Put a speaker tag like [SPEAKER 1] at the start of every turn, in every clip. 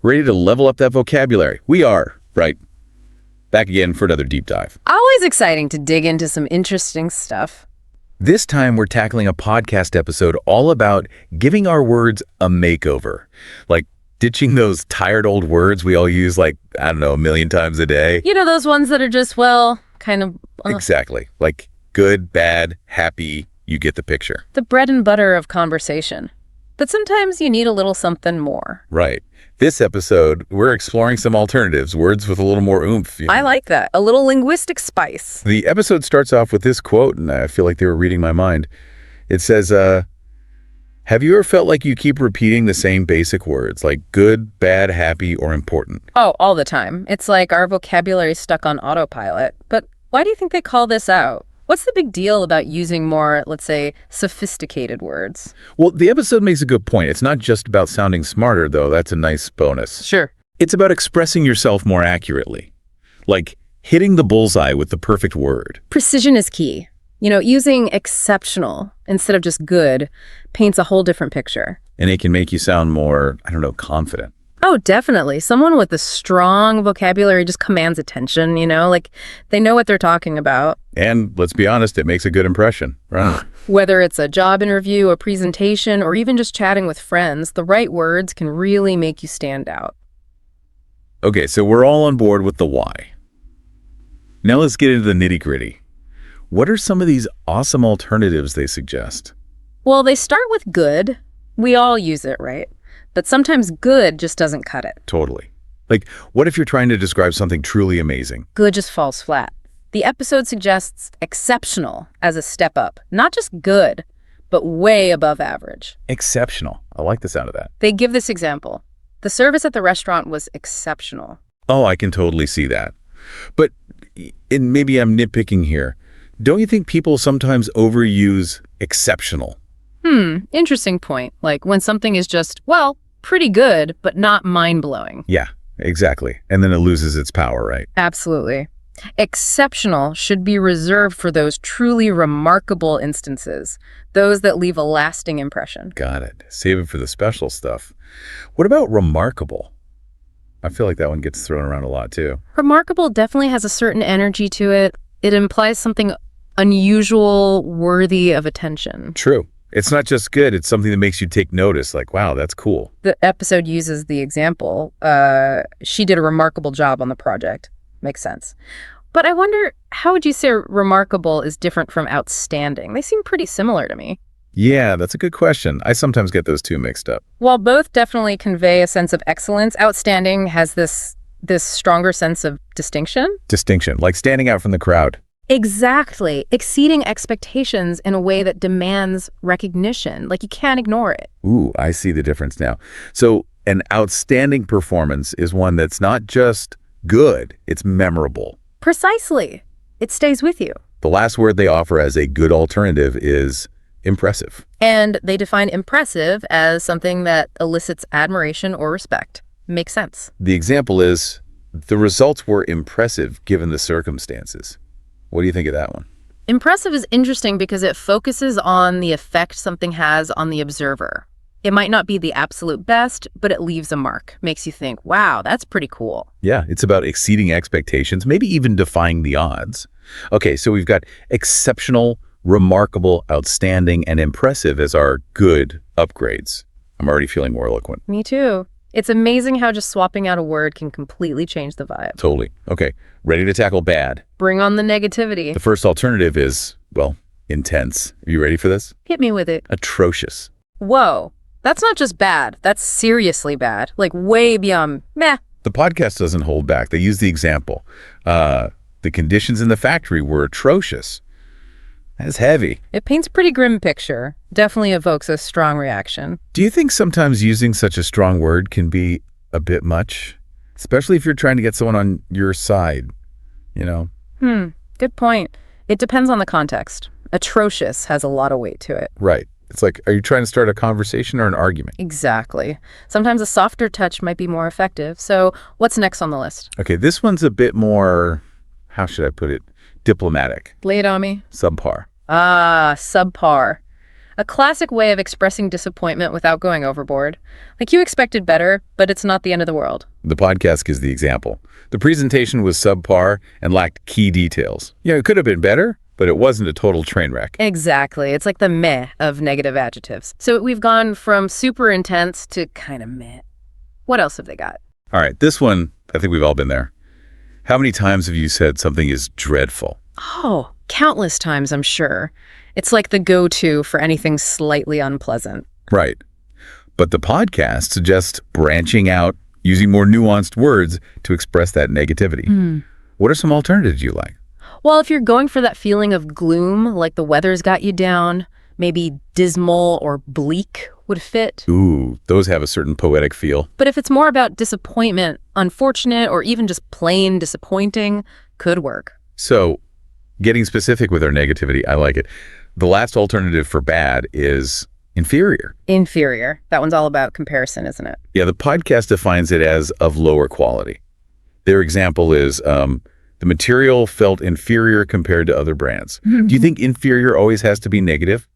[SPEAKER 1] Ready to level up that vocabulary? We are, right? Back again for another deep dive.
[SPEAKER 2] Always exciting to dig into some interesting stuff.
[SPEAKER 1] This time we're tackling a podcast episode all about giving our words a makeover. Like ditching those tired old words we all use like, I don't know, a million times a day.
[SPEAKER 2] You know, those ones that are just, well, kind of...
[SPEAKER 1] Exactly. Like good, bad, happy, you get the picture.
[SPEAKER 2] The bread and butter of conversation. But sometimes you need a little something more.
[SPEAKER 1] Right. This episode, we're exploring some alternatives, words with a little more oomph.
[SPEAKER 2] I like that. A little linguistic spice.
[SPEAKER 1] The episode starts off with this quote, and I feel like they were reading my mind. It says, have you ever felt like you keep repeating the same basic words, like good, bad, happy, or important?
[SPEAKER 2] Oh, all the time. It's like our vocabulary's stuck on autopilot. But why do you think they call this out? What's the big deal about using more, let's say, sophisticated words?
[SPEAKER 1] Well, the episode makes a good point. It's not just about sounding smarter, though. That's a nice bonus.
[SPEAKER 2] Sure.
[SPEAKER 1] It's about expressing yourself more accurately, like hitting the bullseye with the perfect word.
[SPEAKER 2] Precision is key. You know, using exceptional instead of just good paints a whole different picture.
[SPEAKER 1] And it can make you sound more, I don't know, confident.
[SPEAKER 2] Oh, definitely. Someone with a strong vocabulary just commands attention, you know, like they know what they're talking about.
[SPEAKER 1] And let's be honest, it makes a good impression, right?
[SPEAKER 2] Whether it's a job interview, a presentation, or even just chatting with friends, the right words can really make you stand out.
[SPEAKER 1] Okay, so we're all on board with the why. Now let's get into the nitty-gritty. What are some of these awesome alternatives they suggest?
[SPEAKER 2] Well, they start with good. We all use it, right? But sometimes good just doesn't cut it.
[SPEAKER 1] Totally. Like, what if you're trying to describe something truly amazing?
[SPEAKER 2] Good just falls flat. The episode suggests exceptional as a step up. Not just good, but way above average.
[SPEAKER 1] Exceptional. I like the sound of that.
[SPEAKER 2] They give this example. The service at the restaurant was exceptional.
[SPEAKER 1] Oh, I can totally see that. But, and maybe I'm nitpicking here, don't you think people sometimes overuse exceptional?
[SPEAKER 2] Interesting point. Like when something is just, well, pretty good, but not mind-blowing.
[SPEAKER 1] Yeah, exactly. And then it loses its power, right?
[SPEAKER 2] Absolutely. Exceptional should be reserved for those truly remarkable instances, those that leave a lasting impression.
[SPEAKER 1] Got it. Save it for the special stuff. What about remarkable? I feel like that one gets thrown around a lot too.
[SPEAKER 2] Remarkable definitely has a certain energy to it. It implies something unusual, worthy of attention.
[SPEAKER 1] True. It's not just good, it's something that makes you take notice, like, wow, that's cool.
[SPEAKER 2] The episode uses the example, she did a remarkable job on the project. Makes sense. But I wonder, how would you say remarkable is different from outstanding? They seem pretty similar to me.
[SPEAKER 1] Yeah, that's a good question. I sometimes get those two mixed up.
[SPEAKER 2] While both definitely convey a sense of excellence, outstanding has this stronger sense of distinction.
[SPEAKER 1] Distinction, like standing out from the crowd.
[SPEAKER 2] Exactly. Exceeding expectations in a way that demands recognition. Like you can't ignore it.
[SPEAKER 1] Ooh, I see the difference now. So an outstanding performance is one that's not just good, it's memorable.
[SPEAKER 2] Precisely. It stays with you.
[SPEAKER 1] The last word they offer as a good alternative is impressive.
[SPEAKER 2] And they define impressive as something that elicits admiration or respect. Makes sense.
[SPEAKER 1] The example is, the results were impressive given the circumstances. What do you think of that one?
[SPEAKER 2] Impressive is interesting because it focuses on the effect something has on the observer. It might not be the absolute best, but it leaves a mark. Makes you think, wow, that's pretty cool.
[SPEAKER 1] Yeah, it's about exceeding expectations, maybe even defying the odds. Okay, so we've got exceptional, remarkable, outstanding, and impressive as our good upgrades. I'm already feeling more eloquent.
[SPEAKER 2] Me too. It's amazing how just swapping out a word can completely change the vibe.
[SPEAKER 1] Totally. Okay, ready to tackle bad.
[SPEAKER 2] Bring on the negativity.
[SPEAKER 1] The first alternative is, well, intense. Are you ready for this?
[SPEAKER 2] Hit me with it.
[SPEAKER 1] Atrocious.
[SPEAKER 2] Whoa. That's not just bad. That's seriously bad. Like way beyond meh.
[SPEAKER 1] The podcast doesn't hold back. They use the example. The conditions in the factory were atrocious. That's heavy.
[SPEAKER 2] It paints a pretty grim picture. Definitely evokes a strong reaction.
[SPEAKER 1] Do you think sometimes using such a strong word can be a bit much? Especially if you're trying to get someone on your side, you know?
[SPEAKER 2] Good point. It depends on the context. Atrocious has a lot of weight to it.
[SPEAKER 1] Right. It's like, are you trying to start a conversation or an argument?
[SPEAKER 2] Exactly. Sometimes a softer touch might be more effective. So what's next on the list?
[SPEAKER 1] Okay, this one's a bit more, how should I put it, diplomatic.
[SPEAKER 2] Lay it on me.
[SPEAKER 1] Subpar.
[SPEAKER 2] Ah, subpar. A classic way of expressing disappointment without going overboard. Like you expected better, but it's not the end of the world.
[SPEAKER 1] The podcast gives the example. The presentation was subpar and lacked key details. Yeah, it could have been better, but it wasn't a total train wreck.
[SPEAKER 2] Exactly. It's like the meh of negative adjectives. So we've gone from super intense to kind of meh. What else have they got?
[SPEAKER 1] All right, this one, I think we've all been there. How many times have you said something is dreadful?
[SPEAKER 2] Oh, countless times, I'm sure. It's like the go-to for anything slightly unpleasant.
[SPEAKER 1] Right. But the podcast suggests branching out, using more nuanced words to express that negativity. What are some alternatives you like?
[SPEAKER 2] Well, if you're going for that feeling of gloom, like the weather's got you down, maybe dismal or bleak would fit.
[SPEAKER 1] Ooh, those have a certain poetic feel.
[SPEAKER 2] But if it's more about disappointment, unfortunate, or even just plain disappointing, could work.
[SPEAKER 1] So, getting specific with our negativity, I like it. The last alternative for bad is inferior.
[SPEAKER 2] Inferior. That one's all about comparison, isn't it?
[SPEAKER 1] Yeah, the podcast defines it as of lower quality. Their example is the material felt inferior compared to other brands. Do you think inferior always has to be negative?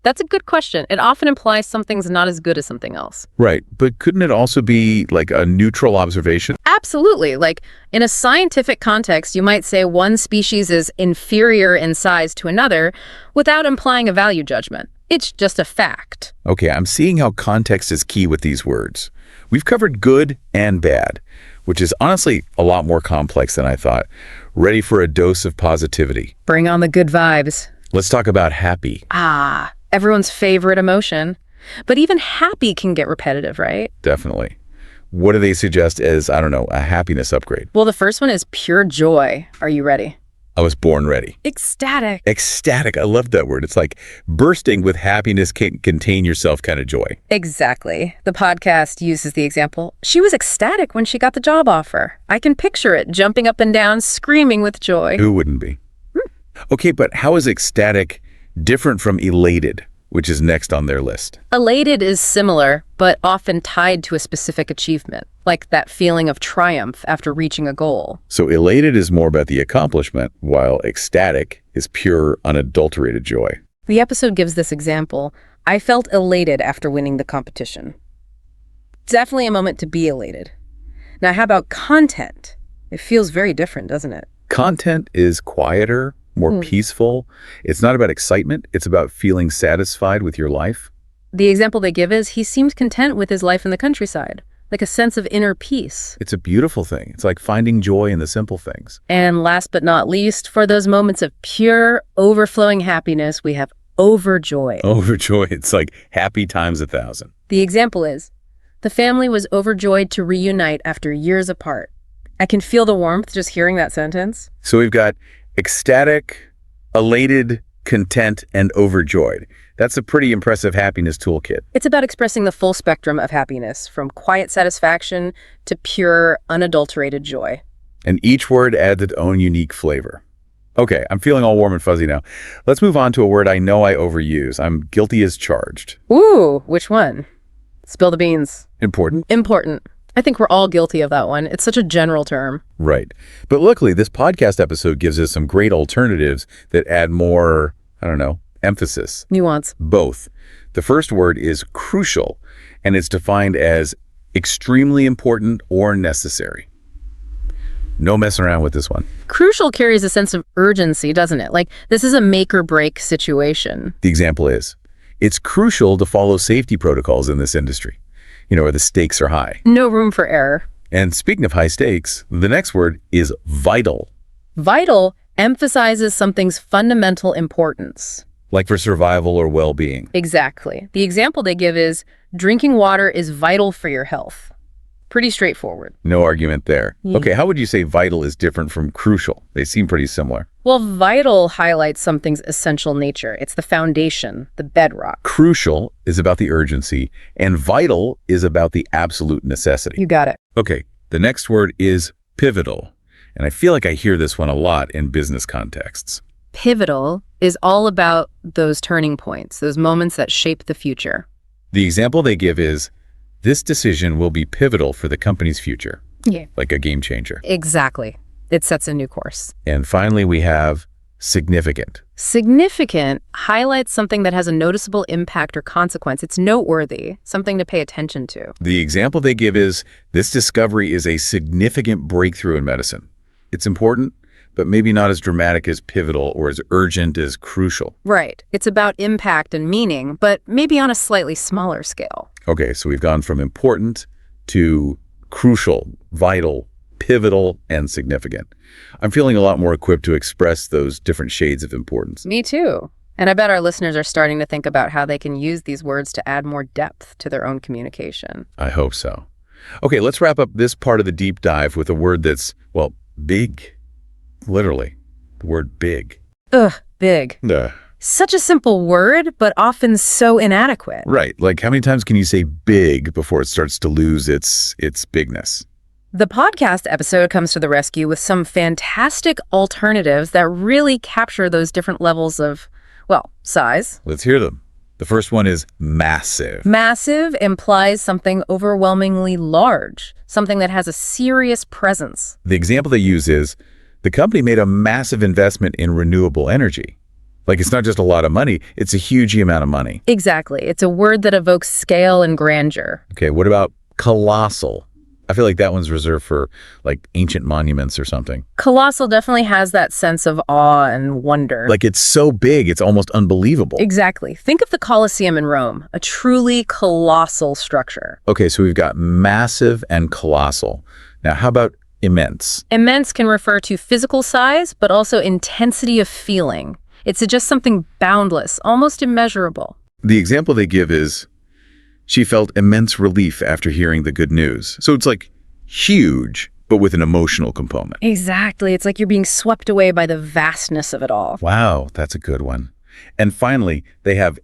[SPEAKER 2] That's a good question. It often implies something's not as good as something else.
[SPEAKER 1] Right, but couldn't it also be like a neutral observation?
[SPEAKER 2] Absolutely. Like in a scientific context, you might say one species is inferior in size to another without implying a value judgment. It's just a fact.
[SPEAKER 1] Okay, I'm seeing how context is key with these words. We've covered good and bad, which is honestly a lot more complex than I thought. Ready for a dose of positivity?
[SPEAKER 2] Bring on the good vibes.
[SPEAKER 1] Let's talk about happy.
[SPEAKER 2] Ah, everyone's favorite emotion. But even happy can get repetitive, right?
[SPEAKER 1] Definitely. What do they suggest as, I don't know, a happiness upgrade?
[SPEAKER 2] Well, the first one is pure joy. Are you ready?
[SPEAKER 1] I was born ready.
[SPEAKER 2] Ecstatic.
[SPEAKER 1] Ecstatic. I love that word. It's like bursting with happiness, can contain yourself kind of joy.
[SPEAKER 2] Exactly. The podcast uses the example. She was ecstatic when she got the job offer. I can picture it, jumping up and down, screaming with joy.
[SPEAKER 1] Who wouldn't be? Okay, but how is ecstatic different from elated, which is next on their list?
[SPEAKER 2] Elated is similar, but often tied to a specific achievement, like that feeling of triumph after reaching a goal.
[SPEAKER 1] So elated is more about the accomplishment, while ecstatic is pure, unadulterated joy.
[SPEAKER 2] The episode gives this example. I felt elated after winning the competition. Definitely a moment to be elated. Now, how about content? It feels very different, doesn't it?
[SPEAKER 1] Content is quieter, more peaceful. It's not about excitement. It's about feeling satisfied with your life.
[SPEAKER 2] The example they give is he seems content with his life in the countryside, like a sense of inner peace.
[SPEAKER 1] It's a beautiful thing. It's like finding joy in the simple things.
[SPEAKER 2] And last but not least, for those moments of pure, overflowing happiness, we have overjoyed.
[SPEAKER 1] Overjoyed. It's like happy times 1,000.
[SPEAKER 2] The example is, the family was overjoyed to reunite after years apart. I can feel the warmth just hearing that sentence.
[SPEAKER 1] So we've got ecstatic, elated, content, and overjoyed. That's a pretty impressive happiness toolkit.
[SPEAKER 2] It's about expressing the full spectrum of happiness, from quiet satisfaction to pure, unadulterated joy.
[SPEAKER 1] And each word adds its own unique flavor. Okay, I'm feeling all warm and fuzzy now. Let's move on to a word I know I overuse. I'm guilty as charged.
[SPEAKER 2] Ooh, which one? Spill the beans.
[SPEAKER 1] Important?
[SPEAKER 2] Important. I think we're all guilty of that one. It's such a general term.
[SPEAKER 1] Right. But luckily, this podcast episode gives us some great alternatives that add more, I don't know, emphasis.
[SPEAKER 2] Nuance.
[SPEAKER 1] Both. The first word is crucial, and it's defined as extremely important or necessary. No messing around with this one.
[SPEAKER 2] Crucial carries a sense of urgency, doesn't it? Like, this is a make or break situation.
[SPEAKER 1] The example is, it's crucial to follow safety protocols in this industry, where the stakes are high.
[SPEAKER 2] No room for error.
[SPEAKER 1] And speaking of high stakes, the next word is vital.
[SPEAKER 2] Vital emphasizes something's fundamental importance.
[SPEAKER 1] Like for survival or well-being.
[SPEAKER 2] Exactly. The example they give is, drinking water is vital for your health. Pretty straightforward.
[SPEAKER 1] No argument there.
[SPEAKER 2] Yeah.
[SPEAKER 1] Okay, how would you say vital is different from crucial? They seem pretty similar.
[SPEAKER 2] Well, vital highlights something's essential nature. It's the foundation, the bedrock.
[SPEAKER 1] Crucial is about the urgency, and vital is about the absolute necessity.
[SPEAKER 2] You got it.
[SPEAKER 1] Okay, the next word is pivotal. And I feel like I hear this one a lot in business contexts.
[SPEAKER 2] Pivotal is all about those turning points, those moments that shape the future.
[SPEAKER 1] The example they give is, this decision will be pivotal for the company's future.
[SPEAKER 2] Yeah.
[SPEAKER 1] Like a game changer.
[SPEAKER 2] Exactly. It sets a new course.
[SPEAKER 1] And finally, we have significant.
[SPEAKER 2] Significant highlights something that has a noticeable impact or consequence. It's noteworthy, something to pay attention to.
[SPEAKER 1] The example they give is, this discovery is a significant breakthrough in medicine. It's important, but maybe not as dramatic as pivotal or as urgent as crucial.
[SPEAKER 2] Right. It's about impact and meaning, but maybe on a slightly smaller scale.
[SPEAKER 1] Okay, so we've gone from important to crucial, vital, pivotal, and significant. I'm feeling a lot more equipped to express those different shades of importance.
[SPEAKER 2] Me too. And I bet our listeners are starting to think about how they can use these words to add more depth to their own communication.
[SPEAKER 1] I hope so. Okay, let's wrap up this part of the deep dive with a word that's, well, big. Literally, the word big.
[SPEAKER 2] Ugh, big. Such a simple word, but often so inadequate.
[SPEAKER 1] Right. Like, how many times can you say big before it starts to lose its bigness?
[SPEAKER 2] The podcast episode comes to the rescue with some fantastic alternatives that really capture those different levels of, well, size.
[SPEAKER 1] Let's hear them. The first one is massive.
[SPEAKER 2] Massive implies something overwhelmingly large, something that has a serious presence.
[SPEAKER 1] The example they use is, the company made a massive investment in renewable energy. Like, it's not just a lot of money, it's a huge amount of money.
[SPEAKER 2] Exactly. It's a word that evokes scale and grandeur.
[SPEAKER 1] Okay, what about colossal? I feel like that one's reserved for, like, ancient monuments or something.
[SPEAKER 2] Colossal definitely has that sense of awe and wonder.
[SPEAKER 1] Like, it's so big, it's almost unbelievable.
[SPEAKER 2] Exactly. Think of the Colosseum in Rome, a truly colossal structure.
[SPEAKER 1] Okay, so we've got massive and colossal. Now, how about immense?
[SPEAKER 2] Immense can refer to physical size, but also intensity of feeling. It suggests something boundless, almost immeasurable.
[SPEAKER 1] The example they give is, she felt immense relief after hearing the good news. So it's like huge, but with an emotional component.
[SPEAKER 2] Exactly. It's like you're being swept away by the vastness of it all.
[SPEAKER 1] Wow, that's a good one. And finally, they have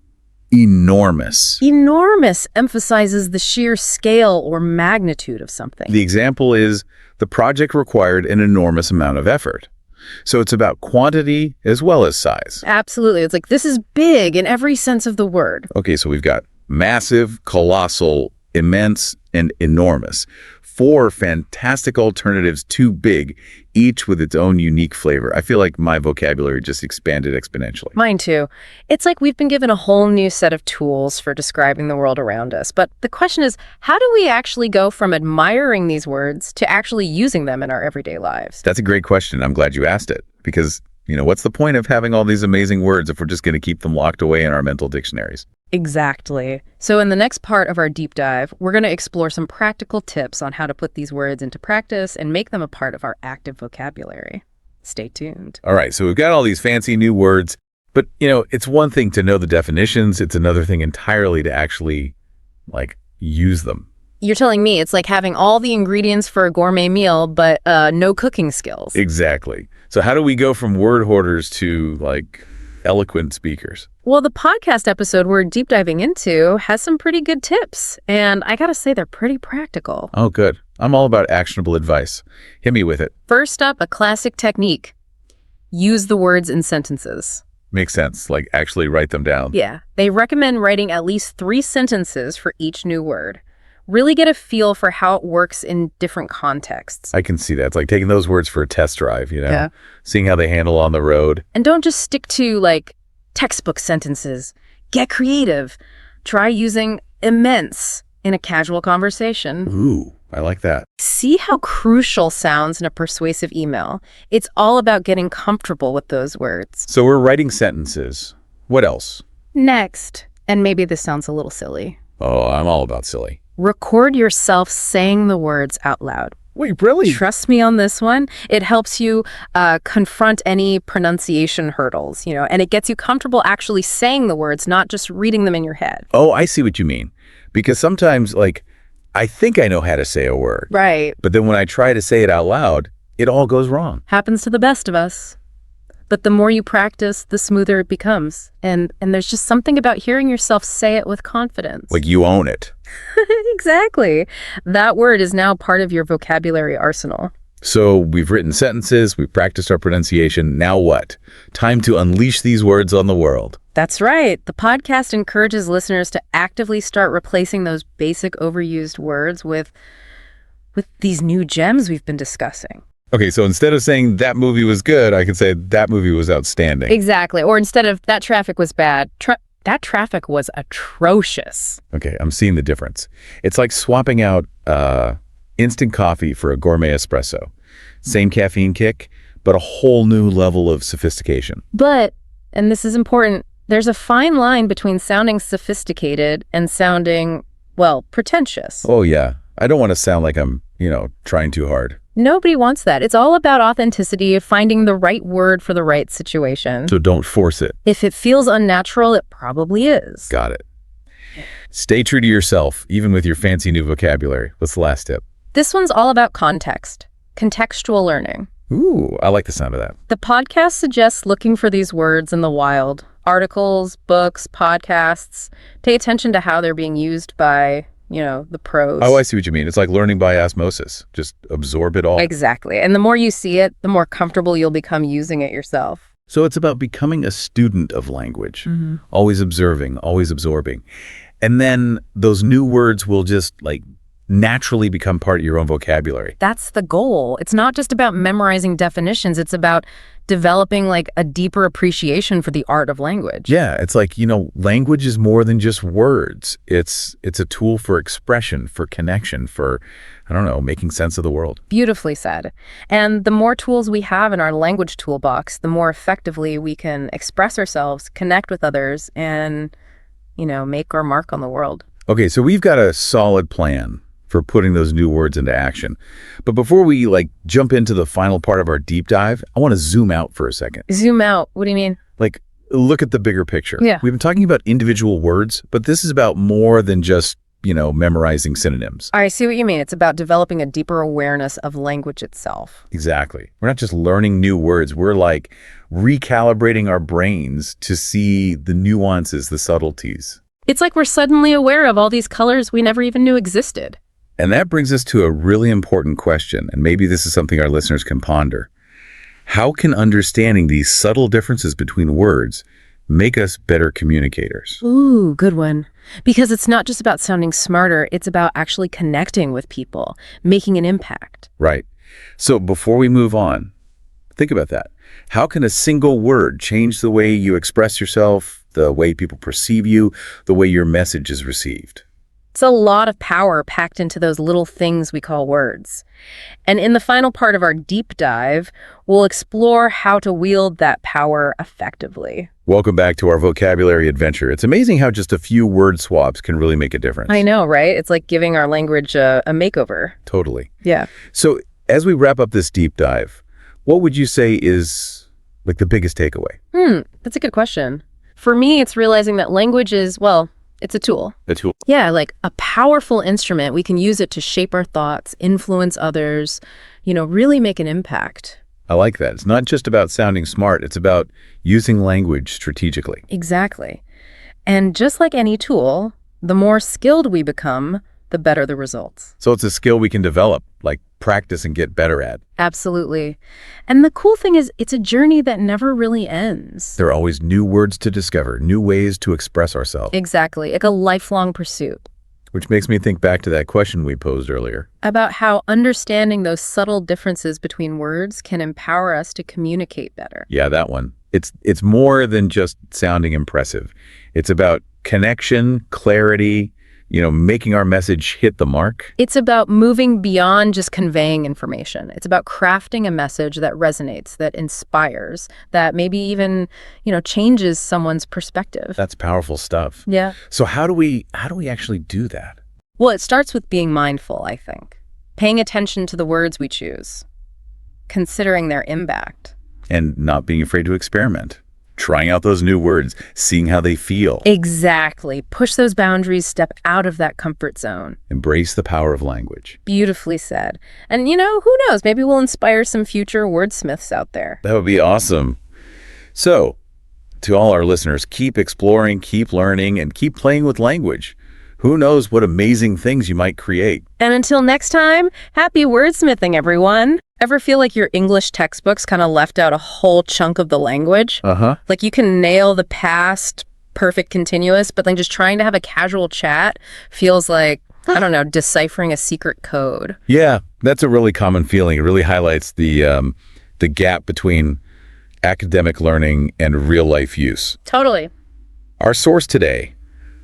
[SPEAKER 1] enormous.
[SPEAKER 2] Enormous emphasizes the sheer scale or magnitude of something.
[SPEAKER 1] The example is, the project required an enormous amount of effort. So it's about quantity as well as size.
[SPEAKER 2] Absolutely. It's like, this is big in every sense of the word.
[SPEAKER 1] Okay, so we've got massive, colossal, immense, and enormous. 4 fantastic alternatives, too big, each with its own unique flavor. I feel like my vocabulary just expanded exponentially.
[SPEAKER 2] Mine too. It's like we've been given a whole new set of tools for describing the world around us. But the question is, how do we actually go from admiring these words to actually using them in our everyday lives?
[SPEAKER 1] That's a great question. I'm glad you asked it, because, what's the point of having all these amazing words if we're just going to keep them locked away in our mental dictionaries?
[SPEAKER 2] Exactly. So in the next part of our deep dive, we're going to explore some practical tips on how to put these words into practice and make them a part of our active vocabulary. Stay tuned.
[SPEAKER 1] All right, so we've got all these fancy new words, but, it's one thing to know the definitions. It's another thing entirely to actually, use them.
[SPEAKER 2] You're telling me it's like having all the ingredients for a gourmet meal, but no cooking skills.
[SPEAKER 1] Exactly. So how do we go from word hoarders to, eloquent speakers?
[SPEAKER 2] Well, the podcast episode we're deep diving into has some pretty good tips, and I gotta say they're pretty practical.
[SPEAKER 1] Oh, good. I'm all about actionable advice. Hit me with it.
[SPEAKER 2] First up, a classic technique. Use the words in sentences.
[SPEAKER 1] Makes sense. Actually write them down.
[SPEAKER 2] Yeah. They recommend writing at least 3 sentences for each new word. Really get a feel for how it works in different contexts.
[SPEAKER 1] I can see that. It's like taking those words for a test drive,
[SPEAKER 2] Yeah.
[SPEAKER 1] Seeing how they handle on the road.
[SPEAKER 2] And don't just stick to, textbook sentences. Get creative. Try using immense in a casual conversation.
[SPEAKER 1] Ooh, I like that.
[SPEAKER 2] See how crucial sounds in a persuasive email. It's all about getting comfortable with those words.
[SPEAKER 1] So we're writing sentences. What else?
[SPEAKER 2] Next, and maybe this sounds a little silly,
[SPEAKER 1] Oh, I'm all about silly.
[SPEAKER 2] record yourself saying the words out loud.
[SPEAKER 1] Wait, really?
[SPEAKER 2] Trust me on this one. It helps you confront any pronunciation hurdles, and it gets you comfortable actually saying the words, not just reading them in your head.
[SPEAKER 1] Oh, I see what you mean. Because sometimes, I think I know how to say a word.
[SPEAKER 2] Right.
[SPEAKER 1] But then when I try to say it out loud, it all goes wrong.
[SPEAKER 2] Happens to the best of us. But the more you practice, the smoother it becomes. And there's just something about hearing yourself say it with confidence.
[SPEAKER 1] Like you own it.
[SPEAKER 2] Exactly. That word is now part of your vocabulary arsenal.
[SPEAKER 1] So we've written sentences, we've practiced our pronunciation. Now what? Time to unleash these words on the world.
[SPEAKER 2] That's right. The podcast encourages listeners to actively start replacing those basic overused words with these new gems we've been discussing.
[SPEAKER 1] Okay, so instead of saying that movie was good, I could say that movie was outstanding.
[SPEAKER 2] Exactly. Or instead of that traffic was bad, that traffic was atrocious.
[SPEAKER 1] Okay, I'm seeing the difference. It's like swapping out instant coffee for a gourmet espresso. Same caffeine kick, but a whole new level of sophistication.
[SPEAKER 2] But, and this is important, there's a fine line between sounding sophisticated and sounding, well, pretentious.
[SPEAKER 1] Oh yeah, I don't want to sound like I'm, trying too hard.
[SPEAKER 2] Nobody wants that. It's all about authenticity, finding the right word for the right situation.
[SPEAKER 1] So don't force it.
[SPEAKER 2] If it feels unnatural, it probably is.
[SPEAKER 1] Got it. Stay true to yourself, even with your fancy new vocabulary. What's the last tip?
[SPEAKER 2] This one's all about context, contextual learning.
[SPEAKER 1] Ooh, I like the sound of that.
[SPEAKER 2] The podcast suggests looking for these words in the wild. Articles, books, podcasts. Pay attention to how they're being used by, the pros.
[SPEAKER 1] Oh, I see what you mean. It's like learning by osmosis. Just absorb it all.
[SPEAKER 2] Exactly. And the more you see it, the more comfortable you'll become using it yourself.
[SPEAKER 1] So it's about becoming a student of language, always observing, always absorbing. And then those new words will just naturally become part of your own vocabulary.
[SPEAKER 2] That's the goal. It's not just about memorizing definitions. It's about developing a deeper appreciation for the art of language.
[SPEAKER 1] Yeah, it's like, language is more than just words. It's a tool for expression, for connection, for, making sense of the world.
[SPEAKER 2] Beautifully said. And the more tools we have in our language toolbox, the more effectively we can express ourselves, connect with others, and, make our mark on the world.
[SPEAKER 1] Okay, so we've got a solid plan for putting those new words into action. But before we jump into the final part of our deep dive, I want to zoom out for a second.
[SPEAKER 2] Zoom out? What do you mean?
[SPEAKER 1] Look at the bigger picture.
[SPEAKER 2] Yeah.
[SPEAKER 1] We've been talking about individual words, but this is about more than just, memorizing synonyms.
[SPEAKER 2] I see what you mean. It's about developing a deeper awareness of language itself.
[SPEAKER 1] Exactly. We're not just learning new words. We're recalibrating our brains to see the nuances, the subtleties.
[SPEAKER 2] It's like we're suddenly aware of all these colors we never even knew existed.
[SPEAKER 1] And that brings us to a really important question, and maybe this is something our listeners can ponder. How can understanding these subtle differences between words make us better communicators?
[SPEAKER 2] Ooh, good one. Because it's not just about sounding smarter, it's about actually connecting with people, making an impact.
[SPEAKER 1] Right. So before we move on, think about that. How can a single word change the way you express yourself, the way people perceive you, the way your message is received?
[SPEAKER 2] It's a lot of power packed into those little things we call words. And in the final part of our deep dive, we'll explore how to wield that power effectively.
[SPEAKER 1] Welcome back to our vocabulary adventure. It's amazing how just a few word swaps can really make a difference.
[SPEAKER 2] I know, right? It's like giving our language a makeover.
[SPEAKER 1] Totally.
[SPEAKER 2] Yeah.
[SPEAKER 1] So as we wrap up this deep dive, what would you say is the biggest takeaway?
[SPEAKER 2] That's a good question. For me, it's realizing that language is, it's a tool.
[SPEAKER 1] A tool.
[SPEAKER 2] Yeah, a powerful instrument. We can use it to shape our thoughts, influence others, really make an impact.
[SPEAKER 1] I like that. It's not just about sounding smart. It's about using language strategically.
[SPEAKER 2] Exactly. And just like any tool, the more skilled we become, the better the results.
[SPEAKER 1] So it's a skill we can develop, practice and get better at.
[SPEAKER 2] Absolutely. And the cool thing is, it's a journey that never really ends.
[SPEAKER 1] There are always new words to discover, new ways to express ourselves.
[SPEAKER 2] Exactly. Like a lifelong pursuit.
[SPEAKER 1] Which makes me think back to that question we posed earlier.
[SPEAKER 2] About how understanding those subtle differences between words can empower us to communicate better.
[SPEAKER 1] Yeah, that one. It's more than just sounding impressive. It's about connection, clarity, making our message hit the mark.
[SPEAKER 2] It's about moving beyond just conveying information. It's about crafting a message that resonates, that inspires, that maybe even, changes someone's perspective.
[SPEAKER 1] That's powerful stuff.
[SPEAKER 2] Yeah.
[SPEAKER 1] So how do we actually do that?
[SPEAKER 2] Well, it starts with being mindful, I think. Paying attention to the words we choose, considering their impact.
[SPEAKER 1] And not being afraid to experiment. Trying out those new words, seeing how they feel.
[SPEAKER 2] Exactly. Push those boundaries, step out of that comfort zone.
[SPEAKER 1] Embrace the power of language.
[SPEAKER 2] Beautifully said. And who knows? Maybe we'll inspire some future wordsmiths out there.
[SPEAKER 1] That would be awesome. So, to all our listeners, keep exploring, keep learning, and keep playing with language. Who knows what amazing things you might create.
[SPEAKER 2] And until next time, happy wordsmithing, everyone. Ever feel like your English textbooks kind of left out a whole chunk of the language?
[SPEAKER 1] Uh-huh.
[SPEAKER 2] Like you can nail the past perfect continuous, but then just trying to have a casual chat feels like I don't know, deciphering a secret code.
[SPEAKER 1] Yeah, that's a really common feeling. It really highlights the gap between academic learning and real-life use.
[SPEAKER 2] Totally.
[SPEAKER 1] Our source today,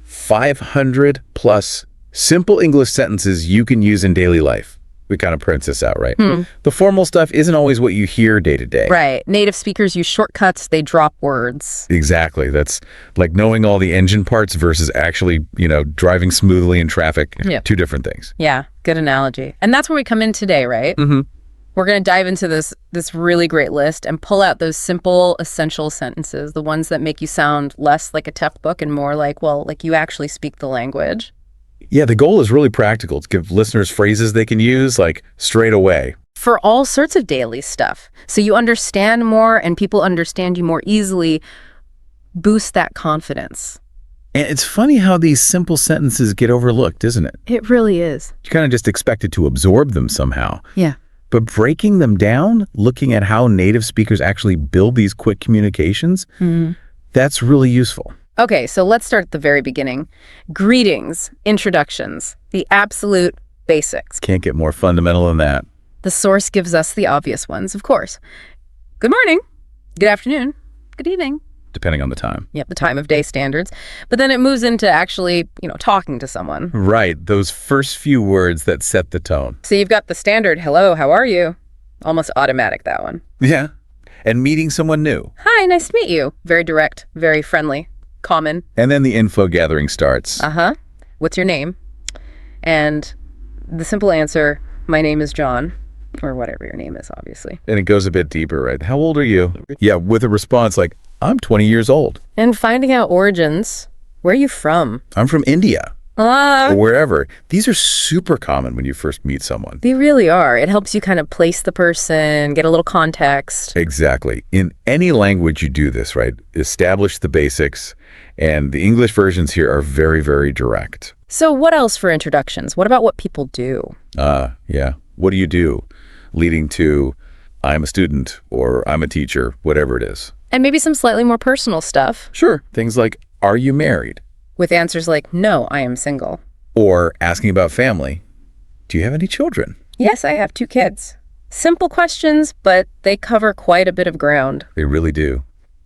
[SPEAKER 1] 500 plus simple English sentences you can use in daily life. We kind of prints this out, right? The formal stuff isn't always what you hear day to day.
[SPEAKER 2] Right. Native speakers use shortcuts. They drop words.
[SPEAKER 1] Exactly. That's like knowing all the engine parts versus actually, driving smoothly in traffic.
[SPEAKER 2] Yep.
[SPEAKER 1] Two different things.
[SPEAKER 2] Yeah, good analogy. And that's where we come in today, right?
[SPEAKER 1] Mm-hmm.
[SPEAKER 2] We're going to dive into this really great list and pull out those simple, essential sentences, the ones that make you sound less like a textbook and more like you actually speak the language.
[SPEAKER 1] Yeah, the goal is really practical. To give listeners phrases they can use, like, straight away.
[SPEAKER 2] For all sorts of daily stuff. So you understand more and people understand you more easily. Boost that confidence.
[SPEAKER 1] And it's funny how these simple sentences get overlooked, isn't it?
[SPEAKER 2] It really is.
[SPEAKER 1] You kind of just expect it to absorb them somehow.
[SPEAKER 2] Yeah.
[SPEAKER 1] But breaking them down, looking at how native speakers actually build these quick communications, that's really useful.
[SPEAKER 2] Okay, so let's start at the very beginning. Greetings, introductions, the absolute basics.
[SPEAKER 1] Can't get more fundamental than that.
[SPEAKER 2] The source gives us the obvious ones, of course. Good morning, good afternoon, good evening.
[SPEAKER 1] Depending on the time.
[SPEAKER 2] Yep, the time of day standards. But then it moves into actually, talking to someone.
[SPEAKER 1] Right, those first few words that set the tone.
[SPEAKER 2] So you've got the standard, hello, how are you? Almost automatic, that one.
[SPEAKER 1] Yeah, and meeting someone new.
[SPEAKER 2] Hi, nice to meet you. Very direct, very friendly. Common.
[SPEAKER 1] And then the info gathering starts.
[SPEAKER 2] What's your name? And the simple answer, my name is John, or whatever your name is, obviously.
[SPEAKER 1] And it goes a bit deeper, right? How old are you? Yeah, with a response like, I'm 20 years old.
[SPEAKER 2] And finding out origins. Where are you from?
[SPEAKER 1] I'm from India. Or wherever. These are super common when you first meet someone.
[SPEAKER 2] They really are. It helps you kind of place the person, get a little context.
[SPEAKER 1] Exactly. In any language you do this, right? Establish the basics. And the English versions here are very, very direct.
[SPEAKER 2] So what else for introductions? What about what people do?
[SPEAKER 1] Yeah. What do you do? Leading to, I'm a student or I'm a teacher, whatever it is.
[SPEAKER 2] And maybe some slightly more personal stuff.
[SPEAKER 1] Sure. Things like, are you married?
[SPEAKER 2] With answers like, no, I am single.
[SPEAKER 1] Or asking about family. Do you have any children?
[SPEAKER 2] Yes, I have 2 kids. Simple questions, but they cover quite a bit of ground.
[SPEAKER 1] They really do.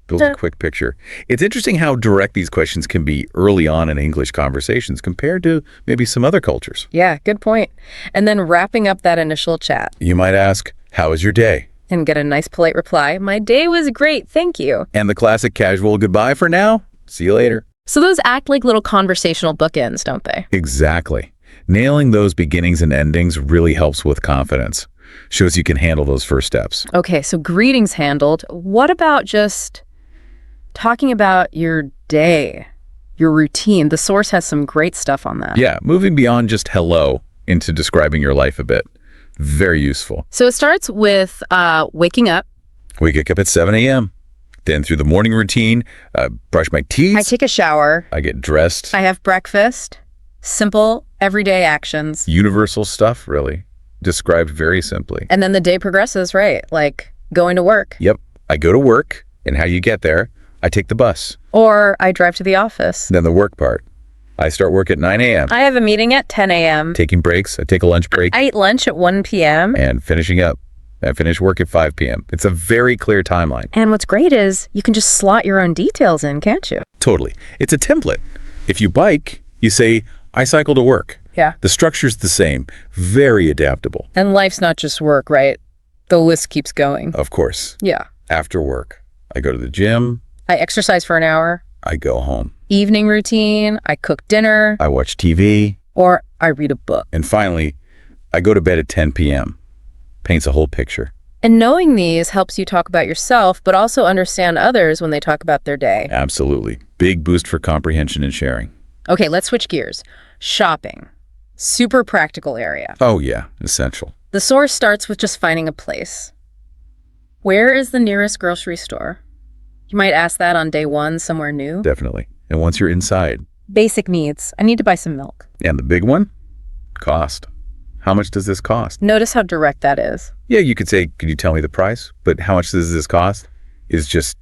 [SPEAKER 1] Builds a quick picture. It's interesting how direct these questions can be early on in English conversations compared to maybe some other cultures.
[SPEAKER 2] Yeah, good point. And then wrapping up that initial chat.
[SPEAKER 1] You might ask, how was your day?
[SPEAKER 2] And get a nice polite reply, my day was great, thank you.
[SPEAKER 1] And the classic casual goodbye for now. See you later.
[SPEAKER 2] So those act like little conversational bookends, don't they?
[SPEAKER 1] Exactly. Nailing those beginnings and endings really helps with confidence. Shows you can handle those first steps.
[SPEAKER 2] Okay, so greetings handled. What about just talking about your day, your routine? The source has some great stuff on that.
[SPEAKER 1] Yeah, moving beyond just hello into describing your life a bit. Very useful.
[SPEAKER 2] So it starts with waking up.
[SPEAKER 1] We wake up at 7 a.m. Then through the morning routine, brush my teeth.
[SPEAKER 2] I take a shower.
[SPEAKER 1] I get dressed.
[SPEAKER 2] I have breakfast. Simple, everyday actions.
[SPEAKER 1] Universal stuff, really. Described very simply.
[SPEAKER 2] And then the day progresses, right? Like going to work.
[SPEAKER 1] Yep. I go to work, and how you get there, I take the bus.
[SPEAKER 2] Or I drive to the office.
[SPEAKER 1] Then the work part. I start work at 9 a.m.
[SPEAKER 2] I have a meeting at 10 a.m.
[SPEAKER 1] Taking breaks. I take a lunch break.
[SPEAKER 2] I eat lunch at 1 p.m.
[SPEAKER 1] And finishing up. I finish work at 5 p.m. It's a very clear timeline.
[SPEAKER 2] And what's great is you can just slot your own details in, can't you?
[SPEAKER 1] Totally. It's a template. If you bike, you say, I cycle to work.
[SPEAKER 2] Yeah.
[SPEAKER 1] The structure's the same. Very adaptable.
[SPEAKER 2] And life's not just work, right? The list keeps going.
[SPEAKER 1] Of course.
[SPEAKER 2] Yeah.
[SPEAKER 1] After work, I go to the gym.
[SPEAKER 2] I exercise for an hour.
[SPEAKER 1] I go home.
[SPEAKER 2] Evening routine. I cook dinner.
[SPEAKER 1] I watch TV.
[SPEAKER 2] Or I read a book.
[SPEAKER 1] And finally, I go to bed at 10 p.m. Paints a whole picture.
[SPEAKER 2] And knowing these helps you talk about yourself, but also understand others when they talk about their day.
[SPEAKER 1] Absolutely. Big boost for comprehension and sharing.
[SPEAKER 2] Okay, let's switch gears. Shopping. Super practical area.
[SPEAKER 1] Oh yeah, essential.
[SPEAKER 2] The source starts with just finding a place. Where is the nearest grocery store? You might ask that on day 1, somewhere new.
[SPEAKER 1] Definitely. And once you're inside.
[SPEAKER 2] Basic needs. I need to buy some milk.
[SPEAKER 1] And the big one? Cost. How much does this cost?
[SPEAKER 2] Notice how direct that is.
[SPEAKER 1] Yeah, you could say, could you tell me the price? But how much does this cost is just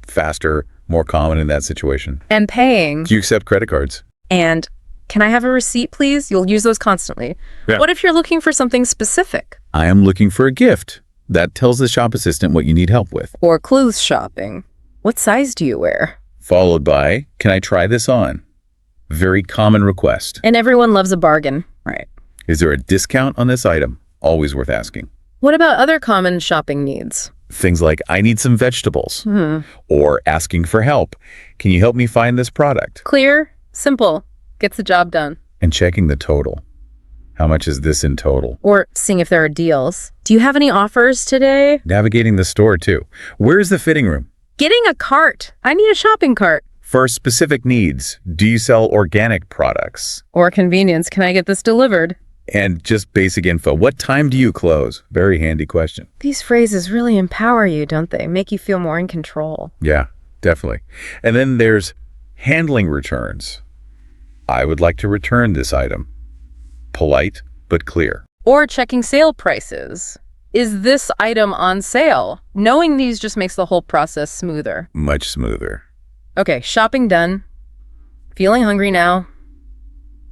[SPEAKER 1] faster, more common in that situation.
[SPEAKER 2] And paying.
[SPEAKER 1] Do you accept credit cards?
[SPEAKER 2] And Can I have a receipt, please? You'll use those constantly.
[SPEAKER 1] Yeah.
[SPEAKER 2] What if you're looking for something specific?
[SPEAKER 1] I am looking for a gift. That tells the shop assistant what you need help with.
[SPEAKER 2] Or clothes shopping. What size do you wear?
[SPEAKER 1] Followed by, can I try this on? Very common request.
[SPEAKER 2] And everyone loves a bargain, right?
[SPEAKER 1] Is there a discount on this item? Always worth asking.
[SPEAKER 2] What about other common shopping needs?
[SPEAKER 1] Things like, I need some vegetables. Or asking for help. Can you help me find this product?
[SPEAKER 2] Clear, simple, gets the job done.
[SPEAKER 1] And checking the total. How much is this in total?
[SPEAKER 2] Or seeing if there are deals. Do you have any offers today?
[SPEAKER 1] Navigating the store too. Where's the fitting room?
[SPEAKER 2] Getting a cart. I need a shopping cart.
[SPEAKER 1] For specific needs, do you sell organic products?
[SPEAKER 2] Or convenience, can I get this delivered?
[SPEAKER 1] And just basic info. What time do you close? Very handy question.
[SPEAKER 2] These phrases really empower you, don't they? Make you feel more in control.
[SPEAKER 1] Yeah, definitely. And then there's handling returns. I would like to return this item. Polite, but clear.
[SPEAKER 2] Or checking sale prices. Is this item on sale? Knowing these just makes the whole process smoother.
[SPEAKER 1] Much smoother.
[SPEAKER 2] Okay, shopping done. Feeling hungry now.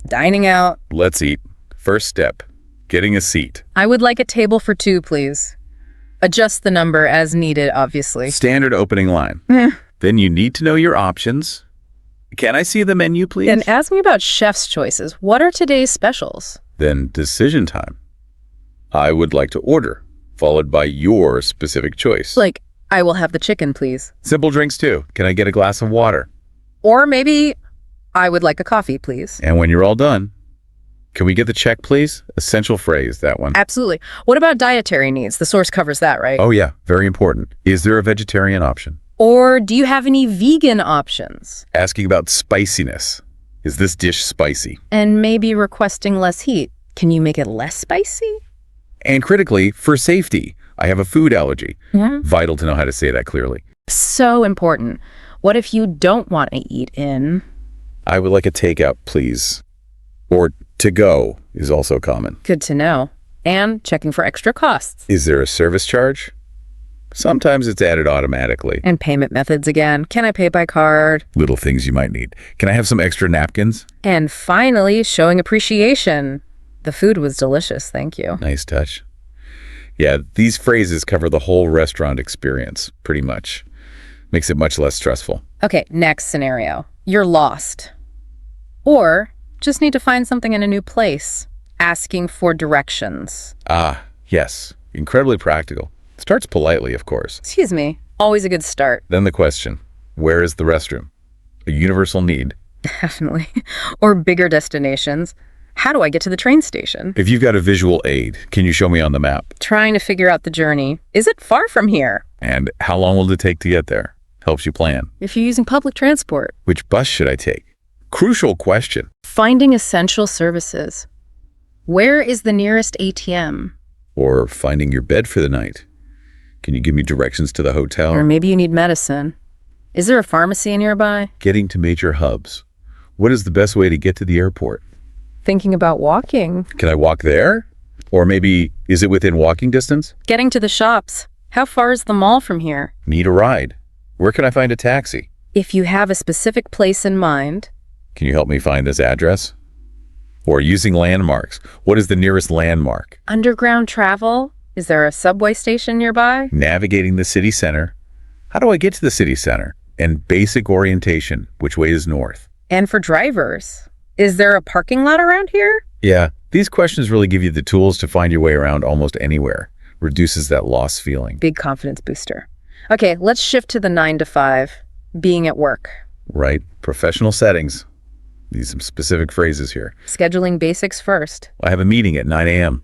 [SPEAKER 2] Dining out.
[SPEAKER 1] Let's eat. First step, getting a seat.
[SPEAKER 2] I would like a table for two, please. Adjust the number as needed, obviously.
[SPEAKER 1] Standard opening line. Then you need to know your options. Can I see the menu, please?
[SPEAKER 2] And ask me about chef's choices. What are today's specials?
[SPEAKER 1] Then decision time. I would like to order, followed by your specific choice.
[SPEAKER 2] Like, I will have the chicken, please.
[SPEAKER 1] Simple drinks too. Can I get a glass of water?
[SPEAKER 2] Or maybe, I would like a coffee, please.
[SPEAKER 1] And when you're all done, can we get the check, please? Essential phrase, that one.
[SPEAKER 2] Absolutely. What about dietary needs? The source covers that, right?
[SPEAKER 1] Oh yeah, very important. Is there a vegetarian option?
[SPEAKER 2] Or do you have any vegan options?
[SPEAKER 1] Asking about spiciness. Is this dish spicy?
[SPEAKER 2] And maybe requesting less heat. Can you make it less spicy?
[SPEAKER 1] And critically, for safety, I have a food allergy.
[SPEAKER 2] Yeah.
[SPEAKER 1] Vital to know how to say that clearly.
[SPEAKER 2] So important. What if you don't want to eat in?
[SPEAKER 1] I would like a takeout, please. Or to go is also common.
[SPEAKER 2] Good to know. And checking for extra costs.
[SPEAKER 1] Is there a service charge? Sometimes it's added automatically.
[SPEAKER 2] And payment methods again. Can I pay by card?
[SPEAKER 1] Little things you might need. Can I have some extra napkins?
[SPEAKER 2] And finally, showing appreciation. The food was delicious, thank you.
[SPEAKER 1] Nice touch. Yeah, these phrases cover the whole restaurant experience, pretty much. Makes it much less stressful.
[SPEAKER 2] Okay, next scenario. You're lost. Or just need to find something in a new place. Asking for directions.
[SPEAKER 1] Ah, yes. Incredibly practical. Starts politely, of course.
[SPEAKER 2] Excuse me. Always a good start.
[SPEAKER 1] Then the question, where is the restroom? A universal need.
[SPEAKER 2] Definitely. Or bigger destinations. How do I get to the train station?
[SPEAKER 1] If you've got a visual aid, can you show me on the map?
[SPEAKER 2] Trying to figure out the journey. Is it far from here?
[SPEAKER 1] And how long will it take to get there? Helps you plan.
[SPEAKER 2] If you're using public transport.
[SPEAKER 1] Which bus should I take? Crucial question.
[SPEAKER 2] Finding essential services. Where is the nearest ATM?
[SPEAKER 1] Or finding your bed for the night. Can you give me directions to the hotel?
[SPEAKER 2] Or maybe you need medicine. Is there a pharmacy nearby?
[SPEAKER 1] Getting to major hubs. What is the best way to get to the airport?
[SPEAKER 2] Thinking about walking.
[SPEAKER 1] Can I walk there? Or maybe, is it within walking distance?
[SPEAKER 2] Getting to the shops. How far is the mall from here?
[SPEAKER 1] Need a ride. Where can I find a taxi?
[SPEAKER 2] If you have a specific place in mind.
[SPEAKER 1] Can you help me find this address? Or using landmarks. What is the nearest landmark?
[SPEAKER 2] Underground travel. Is there a subway station nearby?
[SPEAKER 1] Navigating the city center. How do I get to the city center? And basic orientation. Which way is north?
[SPEAKER 2] And for drivers. Is there a parking lot around here?
[SPEAKER 1] Yeah, these questions really give you the tools to find your way around almost anywhere. Reduces that lost feeling.
[SPEAKER 2] Big confidence booster. Okay, let's shift to the 9 to 5. Being at work.
[SPEAKER 1] Right, professional settings. These some specific phrases here.
[SPEAKER 2] Scheduling basics first.
[SPEAKER 1] I have a meeting at 9 a.m.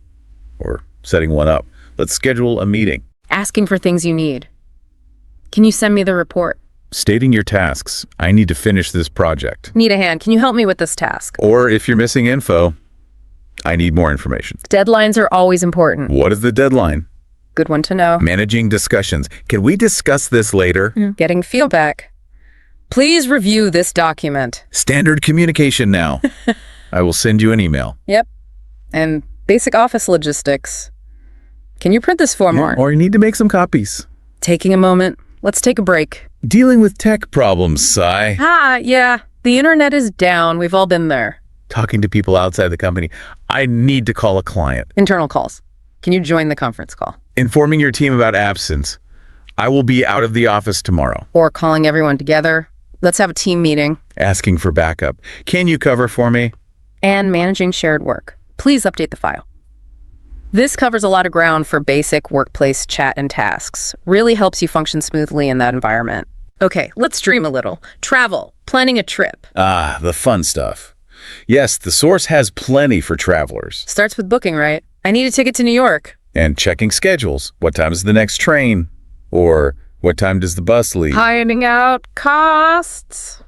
[SPEAKER 1] Or setting one up. Let's schedule a meeting.
[SPEAKER 2] Asking for things you need. Can you send me the report?
[SPEAKER 1] Stating your tasks. I need to finish this project.
[SPEAKER 2] Need a hand. Can you help me with this task?
[SPEAKER 1] Or if you're missing info, I need more information.
[SPEAKER 2] Deadlines are always important.
[SPEAKER 1] What is the deadline?
[SPEAKER 2] Good one to know.
[SPEAKER 1] Managing discussions. Can we discuss this later?
[SPEAKER 2] Getting feedback. Please review this document.
[SPEAKER 1] Standard communication now. I will send you an email.
[SPEAKER 2] Yep. And basic office logistics. Can you print this form more?
[SPEAKER 1] Or you need to make some copies.
[SPEAKER 2] Taking a moment. Let's take a break.
[SPEAKER 1] Dealing with tech problems, Sai.
[SPEAKER 2] Yeah. The internet is down. We've all been there.
[SPEAKER 1] talking to people outside the company. I need to call a client.
[SPEAKER 2] Internal calls. Can you join the conference call?
[SPEAKER 1] Informing your team about absence. I will be out of the office tomorrow.
[SPEAKER 2] Or calling everyone together. Let's have a team meeting.
[SPEAKER 1] Asking for backup. Can you cover for me?
[SPEAKER 2] And managing shared work. Please update the file. This covers a lot of ground for basic workplace chat and tasks. Really helps you function smoothly in that environment. Okay, let's dream a little. Travel. Planning a trip.
[SPEAKER 1] Ah, the fun stuff. Yes, the source has plenty for travelers.
[SPEAKER 2] Starts with booking, right? I need a ticket to New York.
[SPEAKER 1] And checking schedules. What time is the next train? Or what time does the bus leave?
[SPEAKER 2] Finding out costs.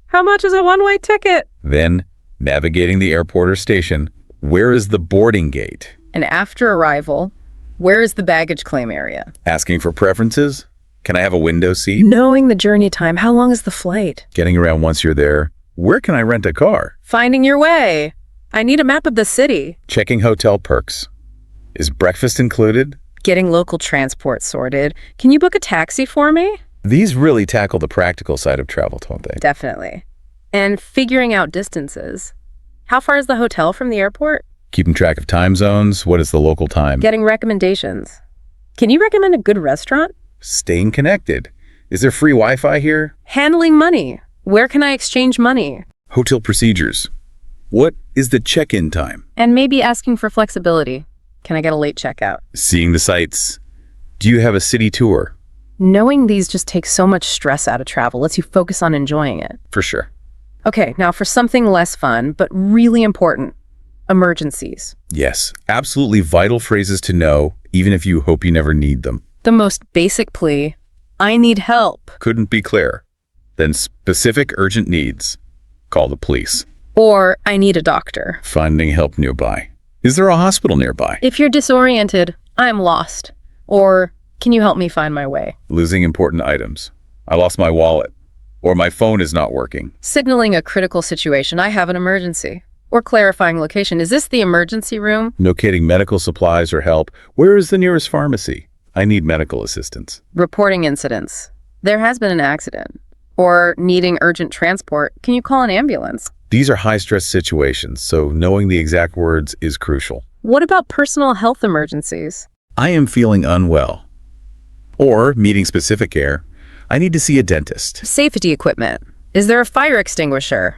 [SPEAKER 2] How much is a one-way ticket?
[SPEAKER 1] Then, navigating the airport or station. Where is the boarding gate?
[SPEAKER 2] And after arrival, where is the baggage claim area?
[SPEAKER 1] Asking for preferences. Can I have a window seat?
[SPEAKER 2] Knowing the journey time. How long is the flight?
[SPEAKER 1] Getting around once you're there. Where can I rent a car?
[SPEAKER 2] Finding your way. I need a map of the city.
[SPEAKER 1] Checking hotel perks. Is breakfast included?
[SPEAKER 2] Getting local transport sorted. Can you book a taxi for me?
[SPEAKER 1] These really tackle the practical side of travel, don't they?
[SPEAKER 2] Definitely. And figuring out distances. How far is the hotel from the airport?
[SPEAKER 1] Keeping track of time zones. What is the local time?
[SPEAKER 2] Getting recommendations. Can you recommend a good restaurant?
[SPEAKER 1] Staying connected. Is there free Wi-Fi here?
[SPEAKER 2] Handling money. Where can I exchange money?
[SPEAKER 1] Hotel procedures. What is the check-in time?
[SPEAKER 2] And maybe asking for flexibility. Can I get a late checkout?
[SPEAKER 1] Seeing the sights. Do you have a city tour?
[SPEAKER 2] Knowing these just takes so much stress out of travel, lets you focus on enjoying it.
[SPEAKER 1] For sure.
[SPEAKER 2] Okay, now for something less fun, but really important. Emergencies.
[SPEAKER 1] Yes, absolutely vital phrases to know, even if you hope you never need them.
[SPEAKER 2] The most basic plea, I need help.
[SPEAKER 1] Couldn't be clearer. Then specific urgent needs. Call the police.
[SPEAKER 2] Or I need a doctor.
[SPEAKER 1] Finding help nearby. Is there a hospital nearby?
[SPEAKER 2] If you're disoriented, I'm lost. Or can you help me find my way?
[SPEAKER 1] Losing important items. I lost my wallet. Or my phone is not working.
[SPEAKER 2] Signaling a critical situation, I have an emergency. Or clarifying location, is this the emergency room?
[SPEAKER 1] Locating medical supplies or help. Where is the nearest pharmacy? I need medical assistance.
[SPEAKER 2] Reporting incidents. There has been an accident. Or needing urgent transport, can you call an ambulance?
[SPEAKER 1] These are high-stress situations, so knowing the exact words is crucial.
[SPEAKER 2] What about personal health emergencies?
[SPEAKER 1] I am feeling unwell. Or, meeting specific care, I need to see a dentist.
[SPEAKER 2] Safety equipment. Is there a fire extinguisher?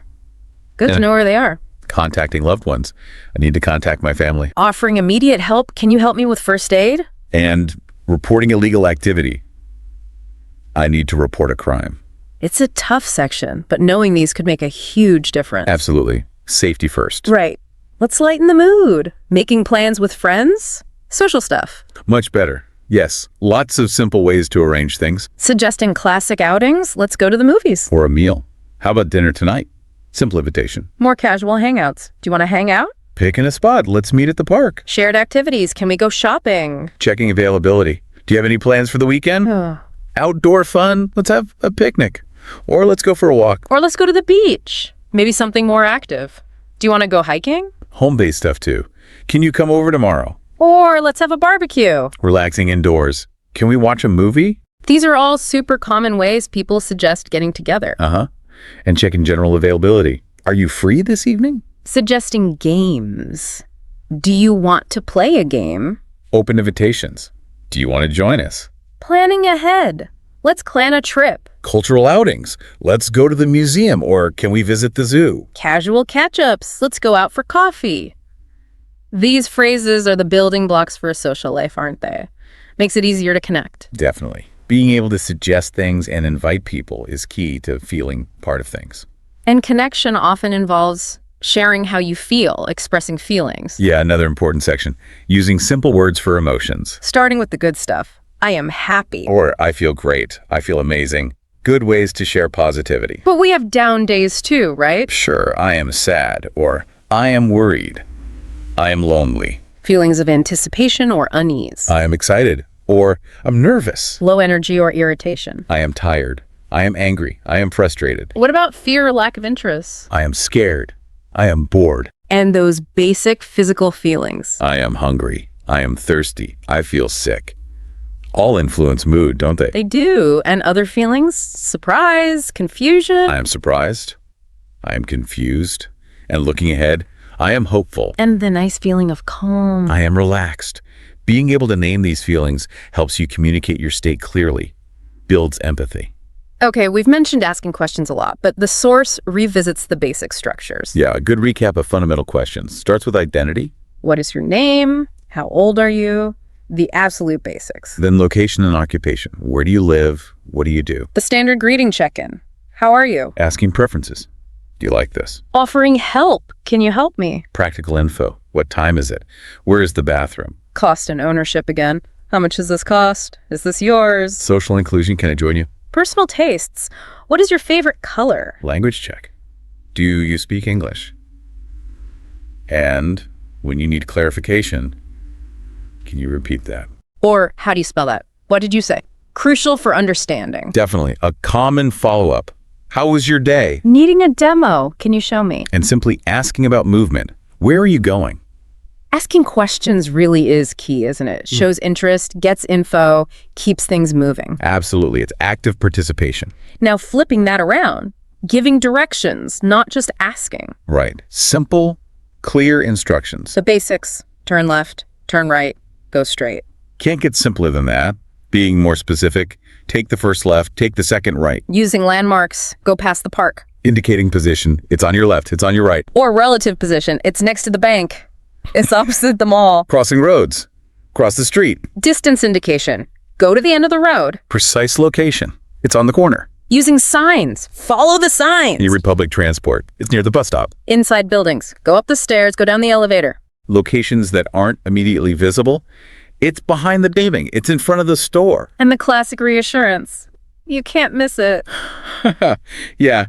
[SPEAKER 2] Good to know where they are.
[SPEAKER 1] Contacting loved ones. I need to contact my family.
[SPEAKER 2] Offering immediate help. Can you help me with first aid?
[SPEAKER 1] And reporting illegal activity. I need to report a crime.
[SPEAKER 2] It's a tough section, but knowing these could make a huge difference.
[SPEAKER 1] Absolutely. Safety first.
[SPEAKER 2] Right. Let's lighten the mood. Making plans with friends? Social stuff.
[SPEAKER 1] Much better. Yes. Lots of simple ways to arrange things.
[SPEAKER 2] Suggesting classic outings? Let's go to the movies.
[SPEAKER 1] Or a meal. How about dinner tonight? Simple invitation.
[SPEAKER 2] More casual hangouts. Do you want to hang out?
[SPEAKER 1] Picking a spot. Let's meet at the park.
[SPEAKER 2] Shared activities. Can we go shopping?
[SPEAKER 1] Checking availability. Do you have any plans for the weekend? Outdoor fun? Let's have a picnic. Or let's go for a walk.
[SPEAKER 2] Or let's go to the beach. Maybe something more active. Do you want to go hiking?
[SPEAKER 1] Home-based stuff too. Can you come over tomorrow?
[SPEAKER 2] Or let's have a barbecue.
[SPEAKER 1] Relaxing indoors. Can we watch a movie?
[SPEAKER 2] These are all super common ways people suggest getting together.
[SPEAKER 1] And checking general availability. Are you free this evening?
[SPEAKER 2] Suggesting games. Do you want to play a game?
[SPEAKER 1] Open invitations. Do you want to join us?
[SPEAKER 2] Planning ahead. Let's plan a trip.
[SPEAKER 1] Cultural outings. Let's go to the museum, or can we visit the zoo?
[SPEAKER 2] Casual catch-ups. Let's go out for coffee. These phrases are the building blocks for a social life, aren't they? Makes it easier to connect.
[SPEAKER 1] Definitely. Being able to suggest things and invite people is key to feeling part of things.
[SPEAKER 2] And connection often involves sharing how you feel, expressing feelings.
[SPEAKER 1] Yeah, another important section. Using simple words for emotions.
[SPEAKER 2] Starting with the good stuff. I am happy.
[SPEAKER 1] Or I feel great. I feel amazing. Good ways to share positivity.
[SPEAKER 2] But we have down days too, right?
[SPEAKER 1] Sure, I am sad. Or I am worried. I am lonely.
[SPEAKER 2] Feelings of anticipation or unease.
[SPEAKER 1] I am excited. Or I'm nervous.
[SPEAKER 2] Low energy or irritation.
[SPEAKER 1] I am tired. I am angry. I am frustrated.
[SPEAKER 2] What about fear or lack of interest?
[SPEAKER 1] I am scared. I am bored.
[SPEAKER 2] And those basic physical feelings.
[SPEAKER 1] I am hungry. I am thirsty. I feel sick. All influence mood, don't they?
[SPEAKER 2] They do. And other feelings? Surprise, confusion.
[SPEAKER 1] I am surprised. I am confused. And looking ahead, I am hopeful.
[SPEAKER 2] And the nice feeling of calm.
[SPEAKER 1] I am relaxed. Being able to name these feelings helps you communicate your state clearly, builds empathy.
[SPEAKER 2] Okay, we've mentioned asking questions a lot, but the source revisits the basic structures.
[SPEAKER 1] Yeah, a good recap of fundamental questions. Starts with identity,
[SPEAKER 2] What is your name? How old are you? The absolute basics.
[SPEAKER 1] then location and occupation. Where do you live? What do you do?
[SPEAKER 2] The standard greeting check-in. How are you?
[SPEAKER 1] Asking preferences. Do you like this?
[SPEAKER 2] Offering help. Can you help me?
[SPEAKER 1] Practical info. What time is it? Where is the bathroom?
[SPEAKER 2] Cost and ownership again. How much does this cost? Is this yours?
[SPEAKER 1] Social inclusion. Can I join you?
[SPEAKER 2] Personal tastes. What is your favorite color?
[SPEAKER 1] Language check. Do you speak English? And when you need clarification, can you repeat that?
[SPEAKER 2] Or how do you spell that? What did you say? Crucial for understanding.
[SPEAKER 1] Definitely. A common follow-up. How was your day?
[SPEAKER 2] Needing a demo. Can you show me?
[SPEAKER 1] And simply asking about movement. Where are you going?
[SPEAKER 2] Asking questions really is key, isn't it? Shows interest, gets info, keeps things moving.
[SPEAKER 1] Absolutely. It's active participation.
[SPEAKER 2] Now flipping that around, giving directions, not just asking.
[SPEAKER 1] Right. Simple, clear instructions.
[SPEAKER 2] The basics, turn left, turn right, go straight.
[SPEAKER 1] Can't get simpler than that. Being more specific, take the first left, take the second right.
[SPEAKER 2] Using landmarks, go past the park.
[SPEAKER 1] Indicating position, it's on your left, it's on your right.
[SPEAKER 2] Or relative position, it's next to the bank. It's opposite the mall.
[SPEAKER 1] Crossing roads, cross the street.
[SPEAKER 2] Distance indication, go to the end of the road.
[SPEAKER 1] Precise location, it's on the corner.
[SPEAKER 2] Using signs, follow the signs.
[SPEAKER 1] Near public transport, it's near the bus stop.
[SPEAKER 2] Inside buildings, go up the stairs, go down the elevator.
[SPEAKER 1] Locations that aren't immediately visible, it's behind the paving, it's in front of the store.
[SPEAKER 2] And the classic reassurance, you can't miss it.
[SPEAKER 1] Yeah,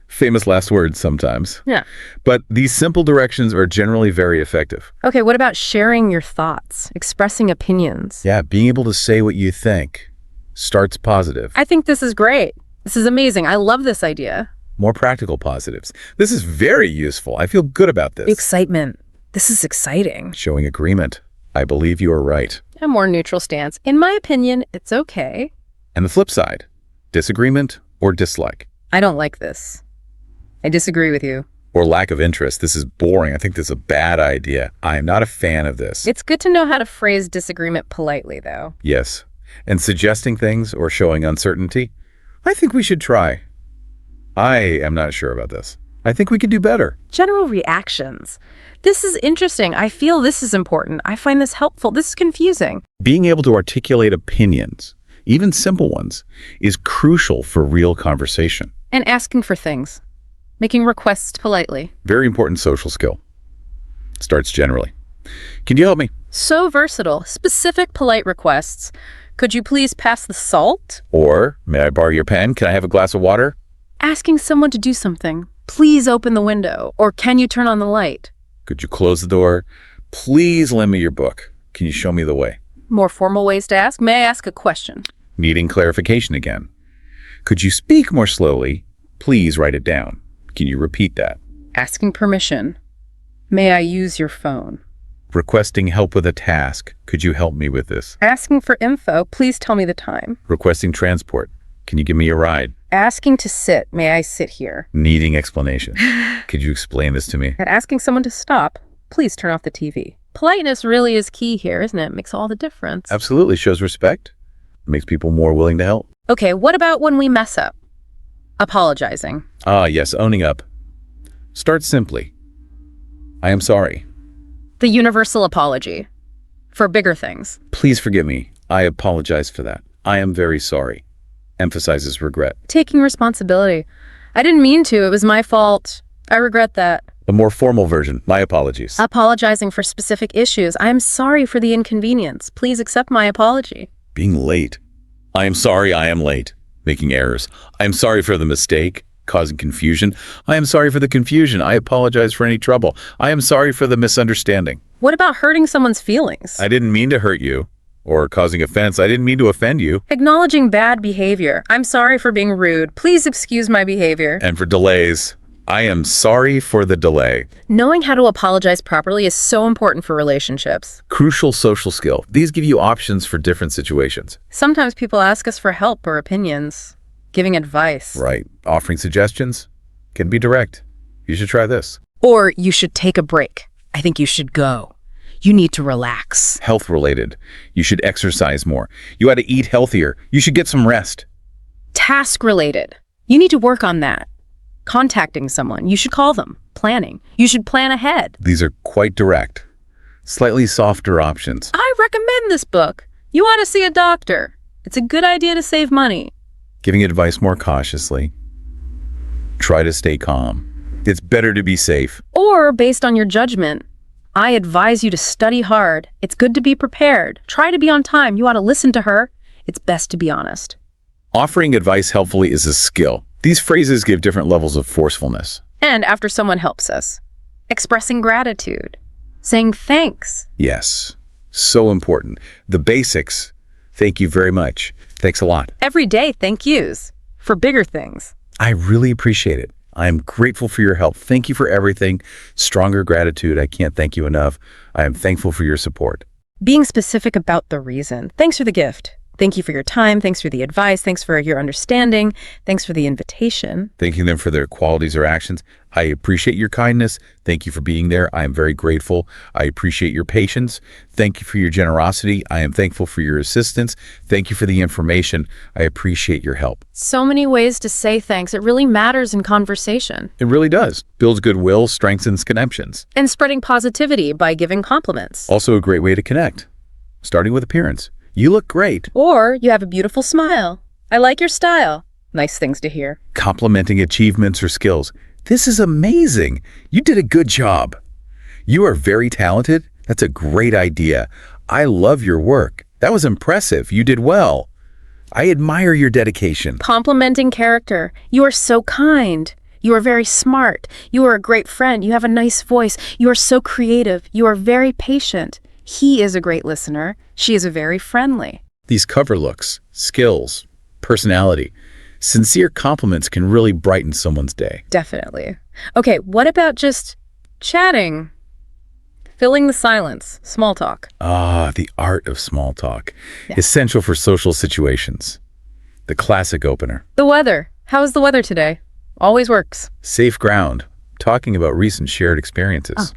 [SPEAKER 1] famous last words sometimes.
[SPEAKER 2] Yeah.
[SPEAKER 1] But these simple directions are generally very effective.
[SPEAKER 2] Okay, what about sharing your thoughts, expressing opinions?
[SPEAKER 1] Yeah, being able to say what you think starts positive.
[SPEAKER 2] I think this is great. This is amazing. I love this idea.
[SPEAKER 1] More practical positives. This is very useful. I feel good about this.
[SPEAKER 2] Excitement. This is exciting.
[SPEAKER 1] Showing agreement. I believe you are right.
[SPEAKER 2] A more neutral stance. In my opinion, it's okay.
[SPEAKER 1] And the flip side, disagreement or dislike.
[SPEAKER 2] I don't like this. I disagree with you.
[SPEAKER 1] Or lack of interest. This is boring. I think this is a bad idea. I am not a fan of this.
[SPEAKER 2] It's good to know how to phrase disagreement politely, though.
[SPEAKER 1] Yes. And suggesting things or showing uncertainty, I think we should try. I am not sure about this. I think we could do better.
[SPEAKER 2] General reactions. This is interesting. I feel this is important. I find this helpful. This is confusing.
[SPEAKER 1] Being able to articulate opinions, even simple ones, is crucial for real conversation.
[SPEAKER 2] And asking for things. Making requests politely.
[SPEAKER 1] Very important social skill. Starts generally. Can you help me?
[SPEAKER 2] So versatile. Specific polite requests. Could you please pass the salt?
[SPEAKER 1] Or, may I borrow your pen? Can I have a glass of water?
[SPEAKER 2] Asking someone to do something. Please open the window. Or can you turn on the light?
[SPEAKER 1] Could you close the door? Please lend me your book. Can you show me the way?
[SPEAKER 2] More formal ways to ask. May I ask a question?
[SPEAKER 1] Needing clarification again. Could you speak more slowly? Please write it down. Can you repeat that?
[SPEAKER 2] Asking permission. May I use your phone?
[SPEAKER 1] Requesting help with a task. Could you help me with this?
[SPEAKER 2] Asking for info. Please tell me the time.
[SPEAKER 1] Requesting transport. Can you give me a ride?
[SPEAKER 2] Asking to sit. May I sit here?
[SPEAKER 1] Needing explanation. Could you explain this to me?
[SPEAKER 2] And asking someone to stop. Please turn off the TV. Politeness really is key here, isn't it? Makes all the difference.
[SPEAKER 1] Absolutely. Shows respect. Makes people more willing to help.
[SPEAKER 2] Okay, what about when we mess up? Apologizing.
[SPEAKER 1] Ah, yes, owning up. Start simply. I am sorry.
[SPEAKER 2] The universal apology. For bigger things.
[SPEAKER 1] Please forgive me. I apologize for that. I am very sorry. Emphasizes regret.
[SPEAKER 2] Taking responsibility. I didn't mean to. It was my fault. I regret that.
[SPEAKER 1] The more formal version. My apologies.
[SPEAKER 2] Apologizing for specific issues. I am sorry for the inconvenience. Please accept my apology.
[SPEAKER 1] Being late. I am sorry I am late. Making errors. I am sorry for the mistake, causing confusion. I am sorry for the confusion. I apologize for any trouble. I am sorry for the misunderstanding.
[SPEAKER 2] What about hurting someone's feelings?
[SPEAKER 1] I didn't mean to hurt you. Or causing offense. I didn't mean to offend you.
[SPEAKER 2] Acknowledging bad behavior. I'm sorry for being rude. Please excuse my behavior.
[SPEAKER 1] And for delays. I am sorry for the delay.
[SPEAKER 2] Knowing how to apologize properly is so important for relationships.
[SPEAKER 1] Crucial social skill. These give you options for different situations.
[SPEAKER 2] Sometimes people ask us for help or opinions. Giving advice.
[SPEAKER 1] Right. Offering suggestions can be direct. You should try this.
[SPEAKER 2] Or you should take a break. I think you should go. You need to relax.
[SPEAKER 1] Health-related. You should exercise more. You ought to eat healthier. You should get some rest.
[SPEAKER 2] Task-related. You need to work on that. Contacting someone. You should call them. Planning. You should plan ahead.
[SPEAKER 1] These are quite direct. Slightly softer options.
[SPEAKER 2] I recommend this book. You ought to see a doctor. It's a good idea to save money.
[SPEAKER 1] Giving advice more cautiously. Try to stay calm. It's better to be safe.
[SPEAKER 2] Or, based on your judgment, I advise you to study hard. It's good to be prepared. Try to be on time. You ought to listen to her. It's best to be honest.
[SPEAKER 1] Offering advice helpfully is a skill. These phrases give different levels of forcefulness.
[SPEAKER 2] And after someone helps us, expressing gratitude, saying thanks.
[SPEAKER 1] Yes, so important. The basics. Thank you very much. Thanks a lot.
[SPEAKER 2] Everyday thank yous for bigger things.
[SPEAKER 1] I really appreciate it. I am grateful for your help. Thank you for everything. Stronger gratitude. I can't thank you enough. I am thankful for your support.
[SPEAKER 2] Being specific about the reason. Thanks for the gift. Thank you for your time. Thanks for the advice. Thanks for your understanding. Thanks for the invitation.
[SPEAKER 1] Thanking them for their qualities or actions. I appreciate your kindness. Thank you for being there. I am very grateful. I appreciate your patience. Thank you for your generosity. I am thankful for your assistance. Thank you for the information. I appreciate your help.
[SPEAKER 2] So many ways to say thanks. It really matters in conversation.
[SPEAKER 1] It really does. Builds goodwill, strengthens connections.
[SPEAKER 2] And spreading positivity by giving compliments.
[SPEAKER 1] Also a great way to connect. Starting with appearance. You look great.
[SPEAKER 2] Or you have a beautiful smile. I like your style. Nice things to hear.
[SPEAKER 1] Complimenting achievements or skills. This is amazing. You did a good job. You are very talented. That's a great idea. I love your work. That was impressive. You did well. I admire your dedication.
[SPEAKER 2] Complimenting character. You are so kind. You are very smart. You are a great friend. You have a nice voice. You are so creative. You are very patient. He is a great listener. She is very friendly.
[SPEAKER 1] These cover looks, skills, personality, sincere compliments can really brighten someone's day.
[SPEAKER 2] Definitely. Okay, what about just chatting? Filling the silence, small talk.
[SPEAKER 1] Ah, the art of small talk.
[SPEAKER 2] Yeah.
[SPEAKER 1] Essential for social situations. The classic opener.
[SPEAKER 2] The weather. How is the weather today? Always works.
[SPEAKER 1] Safe ground. Talking about recent shared experiences.
[SPEAKER 2] Oh.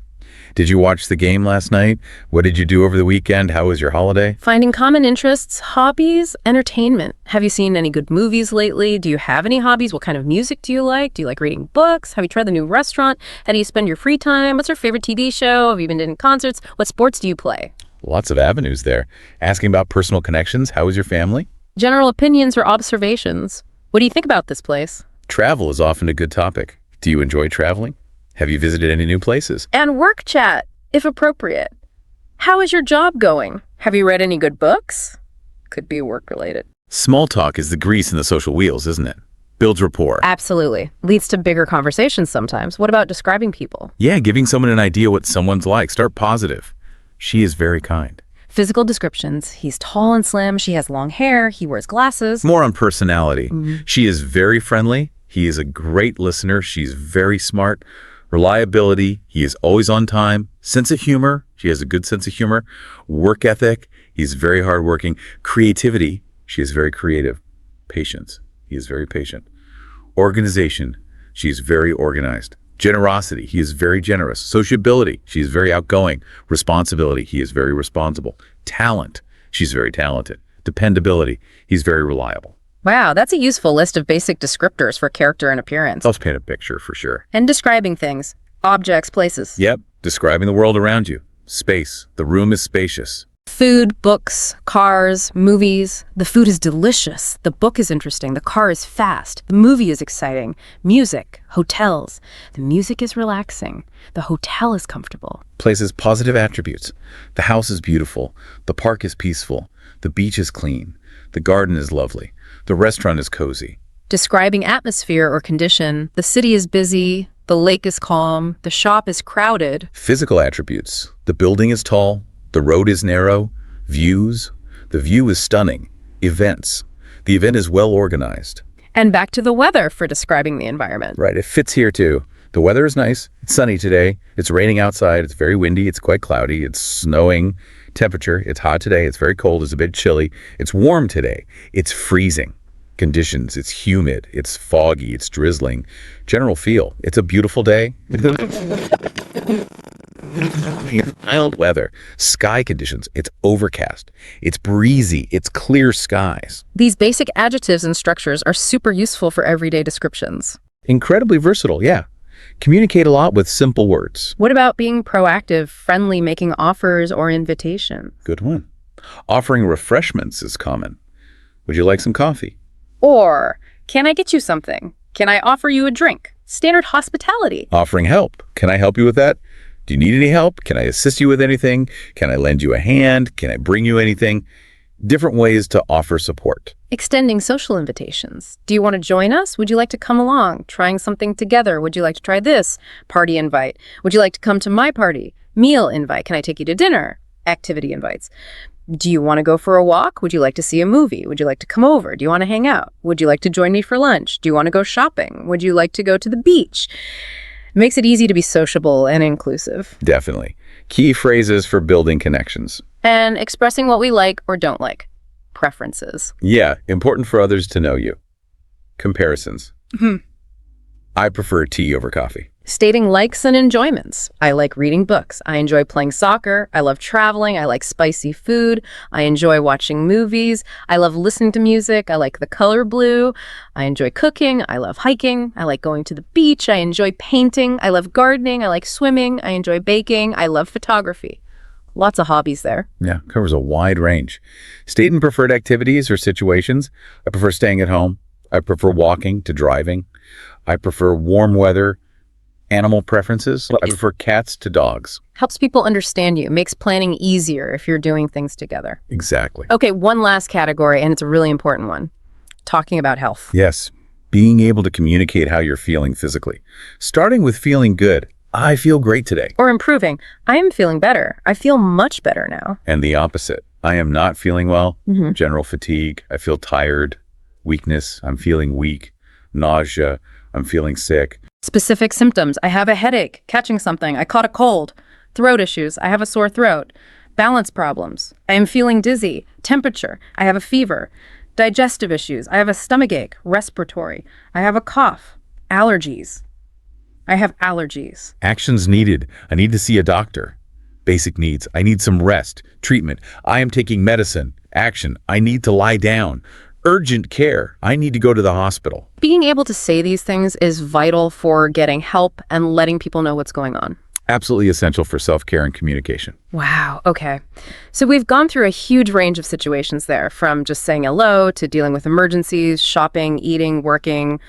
[SPEAKER 1] Did you watch the game last night? What did you do over the weekend? How was your holiday?
[SPEAKER 2] Finding common interests, hobbies, entertainment. Have you seen any good movies lately? Do you have any hobbies? What kind of music do you like? Do you like reading books? Have you tried the new restaurant? How do you spend your free time? What's your favorite TV show? Have you been to concerts? What sports do you play?
[SPEAKER 1] Lots of avenues there. Asking about personal connections. How is your family?
[SPEAKER 2] General opinions or observations. What do you think about this place?
[SPEAKER 1] Travel is often a good topic. Do you enjoy traveling? Have you visited any new places?
[SPEAKER 2] And work chat, if appropriate. How is your job going? Have you read any good books? Could be work-related.
[SPEAKER 1] Small talk is the grease in the social wheels, isn't it? Builds rapport.
[SPEAKER 2] Absolutely. Leads to bigger conversations sometimes. What about describing people?
[SPEAKER 1] Yeah, giving someone an idea what someone's like. Start positive. She is very kind.
[SPEAKER 2] Physical descriptions. He's tall and slim. She has long hair. He wears glasses.
[SPEAKER 1] More on personality. She is very friendly. He is a great listener. She's very smart. Reliability, he is always on time. Sense of humor, she has a good sense of humor. Work ethic, he's very hardworking. Creativity, she is very creative. Patience, he is very patient. Organization, she is very organized. Generosity, he is very generous. Sociability, she is very outgoing. Responsibility, he is very responsible. Talent, she's very talented. Dependability, he's very reliable.
[SPEAKER 2] Wow, that's a useful list of basic descriptors for character and appearance.
[SPEAKER 1] Let's paint a picture for sure.
[SPEAKER 2] And describing things, objects, places.
[SPEAKER 1] Yep, describing the world around you. Space, the room is spacious.
[SPEAKER 2] Food, books, cars, movies. The food is delicious. The book is interesting. The car is fast. The movie is exciting. Music, hotels. The music is relaxing. The hotel is comfortable.
[SPEAKER 1] Places positive attributes. The house is beautiful. The park is peaceful. The beach is clean. The garden is lovely. The restaurant is cozy.
[SPEAKER 2] Describing atmosphere or condition. The city is busy. The lake is calm. The shop is crowded.
[SPEAKER 1] Physical attributes. The building is tall. The road is narrow. Views. The view is stunning. Events. The event is well organized.
[SPEAKER 2] And back to the weather for describing the environment.
[SPEAKER 1] Right, it fits here too. The weather is nice. It's sunny today. It's raining outside. It's very windy. It's quite cloudy. It's snowing. Temperature, it's hot today. It's very cold. It's a bit chilly. It's warm today. It's freezing. Conditions, it's humid, it's foggy, it's drizzling. General feel, it's a beautiful day. Mild weather. Sky conditions, it's overcast, it's breezy, it's clear skies.
[SPEAKER 2] These basic adjectives and structures are super useful for everyday descriptions.
[SPEAKER 1] Incredibly versatile, yeah. Communicate a lot with simple words.
[SPEAKER 2] What about being proactive, friendly, making offers or invitations?
[SPEAKER 1] Good one. Offering refreshments is common. Would you like some coffee?
[SPEAKER 2] Or, can I get you something? Can I offer you a drink? Standard hospitality.
[SPEAKER 1] Offering help. Can I help you with that? Do you need any help? Can I assist you with anything? Can I lend you a hand? Can I bring you anything? Different ways to offer support.
[SPEAKER 2] Extending social invitations. Do you want to join us? Would you like to come along? Trying something together? Would you like to try this? Party invite. Would you like to come to my party? Meal invite. Can I take you to dinner? Activity invites. Do you want to go for a walk? Would you like to see a movie? Would you like to come over? Do you want to hang out? Would you like to join me for lunch? Do you want to go shopping? Would you like to go to the beach? It makes it easy to be sociable and inclusive.
[SPEAKER 1] Definitely. Key phrases for building connections.
[SPEAKER 2] And expressing what we like or don't like. Preferences.
[SPEAKER 1] Yeah, important for others to know you. Comparisons. I prefer tea over coffee.
[SPEAKER 2] Stating likes and enjoyments. I like reading books. I enjoy playing soccer. I love traveling. I like spicy food. I enjoy watching movies. I love listening to music. I like the color blue. I enjoy cooking. I love hiking. I like going to the beach. I enjoy painting. I love gardening. I like swimming. I enjoy baking. I love photography. Lots of hobbies there.
[SPEAKER 1] Yeah, covers a wide range. State and preferred activities or situations. I prefer staying at home. I prefer walking to driving. I prefer warm weather. Animal preferences. I prefer cats to dogs.
[SPEAKER 2] Helps people understand you. Makes planning easier if you're doing things together.
[SPEAKER 1] Exactly.
[SPEAKER 2] Okay, one last category, and it's a really important one. Talking about health.
[SPEAKER 1] Yes, being able to communicate how you're feeling physically. Starting with feeling good. I feel great today.
[SPEAKER 2] Or improving. I am feeling better. I feel much better now.
[SPEAKER 1] And the opposite. I am not feeling well. General fatigue. I feel tired. Weakness. I'm feeling weak. Nausea. I'm feeling sick.
[SPEAKER 2] Specific symptoms. I have a headache, catching something. I caught a cold. Throat issues. I have a sore throat. Balance problems. I am feeling dizzy. Temperature. I have a fever. Digestive issues. I have a stomachache. Respiratory. I have a cough. Allergies. I have allergies.
[SPEAKER 1] Actions needed. I need to see a doctor. Basic needs. I need some rest. Treatment. I am taking medicine. Action. I need to lie down. Urgent care. I need to go to the hospital.
[SPEAKER 2] Being able to say these things is vital for getting help and letting people know what's going on.
[SPEAKER 1] Absolutely essential for self-care and communication.
[SPEAKER 2] Wow, okay. So we've gone through a huge range of situations there, from just saying hello to dealing with emergencies, shopping, eating, working,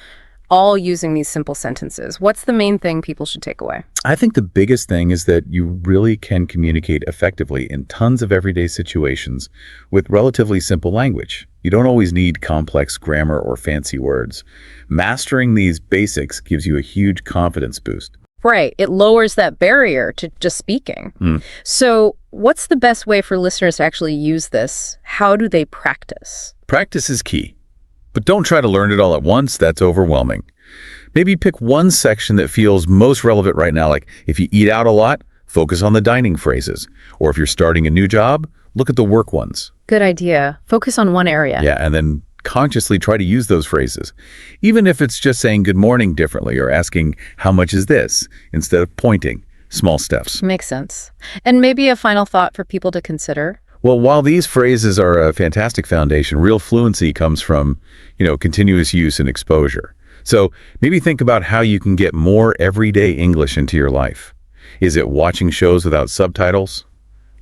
[SPEAKER 2] all using these simple sentences. What's the main thing people should take away?
[SPEAKER 1] I think the biggest thing is that you really can communicate effectively in tons of everyday situations with relatively simple language. You don't always need complex grammar or fancy words. Mastering these basics gives you a huge confidence boost.
[SPEAKER 2] Right. It lowers that barrier to just speaking. So what's the best way for listeners to actually use this? How do they practice?
[SPEAKER 1] Practice is key. But don't try to learn it all at once. That's overwhelming. Maybe pick one section that feels most relevant right now. Like if you eat out a lot, focus on the dining phrases. Or if you're starting a new job, look at the work ones.
[SPEAKER 2] Good idea. Focus on one area.
[SPEAKER 1] Yeah, and then consciously try to use those phrases. Even if it's just saying good morning differently or asking how much is this instead of pointing. Small steps.
[SPEAKER 2] Makes sense. And maybe a final thought for people to consider.
[SPEAKER 1] Well, while these phrases are a fantastic foundation, real fluency comes from, continuous use and exposure. So maybe think about how you can get more everyday English into your life. Is it watching shows without subtitles?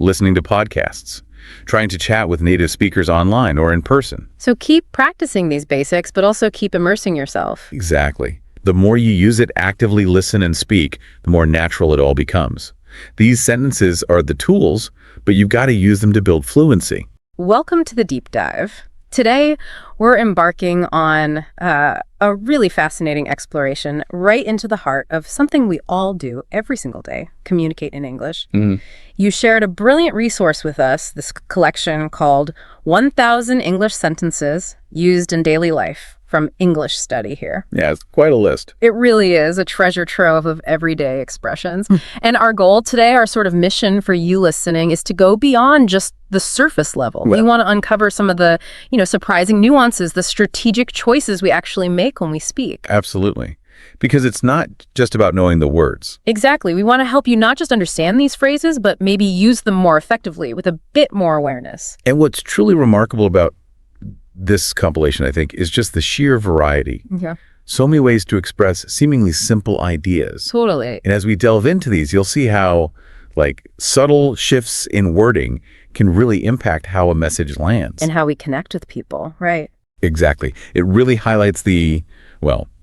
[SPEAKER 1] Listening to podcasts? Trying to chat with native speakers online or in person?
[SPEAKER 2] So keep practicing these basics, but also keep immersing yourself.
[SPEAKER 1] Exactly. The more you use it, actively listen and speak, the more natural it all becomes. These sentences are the tools, but you've got to use them to build fluency.
[SPEAKER 2] Welcome to the deep dive. Today, we're embarking on a really fascinating exploration right into the heart of something we all do every single day, communicate in English. You shared a brilliant resource with us, this collection called 1,000 English Sentences Used in Daily Life from English study here.
[SPEAKER 1] Yeah, it's quite a list.
[SPEAKER 2] It really is a treasure trove of everyday expressions. And our goal today, our sort of mission for you listening, is to go beyond just the surface level. We want to uncover some of the, surprising nuances, the strategic choices we actually make when we speak.
[SPEAKER 1] Absolutely. Because it's not just about knowing the words.
[SPEAKER 2] Exactly. We want to help you not just understand these phrases, but maybe use them more effectively with a bit more awareness.
[SPEAKER 1] And what's truly remarkable about this compilation, I think, is just the sheer variety.
[SPEAKER 2] Yeah.
[SPEAKER 1] So many ways to express seemingly simple ideas.
[SPEAKER 2] Totally.
[SPEAKER 1] And as we delve into these, you'll see how, subtle shifts in wording can really impact how a message lands.
[SPEAKER 2] And how we connect with people, right?
[SPEAKER 1] Exactly. It really highlights the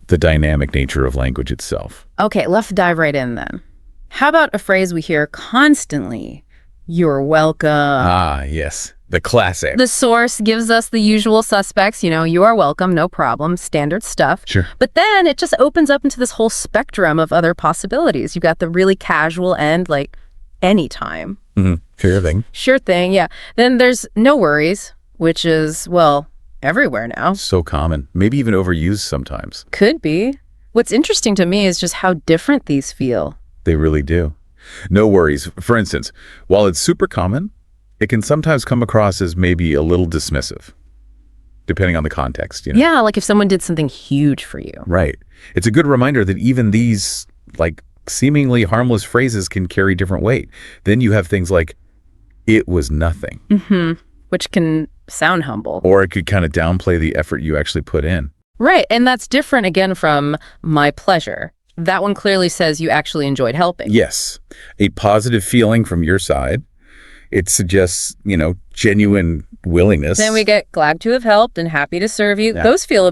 [SPEAKER 1] dynamic nature of language itself.
[SPEAKER 2] Okay, let's dive right in then. How about a phrase we hear constantly? You're welcome.
[SPEAKER 1] Ah, yes. The classic.
[SPEAKER 2] The source gives us the usual suspects, you are welcome, no problem, standard stuff.
[SPEAKER 1] Sure.
[SPEAKER 2] But then it just opens up into this whole spectrum of other possibilities. You've got the really casual end, like anytime.
[SPEAKER 1] Mm-hmm. Sure thing.
[SPEAKER 2] Sure thing, yeah. Then there's no worries, which is, everywhere now.
[SPEAKER 1] So common. Maybe even overused sometimes.
[SPEAKER 2] Could be. What's interesting to me is just how different these feel.
[SPEAKER 1] They really do. No worries. For instance, while it's super common, it can sometimes come across as maybe a little dismissive, depending on the context.
[SPEAKER 2] Yeah, like if someone did something huge for you.
[SPEAKER 1] Right. It's a good reminder that even these, seemingly harmless phrases can carry different weight. Then you have things like, it was nothing.
[SPEAKER 2] Mm-hmm. Which can sound humble.
[SPEAKER 1] Or it could kind of downplay the effort you actually put in.
[SPEAKER 2] Right, and that's different, again, from my pleasure. That one clearly says you actually enjoyed helping.
[SPEAKER 1] Yes. A positive feeling from your side. It suggests, genuine willingness.
[SPEAKER 2] Then we get glad to have helped and happy to serve you.
[SPEAKER 1] Yeah.
[SPEAKER 2] Those feel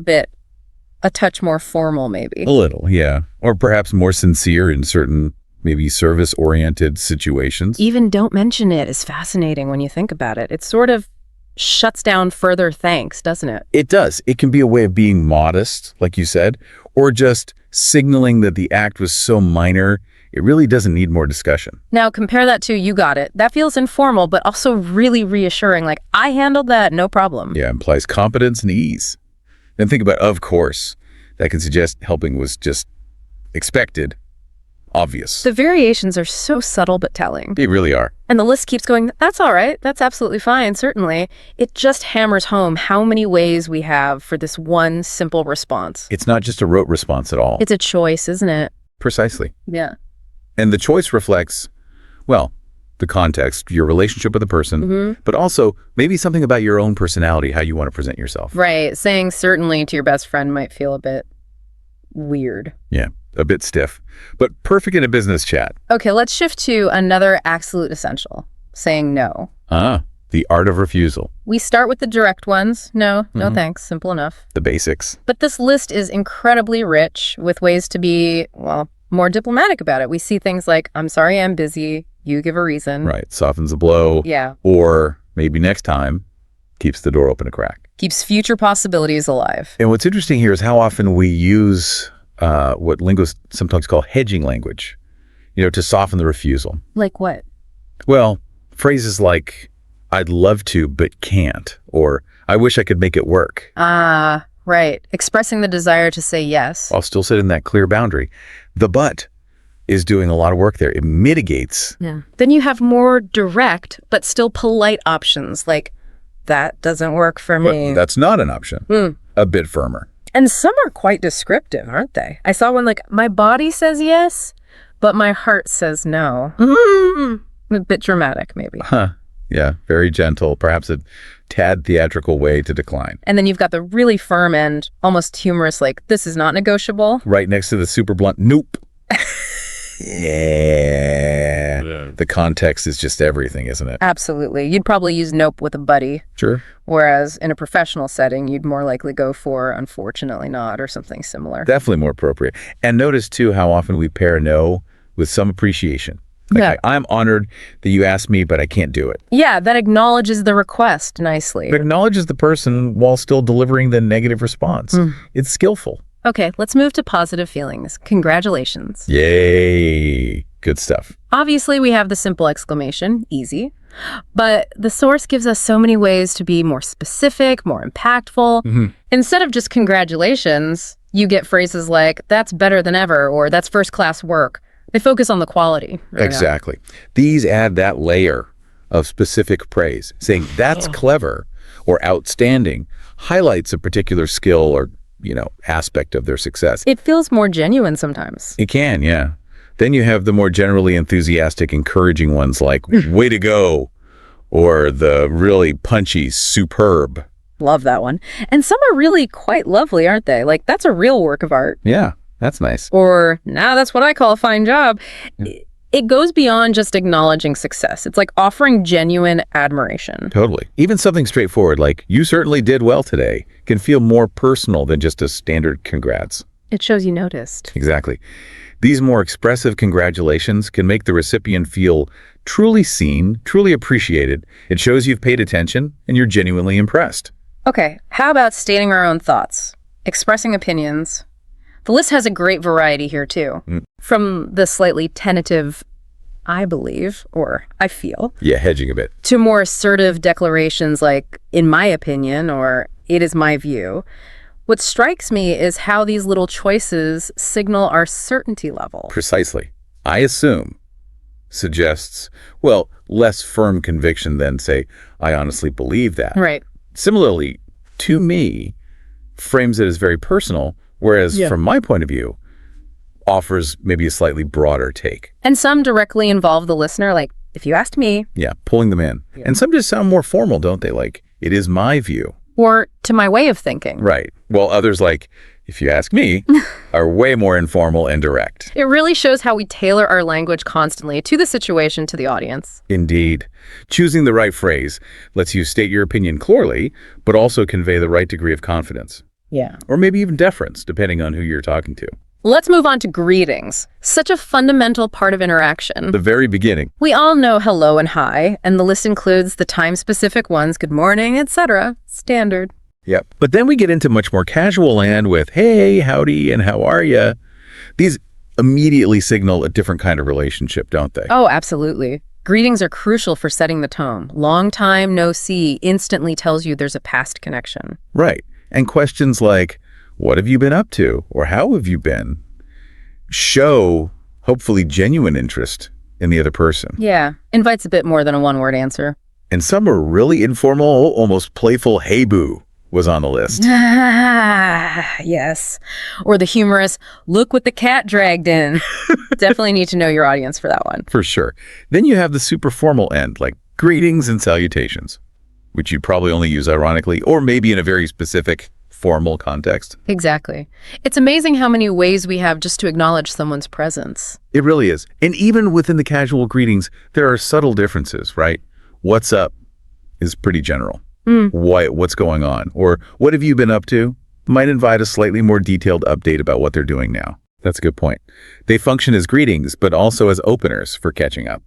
[SPEAKER 2] a touch more formal, maybe.
[SPEAKER 1] A little, yeah. Or perhaps more sincere in certain, maybe service-oriented situations.
[SPEAKER 2] Even don't mention it is fascinating when you think about it. It sort of shuts down further thanks, doesn't it?
[SPEAKER 1] It does. It can be a way of being modest, like you said, or just signaling that the act was so minor, it really doesn't need more discussion.
[SPEAKER 2] Now, compare that to you got it. That feels informal, but also really reassuring. Like, I handled that, no problem.
[SPEAKER 1] Yeah, implies competence and ease. Then think about, of course. That can suggest helping was just expected, obvious.
[SPEAKER 2] The variations are so subtle but telling.
[SPEAKER 1] They really are.
[SPEAKER 2] And the list keeps going, that's all right, that's absolutely fine, certainly. It just hammers home how many ways we have for this one simple response.
[SPEAKER 1] It's not just a rote response at all.
[SPEAKER 2] It's a choice, isn't it?
[SPEAKER 1] Precisely.
[SPEAKER 2] Yeah.
[SPEAKER 1] And the choice reflects, the context, your relationship with the person, but also maybe something about your own personality, how you want to present yourself.
[SPEAKER 2] Right. Saying certainly to your best friend might feel a bit weird.
[SPEAKER 1] Yeah, a bit stiff, but perfect in a business chat.
[SPEAKER 2] Okay, let's shift to another absolute essential, saying no.
[SPEAKER 1] The art of refusal.
[SPEAKER 2] We start with the direct ones. No, no thanks, simple enough.
[SPEAKER 1] The basics.
[SPEAKER 2] But this list is incredibly rich with ways to be, more diplomatic about it. We see things like, I'm sorry, I'm busy. You give a reason.
[SPEAKER 1] Right. Softens the blow.
[SPEAKER 2] Yeah.
[SPEAKER 1] Or maybe next time keeps the door open a crack.
[SPEAKER 2] Keeps future possibilities alive.
[SPEAKER 1] And what's interesting here is how often we use what linguists sometimes call hedging language, to soften the refusal.
[SPEAKER 2] Like what?
[SPEAKER 1] Well, phrases like, I'd love to, but can't, or I wish I could make it work.
[SPEAKER 2] Right. Expressing the desire to say yes.
[SPEAKER 1] I'll still sit in that clear boundary. The but is doing a lot of work there. It mitigates.
[SPEAKER 2] Yeah. Then you have more direct, but still polite options, like, that doesn't work for me.
[SPEAKER 1] But that's not an option. A bit firmer.
[SPEAKER 2] And some are quite descriptive, aren't they? I saw one like, my body says yes, but my heart says no. A bit dramatic, maybe.
[SPEAKER 1] Yeah, very gentle, perhaps a tad theatrical way to decline.
[SPEAKER 2] And then you've got the really firm end, almost humorous, like, this is not negotiable.
[SPEAKER 1] Right next to the super blunt, nope. Yeah. The context is just everything, isn't it?
[SPEAKER 2] Absolutely. You'd probably use nope with a buddy.
[SPEAKER 1] Sure.
[SPEAKER 2] Whereas in a professional setting, you'd more likely go for unfortunately not or something similar.
[SPEAKER 1] Definitely more appropriate. And notice, too, how often we pair no with some appreciation. I'm honored that you asked me, but I can't do it.
[SPEAKER 2] Yeah, that acknowledges the request nicely.
[SPEAKER 1] It acknowledges the person while still delivering the negative response. It's skillful.
[SPEAKER 2] Okay, let's move to positive feelings. Congratulations.
[SPEAKER 1] Yay. Good stuff.
[SPEAKER 2] Obviously, we have the simple exclamation, easy. But the source gives us so many ways to be more specific, more impactful. Instead of just congratulations, you get phrases like, that's better than ever, or that's first-class work. They focus on the quality.
[SPEAKER 1] Exactly. These add that layer of specific praise. Saying that's clever or outstanding highlights a particular skill or, aspect of their success.
[SPEAKER 2] It feels more genuine sometimes.
[SPEAKER 1] It can, yeah. Then you have the more generally enthusiastic, encouraging ones like, way to go, or the really punchy, superb.
[SPEAKER 2] Love that one. And some are really quite lovely, aren't they? Like, that's a real work of art.
[SPEAKER 1] Yeah, that's nice.
[SPEAKER 2] Or, now that's what I call a fine job. It goes beyond just acknowledging success. It's like offering genuine admiration.
[SPEAKER 1] Totally. Even something straightforward like, you certainly did well today, can feel more personal than just a standard congrats.
[SPEAKER 2] It shows you noticed.
[SPEAKER 1] Exactly. These more expressive congratulations can make the recipient feel truly seen, truly appreciated. It shows you've paid attention and you're genuinely impressed.
[SPEAKER 2] Okay, how about stating our own thoughts, expressing opinions? The list has a great variety here, too. From the slightly tentative, I believe, or I feel.
[SPEAKER 1] Yeah, hedging a bit.
[SPEAKER 2] To more assertive declarations like, in my opinion, or it is my view. What strikes me is how these little choices signal our certainty level.
[SPEAKER 1] Precisely. I assume suggests, less firm conviction than, say, I honestly believe that.
[SPEAKER 2] Right.
[SPEAKER 1] Similarly, to me, frames it as very personal, whereas from my point of view, offers maybe a slightly broader take.
[SPEAKER 2] And some directly involve the listener, like, if you asked me.
[SPEAKER 1] Yeah, pulling them in. Yeah. And some just sound more formal, don't they? Like, it is my view.
[SPEAKER 2] Or to my way of thinking.
[SPEAKER 1] Right. Well, others like, if you ask me, are way more informal and direct.
[SPEAKER 2] It really shows how we tailor our language constantly to the situation, to the audience.
[SPEAKER 1] Indeed. Choosing the right phrase lets you state your opinion clearly, but also convey the right degree of confidence.
[SPEAKER 2] Yeah.
[SPEAKER 1] Or maybe even deference, depending on who you're talking to.
[SPEAKER 2] Let's move on to greetings. Such a fundamental part of interaction.
[SPEAKER 1] The very beginning.
[SPEAKER 2] We all know hello and hi, and the list includes the time-specific ones, good morning, etc. Standard.
[SPEAKER 1] Yep. But then we get into much more casual land with, hey, howdy, and how are ya? These immediately signal a different kind of relationship, don't they?
[SPEAKER 2] Oh, absolutely. Greetings are crucial for setting the tone. Long time no see instantly tells you there's a past connection.
[SPEAKER 1] Right. And questions like, what have you been up to? Or how have you been? Show, hopefully, genuine interest in the other person.
[SPEAKER 2] Yeah. Invites a bit more than a one-word answer.
[SPEAKER 1] And some are really informal, almost playful, hey boo was on the list.
[SPEAKER 2] Yes. Or the humorous, look what the cat dragged in. Definitely need to know your audience for that one.
[SPEAKER 1] For sure. Then you have the super formal end, like greetings and salutations, which you'd probably only use ironically, or maybe in a very specific formal context.
[SPEAKER 2] Exactly. It's amazing how many ways we have just to acknowledge someone's presence.
[SPEAKER 1] It really is. And even within the casual greetings, there are subtle differences, right? What's up is pretty general. What's going on? Or what have you been up to? Might invite a slightly more detailed update about what they're doing now. That's a good point. They function as greetings, but also as openers for catching up.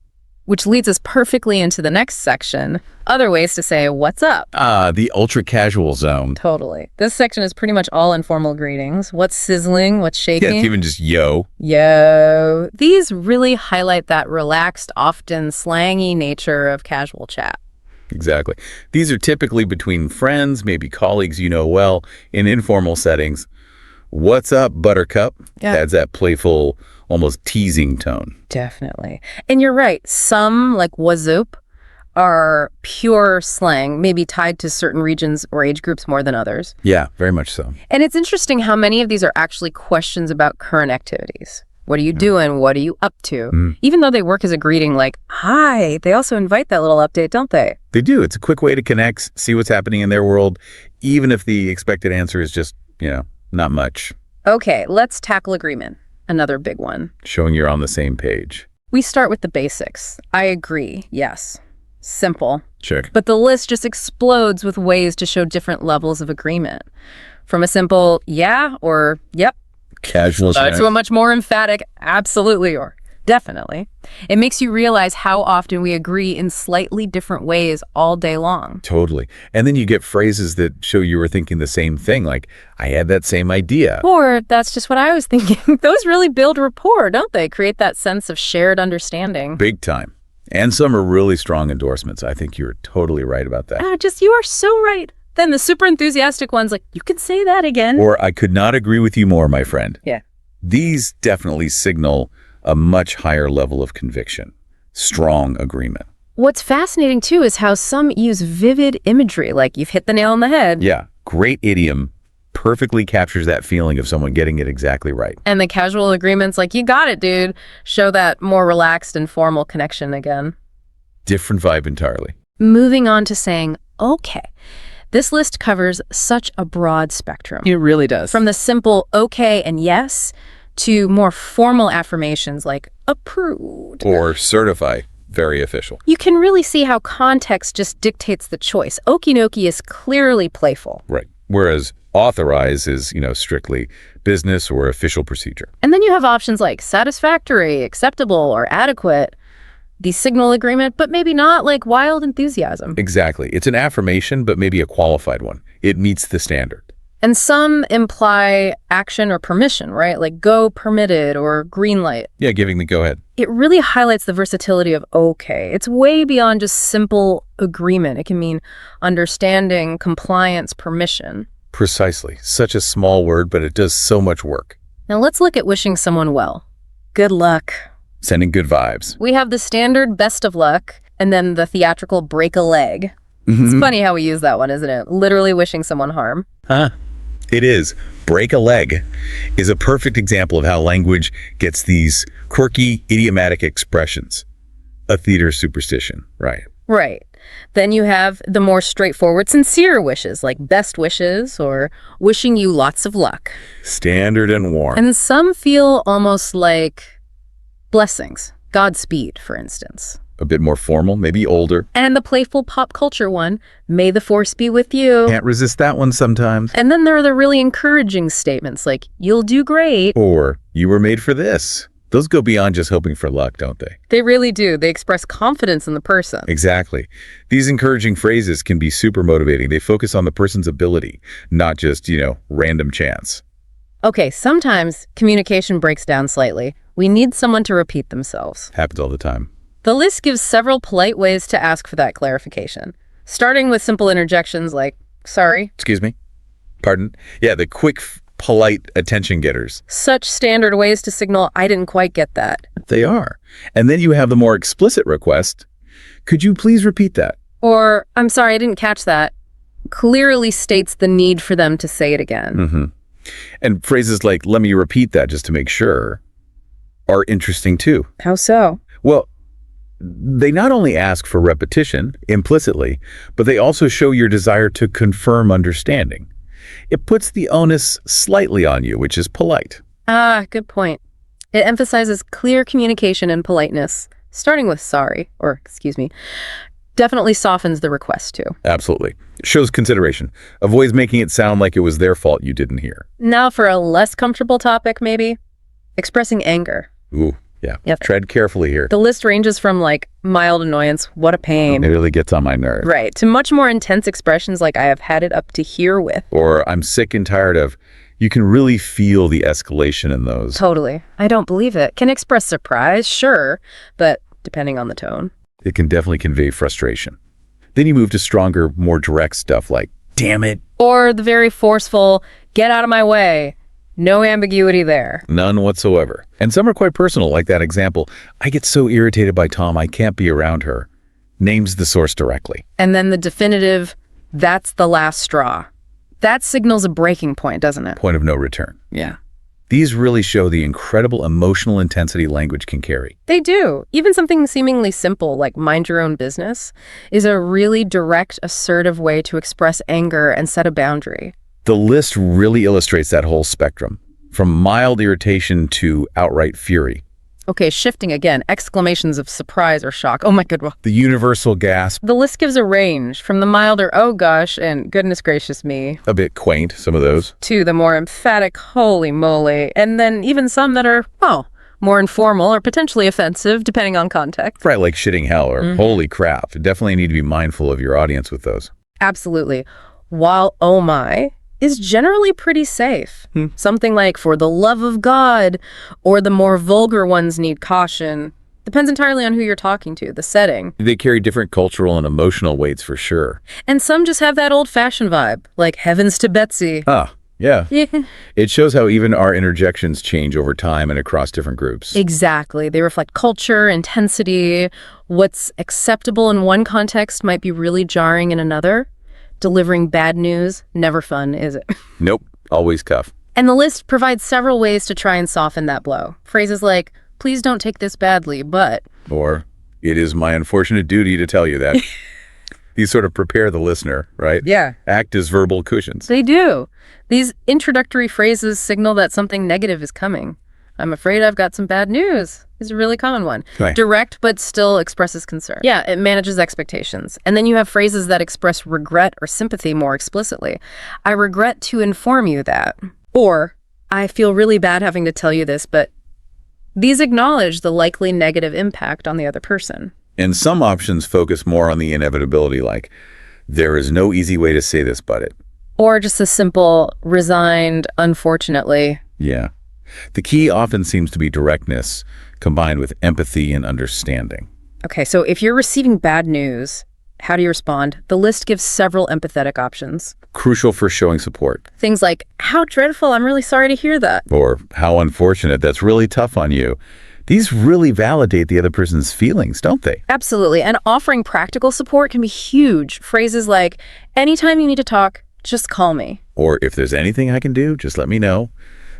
[SPEAKER 2] Which leads us perfectly into the next section, other ways to say, what's up?
[SPEAKER 1] The ultra-casual zone.
[SPEAKER 2] Totally. This section is pretty much all informal greetings. What's sizzling? What's shaking?
[SPEAKER 1] Yeah, it's even just yo.
[SPEAKER 2] Yo. These really highlight that relaxed, often slangy nature of casual chat.
[SPEAKER 1] Exactly. These are typically between friends, maybe colleagues you know well, in informal settings. What's up, buttercup?
[SPEAKER 2] Yeah.
[SPEAKER 1] Adds that playful, almost teasing tone.
[SPEAKER 2] Definitely. And you're right. Some, like what's-up, are pure slang, maybe tied to certain regions or age groups more than others.
[SPEAKER 1] Yeah, very much so.
[SPEAKER 2] And it's interesting how many of these are actually questions about current activities. What are you doing? What are you up to? Even though they work as a greeting like, hi, they also invite that little update, don't they?
[SPEAKER 1] They do. It's a quick way to connect, see what's happening in their world, even if the expected answer is just, not much.
[SPEAKER 2] Okay, let's tackle agreement. Another big one.
[SPEAKER 1] Showing you're on the same page.
[SPEAKER 2] We start with the basics. I agree, yes. Simple.
[SPEAKER 1] Check.
[SPEAKER 2] But the list just explodes with ways to show different levels of agreement. From a simple yeah or yep.
[SPEAKER 1] Casual.
[SPEAKER 2] To a much more emphatic absolutely or definitely. It makes you realize how often we agree in slightly different ways all day long.
[SPEAKER 1] Totally. And then you get phrases that show you were thinking the same thing, like, I had that same idea.
[SPEAKER 2] Or, that's just what I was thinking. Those really build rapport, don't they? Create that sense of shared understanding.
[SPEAKER 1] Big time. And some are really strong endorsements. I think you're totally right about that.
[SPEAKER 2] You are so right. Then the super enthusiastic ones, like, you could say that again.
[SPEAKER 1] Or I could not agree with you more, my friend.
[SPEAKER 2] Yeah.
[SPEAKER 1] These definitely signal a much higher level of conviction, strong agreement.
[SPEAKER 2] What's fascinating, too, is how some use vivid imagery, like you've hit the nail on the head.
[SPEAKER 1] Yeah, great idiom perfectly captures that feeling of someone getting it exactly right.
[SPEAKER 2] And the casual agreements, like, you got it, dude, show that more relaxed and formal connection again.
[SPEAKER 1] Different vibe entirely.
[SPEAKER 2] Moving on to saying, okay. This list covers such a broad spectrum.
[SPEAKER 3] It really does.
[SPEAKER 2] From the simple okay and yes to more formal affirmations like approved.
[SPEAKER 1] Or certify, very official.
[SPEAKER 2] You can really see how context just dictates the choice. Okie dokie is clearly playful.
[SPEAKER 1] Right. Whereas authorize is, strictly business or official procedure.
[SPEAKER 2] And then you have options like satisfactory, acceptable, or adequate. The signal agreement, but maybe not, like wild enthusiasm.
[SPEAKER 1] Exactly. It's an affirmation, but maybe a qualified one. It meets the standard.
[SPEAKER 2] And some imply action or permission, right? Like go permitted or green light.
[SPEAKER 1] Yeah, giving the go-ahead.
[SPEAKER 2] It really highlights the versatility of okay. It's way beyond just simple agreement. It can mean understanding, compliance, permission.
[SPEAKER 1] Precisely. Such a small word, but it does so much work.
[SPEAKER 2] Now let's look at wishing someone well. Good luck.
[SPEAKER 1] Sending good vibes.
[SPEAKER 2] We have the standard best of luck, and then the theatrical break a leg. It's funny how we use that one, isn't it? Literally wishing someone harm.
[SPEAKER 1] Huh? It is. Break a leg is a perfect example of how language gets these quirky, idiomatic expressions. A theater superstition, right?
[SPEAKER 2] Right. Then you have the more straightforward, sincere wishes, like best wishes or wishing you lots of luck.
[SPEAKER 1] Standard and warm.
[SPEAKER 2] And some feel almost like blessings. Godspeed, for instance.
[SPEAKER 1] A bit more formal, maybe older.
[SPEAKER 2] And the playful pop culture one, may the force be with you.
[SPEAKER 1] Can't resist that one sometimes.
[SPEAKER 2] And then there are the really encouraging statements like, you'll do great.
[SPEAKER 1] Or, you were made for this. Those go beyond just hoping for luck, don't they?
[SPEAKER 2] They really do. They express confidence in the person.
[SPEAKER 1] Exactly. These encouraging phrases can be super motivating. They focus on the person's ability, not just, random chance.
[SPEAKER 2] Okay, sometimes communication breaks down slightly. We need someone to repeat themselves.
[SPEAKER 1] Happens all the time.
[SPEAKER 2] The list gives several polite ways to ask for that clarification, starting with simple interjections like, sorry.
[SPEAKER 1] Excuse me? Pardon? Yeah, the quick, polite attention getters.
[SPEAKER 2] Such standard ways to signal, I didn't quite get that.
[SPEAKER 1] They are. And then you have the more explicit request. Could you please repeat that?
[SPEAKER 2] Or, I'm sorry, I didn't catch that. Clearly states the need for them to say it again.
[SPEAKER 1] And phrases like, let me repeat that just to make sure, are interesting too.
[SPEAKER 2] How so?
[SPEAKER 1] Well, they not only ask for repetition implicitly, but they also show your desire to confirm understanding. It puts the onus slightly on you, which is polite.
[SPEAKER 2] Good point. It emphasizes clear communication and politeness, starting with sorry, or excuse me, definitely softens the request too.
[SPEAKER 1] Absolutely. It shows consideration. Avoids making it sound like it was their fault you didn't hear.
[SPEAKER 2] Now for a less comfortable topic, maybe, expressing anger.
[SPEAKER 1] Ooh, yeah.
[SPEAKER 2] Yep.
[SPEAKER 1] Tread carefully here.
[SPEAKER 2] The list ranges from like mild annoyance, what a pain.
[SPEAKER 1] It really gets on my nerve.
[SPEAKER 2] Right, to much more intense expressions like I have had it up to here with.
[SPEAKER 1] Or I'm sick and tired of. You can really feel the escalation in those.
[SPEAKER 2] Totally. I don't believe it. Can express surprise, sure, but depending on the tone.
[SPEAKER 1] It can definitely convey frustration. Then you move to stronger, more direct stuff like, damn it.
[SPEAKER 2] Or the very forceful, get out of my way. No ambiguity there.
[SPEAKER 1] None whatsoever. And some are quite personal, like that example. I get so irritated by Tom, I can't be around her. Names the source directly.
[SPEAKER 2] And then the definitive, that's the last straw. That signals a breaking point, doesn't it?
[SPEAKER 1] Point of no return.
[SPEAKER 2] Yeah.
[SPEAKER 1] These really show the incredible emotional intensity language can carry.
[SPEAKER 2] They do. Even something seemingly simple, like mind your own business, is a really direct, assertive way to express anger and set a boundary.
[SPEAKER 1] The list really illustrates that whole spectrum, from mild irritation to outright fury.
[SPEAKER 2] Okay, shifting again, exclamations of surprise or shock. Oh my goodness.
[SPEAKER 1] The universal gasp.
[SPEAKER 2] The list gives a range, from the milder, oh gosh, and goodness gracious me,
[SPEAKER 1] A bit quaint, some of those.
[SPEAKER 2] to the more emphatic, holy moly, and then even some that are, more informal or potentially offensive, depending on context.
[SPEAKER 1] Right, like shitting hell or holy crap. Definitely need to be mindful of your audience with those.
[SPEAKER 2] Absolutely. While oh my is generally pretty safe. Something like for the love of God, or the more vulgar ones need caution. Depends entirely on who you're talking to, the setting.
[SPEAKER 1] They carry different cultural and emotional weights for sure.
[SPEAKER 2] And some just have that old-fashioned vibe, like heavens to Betsy.
[SPEAKER 1] Ah, yeah.
[SPEAKER 2] Yeah.
[SPEAKER 1] It shows how even our interjections change over time and across different groups.
[SPEAKER 2] Exactly. They reflect culture, intensity. What's acceptable in one context might be really jarring in another. Delivering bad news, never fun, is it?
[SPEAKER 1] Nope, always cuff.
[SPEAKER 2] And the list provides several ways to try and soften that blow. Phrases like, please don't take this badly, but...
[SPEAKER 1] Or, it is my unfortunate duty to tell you that. These sort of prepare the listener, right?
[SPEAKER 2] Yeah.
[SPEAKER 1] Act as verbal cushions.
[SPEAKER 2] They do. These introductory phrases signal that something negative is coming. I'm afraid I've got some bad news is a really common one.
[SPEAKER 1] Right.
[SPEAKER 2] Direct, but still expresses concern. Yeah, it manages expectations. And then you have phrases that express regret or sympathy more explicitly. I regret to inform you that. Or, I feel really bad having to tell you this, but these acknowledge the likely negative impact on the other person.
[SPEAKER 1] And some options focus more on the inevitability, like, there is no easy way to say this, but it.
[SPEAKER 2] Or just a simple, resigned, unfortunately.
[SPEAKER 1] Yeah. The key often seems to be directness combined with empathy and understanding.
[SPEAKER 2] Okay, so if you're receiving bad news, how do you respond? The list gives several empathetic options.
[SPEAKER 1] Crucial for showing support.
[SPEAKER 2] Things like, how dreadful, I'm really sorry to hear that.
[SPEAKER 1] Or, how unfortunate, that's really tough on you. These really validate the other person's feelings, don't they?
[SPEAKER 2] Absolutely, and offering practical support can be huge. Phrases like, anytime you need to talk, just call me.
[SPEAKER 1] Or, if there's anything I can do, just let me know.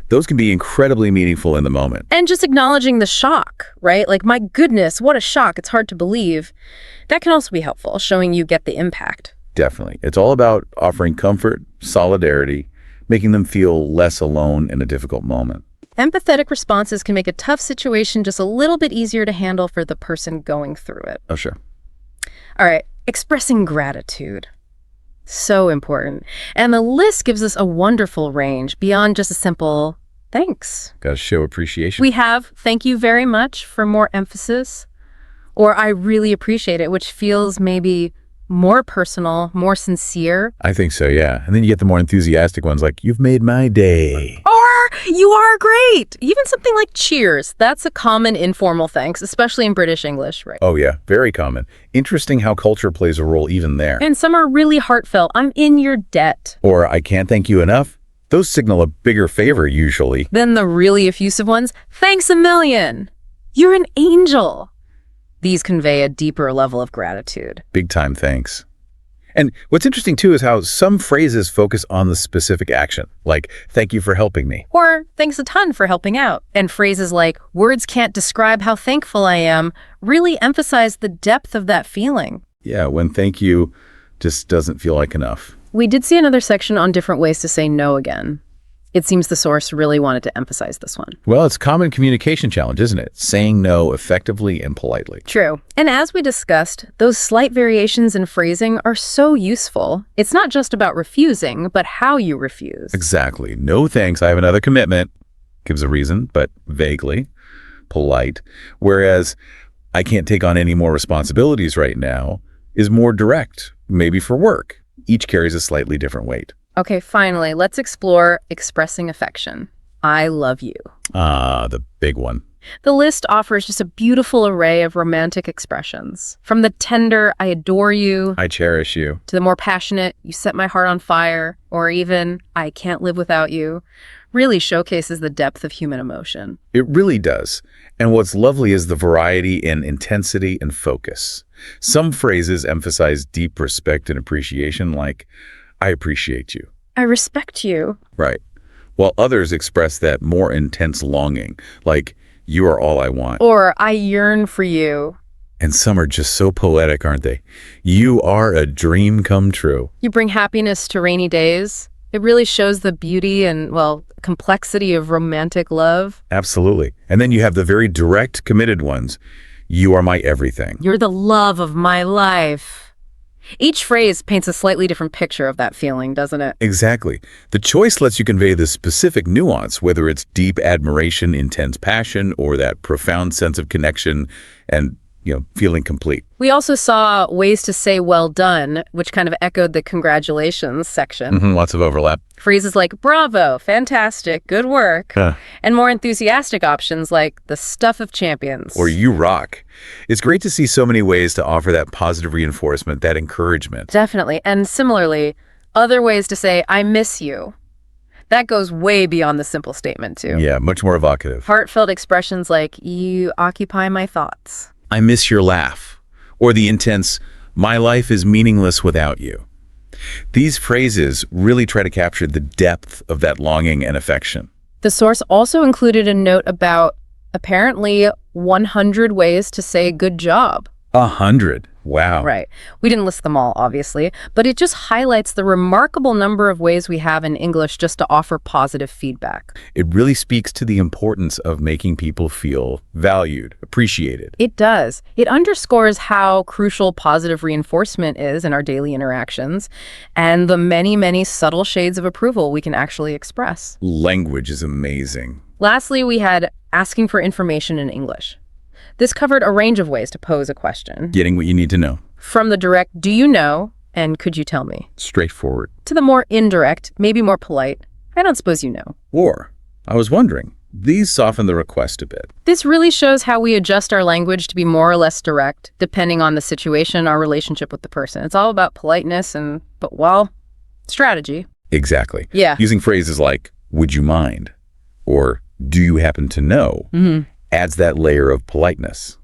[SPEAKER 1] Those can be incredibly meaningful in the moment.
[SPEAKER 2] And just acknowledging the shock, right? Like, my goodness, what a shock. It's hard to believe. That can also be helpful, showing you get the impact.
[SPEAKER 1] Definitely. It's all about offering comfort, solidarity, making them feel less alone in a difficult moment.
[SPEAKER 2] Empathetic responses can make a tough situation just a little bit easier to handle for the person going through it.
[SPEAKER 1] Oh, sure.
[SPEAKER 2] All right, expressing gratitude. So important. And the list gives us a wonderful range beyond just a simple thanks.
[SPEAKER 1] Got to show appreciation.
[SPEAKER 2] We have thank you very much for more emphasis, or I really appreciate it, which feels maybe more personal, more sincere.
[SPEAKER 1] I think so, yeah. And then you get the more enthusiastic ones like, you've made my day.
[SPEAKER 2] Or you are great. Even something like cheers. That's a common informal thanks, especially in British English, right?
[SPEAKER 1] Oh, yeah. Very common. Interesting how culture plays a role even there.
[SPEAKER 2] And some are really heartfelt. I'm in your debt.
[SPEAKER 1] Or I can't thank you enough. Those signal a bigger favor usually.
[SPEAKER 2] Then the really effusive ones, thanks a million. You're an angel. These convey a deeper level of gratitude.
[SPEAKER 1] Big time thanks. And what's interesting too is how some phrases focus on the specific action, like, thank you for helping me.
[SPEAKER 2] Or thanks a ton for helping out. And phrases like, words can't describe how thankful I am, really emphasize the depth of that feeling.
[SPEAKER 1] Yeah, when thank you just doesn't feel like enough.
[SPEAKER 2] We did see another section on different ways to say no again. It seems the source really wanted to emphasize this one.
[SPEAKER 1] Well, it's a common communication challenge, isn't it? Saying no effectively and politely.
[SPEAKER 2] True. And as we discussed, those slight variations in phrasing are so useful. It's not just about refusing, but how you refuse.
[SPEAKER 1] Exactly. No thanks, I have another commitment. Gives a reason, but vaguely. Polite. Whereas, I can't take on any more responsibilities right now is more direct, maybe for work. Each carries a slightly different weight.
[SPEAKER 2] Okay, finally, let's explore expressing affection. I love you.
[SPEAKER 1] Ah, the big one.
[SPEAKER 2] The list offers just a beautiful array of romantic expressions. From the tender, I adore you,
[SPEAKER 1] I cherish you.
[SPEAKER 2] to the more passionate, you set my heart on fire, or even, I can't live without you, really showcases the depth of human emotion.
[SPEAKER 1] It really does. And what's lovely is the variety in intensity and focus. Some phrases emphasize deep respect and appreciation, like, I appreciate you.
[SPEAKER 2] I respect you.
[SPEAKER 1] Right. While others express that more intense longing, like, you are all I want.
[SPEAKER 2] Or, I yearn for you.
[SPEAKER 1] And some are just so poetic, aren't they? You are a dream come true.
[SPEAKER 2] You bring happiness to rainy days. It really shows the beauty and, well, complexity of romantic love.
[SPEAKER 1] Absolutely. And then you have the very direct, committed ones. You are my everything.
[SPEAKER 2] You're the love of my life. Each phrase paints a slightly different picture of that feeling, doesn't it?
[SPEAKER 1] Exactly. The choice lets you convey the specific nuance, whether it's deep admiration, intense passion, or that profound sense of connection and feeling complete.
[SPEAKER 2] We also saw ways to say well done, which kind of echoed the congratulations section.
[SPEAKER 1] Lots of overlap.
[SPEAKER 2] Phrases like bravo, fantastic, good work,
[SPEAKER 1] Huh.
[SPEAKER 2] and more enthusiastic options like the stuff of champions.
[SPEAKER 1] Or you rock. It's great to see so many ways to offer that positive reinforcement, that encouragement.
[SPEAKER 2] Definitely. And similarly, other ways to say I miss you. That goes way beyond the simple statement, too.
[SPEAKER 1] Yeah, much more evocative.
[SPEAKER 2] Heartfelt expressions like you occupy my thoughts.
[SPEAKER 1] I miss your laugh. Or the intense, my life is meaningless without you. These phrases really try to capture the depth of that longing and affection.
[SPEAKER 2] The source also included a note about apparently 100 ways to say good job.
[SPEAKER 1] 100. Wow.
[SPEAKER 2] Right. We didn't list them all, obviously, but it just highlights the remarkable number of ways we have in English just to offer positive feedback.
[SPEAKER 1] It really speaks to the importance of making people feel valued, appreciated.
[SPEAKER 2] It does. It underscores how crucial positive reinforcement is in our daily interactions and the many, many subtle shades of approval we can actually express.
[SPEAKER 1] Language is amazing.
[SPEAKER 2] Lastly, we had asking for information in English. This covered a range of ways to pose a question.
[SPEAKER 1] Getting what you need to know.
[SPEAKER 2] From the direct, do you know, and could you tell me?
[SPEAKER 1] Straightforward.
[SPEAKER 2] To the more indirect, maybe more polite, I don't suppose you know.
[SPEAKER 1] Or, I was wondering. These soften the request a bit.
[SPEAKER 2] This really shows how we adjust our language to be more or less direct, depending on the situation, our relationship with the person. It's all about politeness but strategy.
[SPEAKER 1] Exactly.
[SPEAKER 2] Yeah.
[SPEAKER 1] Using phrases like, would you mind? Or, do you happen to know? Adds that layer of politeness,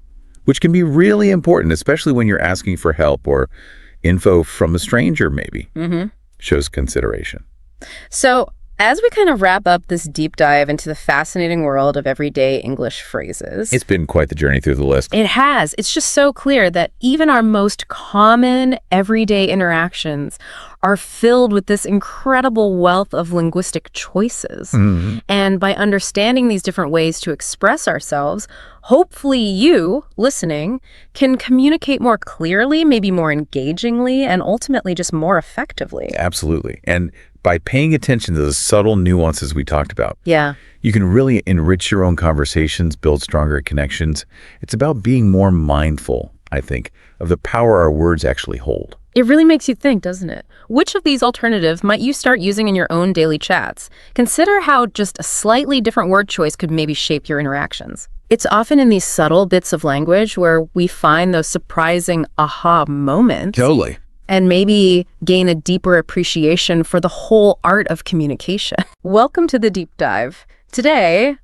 [SPEAKER 1] which can be really important, especially when you're asking for help or info from a stranger, maybe. Shows consideration.
[SPEAKER 2] So, as we kind of wrap up this deep dive into the fascinating world of everyday English phrases,
[SPEAKER 1] It's been quite the journey through the list.
[SPEAKER 2] it has. It's just so clear that even our most common everyday interactions are filled with this incredible wealth of linguistic choices. And by understanding these different ways to express ourselves, hopefully you, listening, can communicate more clearly, maybe more engagingly, and ultimately just more effectively.
[SPEAKER 1] Absolutely. And by paying attention to the subtle nuances we talked about,
[SPEAKER 2] Yeah.
[SPEAKER 1] you can really enrich your own conversations, build stronger connections. It's about being more mindful, I think, of the power our words actually hold.
[SPEAKER 2] It really makes you think, doesn't it? Which of these alternatives might you start using in your own daily chats? Consider how just a slightly different word choice could maybe shape your interactions. It's often in these subtle bits of language where we find those surprising aha moments.
[SPEAKER 1] Totally.
[SPEAKER 2] And maybe gain a deeper appreciation for the whole art of communication. Welcome to the deep dive. Today,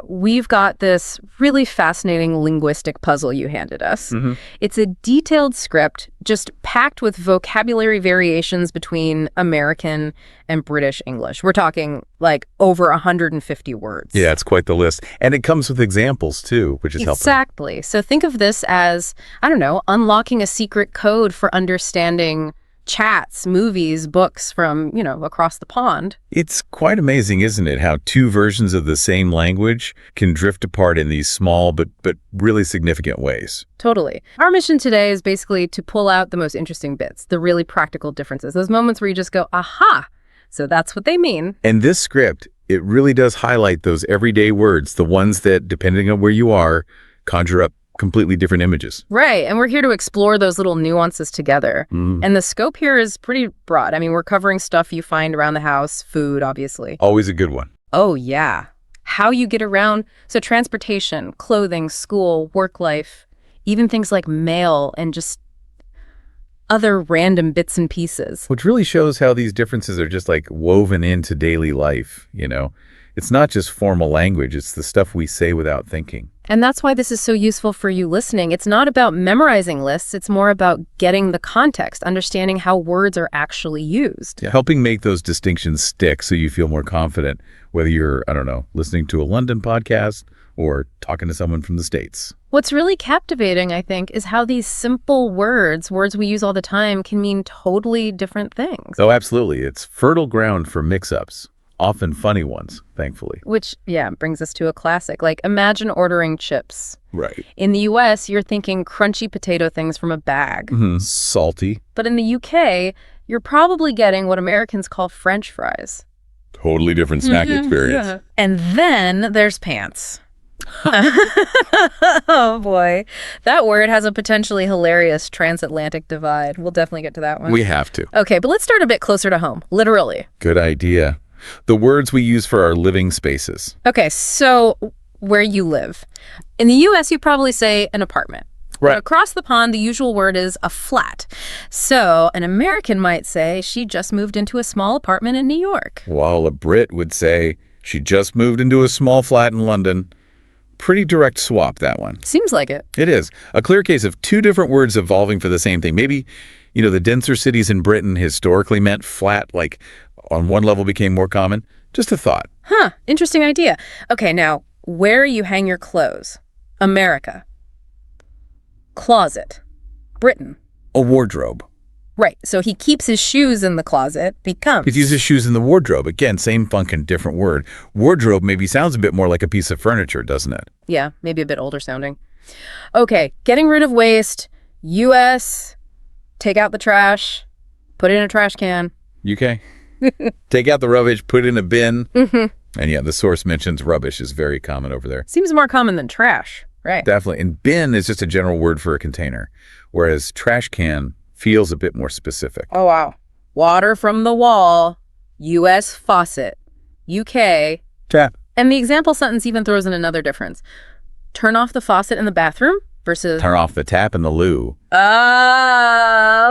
[SPEAKER 2] we've got this really fascinating linguistic puzzle you handed us. It's a detailed script just packed with vocabulary variations between American and British English. We're talking like over 150 words.
[SPEAKER 1] Yeah, it's quite the list. And it comes with examples, too, which is helpful.
[SPEAKER 2] Exactly. So think of this as, I don't know, unlocking a secret code for understanding chats, movies, books from, across the pond.
[SPEAKER 1] It's quite amazing, isn't it, how two versions of the same language can drift apart in these small but really significant ways.
[SPEAKER 2] Totally. Our mission today is basically to pull out the most interesting bits, the really practical differences, those moments where you just go, aha, so that's what they mean.
[SPEAKER 1] And this script, it really does highlight those everyday words, the ones that, depending on where you are, conjure up completely different images.
[SPEAKER 2] Right. And we're here to explore those little nuances together. And the scope here is pretty broad. I mean, we're covering stuff you find around the house, food, obviously.
[SPEAKER 1] Always a good one.
[SPEAKER 2] Oh, yeah. How you get around. So transportation, clothing, school, work life, even things like mail and just other random bits and pieces.
[SPEAKER 1] Which really shows how these differences are just like woven into daily life, It's not just formal language, it's the stuff we say without thinking.
[SPEAKER 2] And that's why this is so useful for you listening. It's not about memorizing lists. It's more about getting the context, understanding how words are actually used.
[SPEAKER 1] Yeah, helping make those distinctions stick so you feel more confident, whether you're, listening to a London podcast or talking to someone from the States.
[SPEAKER 2] What's really captivating, I think, is how these simple words we use all the time, can mean totally different things.
[SPEAKER 1] Oh, absolutely. It's fertile ground for mix-ups. Often funny ones, thankfully.
[SPEAKER 2] Which, brings us to a classic. Like, imagine ordering chips.
[SPEAKER 1] Right.
[SPEAKER 2] In the U.S., you're thinking crunchy potato things from a bag.
[SPEAKER 1] Salty.
[SPEAKER 2] But in the U.K., you're probably getting what Americans call French fries.
[SPEAKER 1] Totally different snack experience.
[SPEAKER 2] And then there's pants. Oh boy. That word has a potentially hilarious transatlantic divide. We'll definitely get to that one.
[SPEAKER 1] We have to.
[SPEAKER 2] Okay, but let's start a bit closer to home, literally.
[SPEAKER 1] Good idea. The words we use for our living spaces.
[SPEAKER 2] Okay, so where you live. In the US, you probably say an apartment.
[SPEAKER 1] Right.
[SPEAKER 2] But across the pond, the usual word is a flat. So an American might say she just moved into a small apartment in New York.
[SPEAKER 1] While a Brit would say she just moved into a small flat in London. Pretty direct swap, that one.
[SPEAKER 2] Seems like it.
[SPEAKER 1] It is. A clear case of two different words evolving for the same thing. Maybe, the denser cities in Britain historically meant flat, like on one level became more common. Just a thought.
[SPEAKER 2] Huh, interesting idea. Okay, now, where you hang your clothes. America. Closet. Britain.
[SPEAKER 1] A wardrobe.
[SPEAKER 2] Right, so he keeps his shoes in the closet, becomes.
[SPEAKER 1] He uses shoes in the wardrobe. Again, same function, different word. Wardrobe maybe sounds a bit more like a piece of furniture, doesn't it?
[SPEAKER 2] Yeah, maybe a bit older sounding. Okay, getting rid of waste. US, take out the trash, put it in a trash can.
[SPEAKER 1] UK? Take out the rubbish, put it in a bin.
[SPEAKER 2] Mm-hmm.
[SPEAKER 1] And yeah, the source mentions rubbish is very common over there.
[SPEAKER 2] Seems more common than trash, right?
[SPEAKER 1] Definitely. And bin is just a general word for a container, whereas trash can feels a bit more specific.
[SPEAKER 2] Oh, wow. Water from the wall, US faucet, UK.
[SPEAKER 1] Tap.
[SPEAKER 2] And the example sentence even throws in another difference. Turn off the faucet in the bathroom versus...
[SPEAKER 1] Turn off the tap in the loo.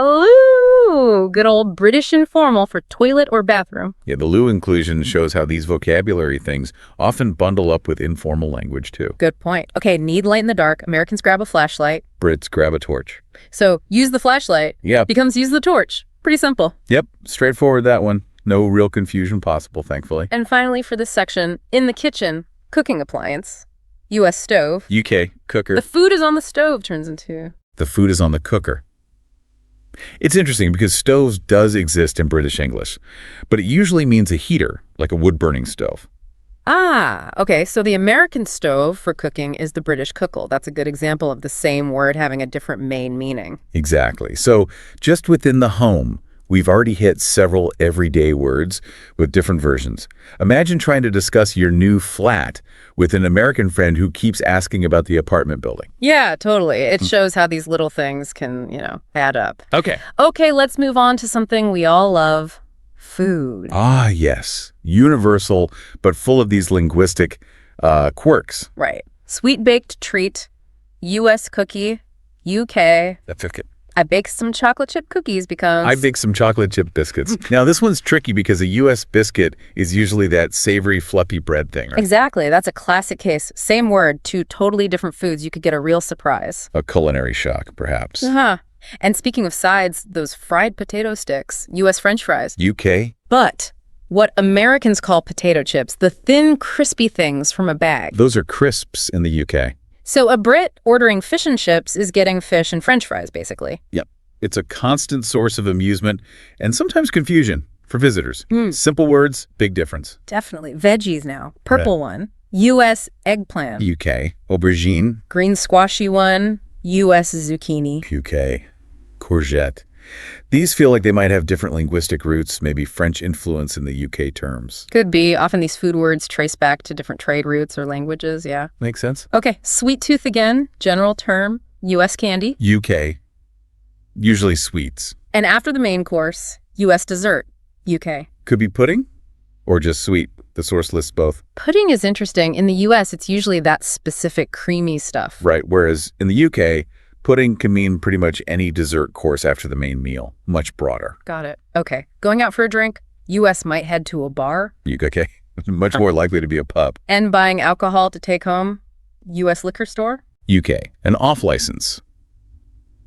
[SPEAKER 2] Loo. Good old British informal for toilet or bathroom.
[SPEAKER 1] Yeah, the loo inclusion shows how these vocabulary things often bundle up with informal language, too.
[SPEAKER 2] Good point. Okay, need light in the dark. Americans grab a flashlight.
[SPEAKER 1] Brits grab a torch.
[SPEAKER 2] So use the flashlight
[SPEAKER 1] Yep.
[SPEAKER 2] becomes use the torch. Pretty simple.
[SPEAKER 1] Yep. Straightforward, that one. No real confusion possible, thankfully.
[SPEAKER 2] And finally, for this section, in the kitchen, cooking appliance, U.S. stove.
[SPEAKER 1] UK, cooker.
[SPEAKER 2] The food is on the stove turns into...
[SPEAKER 1] The food is on the cooker. It's interesting because stoves does exist in British English, but it usually means a heater, like a wood-burning stove.
[SPEAKER 2] Ah, okay. So the American stove for cooking is the British cookle. That's a good example of the same word having a different main meaning.
[SPEAKER 1] Exactly. So just within the home, we've already hit several everyday words with different versions. Imagine trying to discuss your new flat with an American friend who keeps asking about the apartment building.
[SPEAKER 2] Yeah, totally. It shows how these little things can, add up.
[SPEAKER 1] Okay.
[SPEAKER 2] Okay, let's move on to something we all love. Food.
[SPEAKER 1] Ah, yes. Universal, but full of these linguistic quirks.
[SPEAKER 2] Right. Sweet baked treat, U.S. cookie, UK.
[SPEAKER 1] That's okay.
[SPEAKER 2] I baked some chocolate chip cookies because...
[SPEAKER 1] I baked some chocolate chip biscuits. Now, this one's tricky because a U.S. biscuit is usually that savory, fluffy bread thing, right?
[SPEAKER 2] Exactly. That's a classic case. Same word, two totally different foods. You could get a real surprise.
[SPEAKER 1] A culinary shock, perhaps.
[SPEAKER 2] Uh-huh. And speaking of sides, those fried potato sticks, U.S. French fries.
[SPEAKER 1] UK?
[SPEAKER 2] But what Americans call potato chips, the thin, crispy things from a bag.
[SPEAKER 1] Those are crisps in the UK.
[SPEAKER 2] So a Brit ordering fish and chips is getting fish and French fries, basically.
[SPEAKER 1] Yep. It's a constant source of amusement and sometimes confusion for visitors. Simple words, big difference.
[SPEAKER 2] Definitely. Veggies now. Purple one, U.S. eggplant.
[SPEAKER 1] UK. Aubergine.
[SPEAKER 2] Green squashy one, U.S. zucchini.
[SPEAKER 1] UK. Courgette. These feel like they might have different linguistic roots, maybe French influence in the UK terms.
[SPEAKER 2] Could be. Often these food words trace back to different trade routes or languages, yeah.
[SPEAKER 1] Make sense?
[SPEAKER 2] Okay, sweet tooth again, general term, U.S. candy.
[SPEAKER 1] UK. Usually sweets.
[SPEAKER 2] And after the main course, U.S. dessert, UK.
[SPEAKER 1] Could be pudding or just sweet. The source lists both.
[SPEAKER 2] Pudding is interesting. In the U.S., it's usually that specific creamy stuff.
[SPEAKER 1] Right, whereas in the UK, pudding can mean pretty much any dessert course after the main meal. Much broader.
[SPEAKER 2] Got it. Okay, going out for a drink, U.S. might head to a bar.
[SPEAKER 1] UK. Much more likely to be a pub.
[SPEAKER 2] And buying alcohol to take home, U.S. liquor store.
[SPEAKER 1] UK. An off license.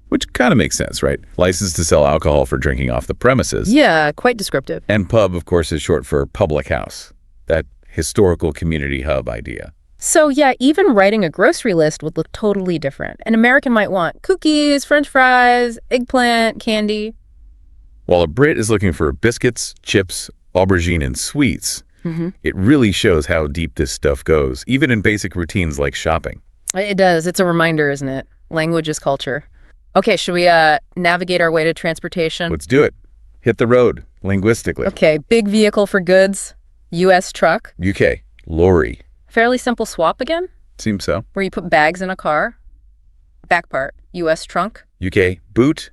[SPEAKER 1] Which kind of makes sense, right? License to sell alcohol for drinking off the premises.
[SPEAKER 2] Yeah, quite descriptive.
[SPEAKER 1] And pub, of course, is short for public house. That historical community hub idea.
[SPEAKER 2] So yeah, even writing a grocery list would look totally different. An American might want cookies, French fries, eggplant, candy.
[SPEAKER 1] While a Brit is looking for biscuits, chips, aubergine, and sweets, it really shows how deep this stuff goes, even in basic routines like shopping.
[SPEAKER 2] It does. It's a reminder, isn't it? Language is culture. Okay, should we navigate our way to transportation?
[SPEAKER 1] Let's do it. Hit the road, linguistically.
[SPEAKER 2] Okay, big vehicle for goods, U.S. truck.
[SPEAKER 1] UK, lorry.
[SPEAKER 2] Fairly simple swap again?
[SPEAKER 1] Seems so.
[SPEAKER 2] Where you put bags in a car. Back part, U.S. trunk.
[SPEAKER 1] UK, boot.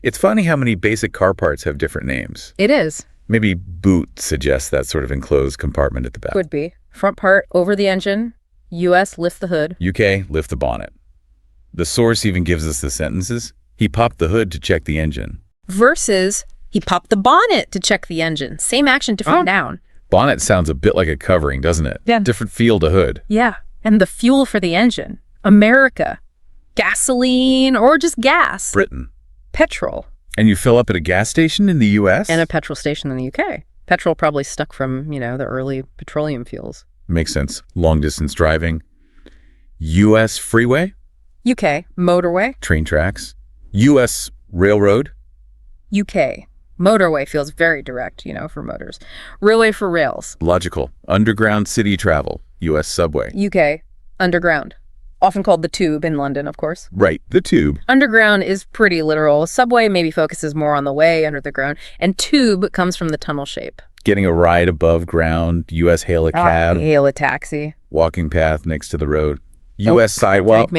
[SPEAKER 1] It's funny how many basic car parts have different names.
[SPEAKER 2] It is.
[SPEAKER 1] Maybe boot suggests that sort of enclosed compartment at the back.
[SPEAKER 2] Could be. Front part, over the engine. U.S., lift the hood.
[SPEAKER 1] UK, lift the bonnet. The source even gives us the sentences. He popped the hood to check the engine.
[SPEAKER 2] Versus, he popped the bonnet to check the engine. Same action, different noun.
[SPEAKER 1] Bonnet sounds a bit like a covering, doesn't it?
[SPEAKER 2] Yeah.
[SPEAKER 1] Different feel to hood.
[SPEAKER 2] Yeah. And the fuel for the engine. America. Gasoline or just gas.
[SPEAKER 1] Britain.
[SPEAKER 2] Petrol.
[SPEAKER 1] And you fill up at a gas station in the U.S.?
[SPEAKER 2] And a petrol station in the UK. Petrol probably stuck from, the early petroleum fuels.
[SPEAKER 1] Makes sense. Long distance driving. U.S. freeway?
[SPEAKER 2] UK. Motorway.
[SPEAKER 1] Train tracks. U.S. railroad?
[SPEAKER 2] UK. Motorway feels very direct, for motors. Railway for rails.
[SPEAKER 1] Logical. Underground city travel. U.S. subway.
[SPEAKER 2] UK. Underground. Often called the tube in London, of course.
[SPEAKER 1] Right, the tube.
[SPEAKER 2] Underground is pretty literal. Subway maybe focuses more on the way under the ground. And tube comes from the tunnel shape.
[SPEAKER 1] Getting a ride above ground. U.S. hail a cab.
[SPEAKER 2] Hail a taxi.
[SPEAKER 1] Walking path next to the road. U.S. sidewalk.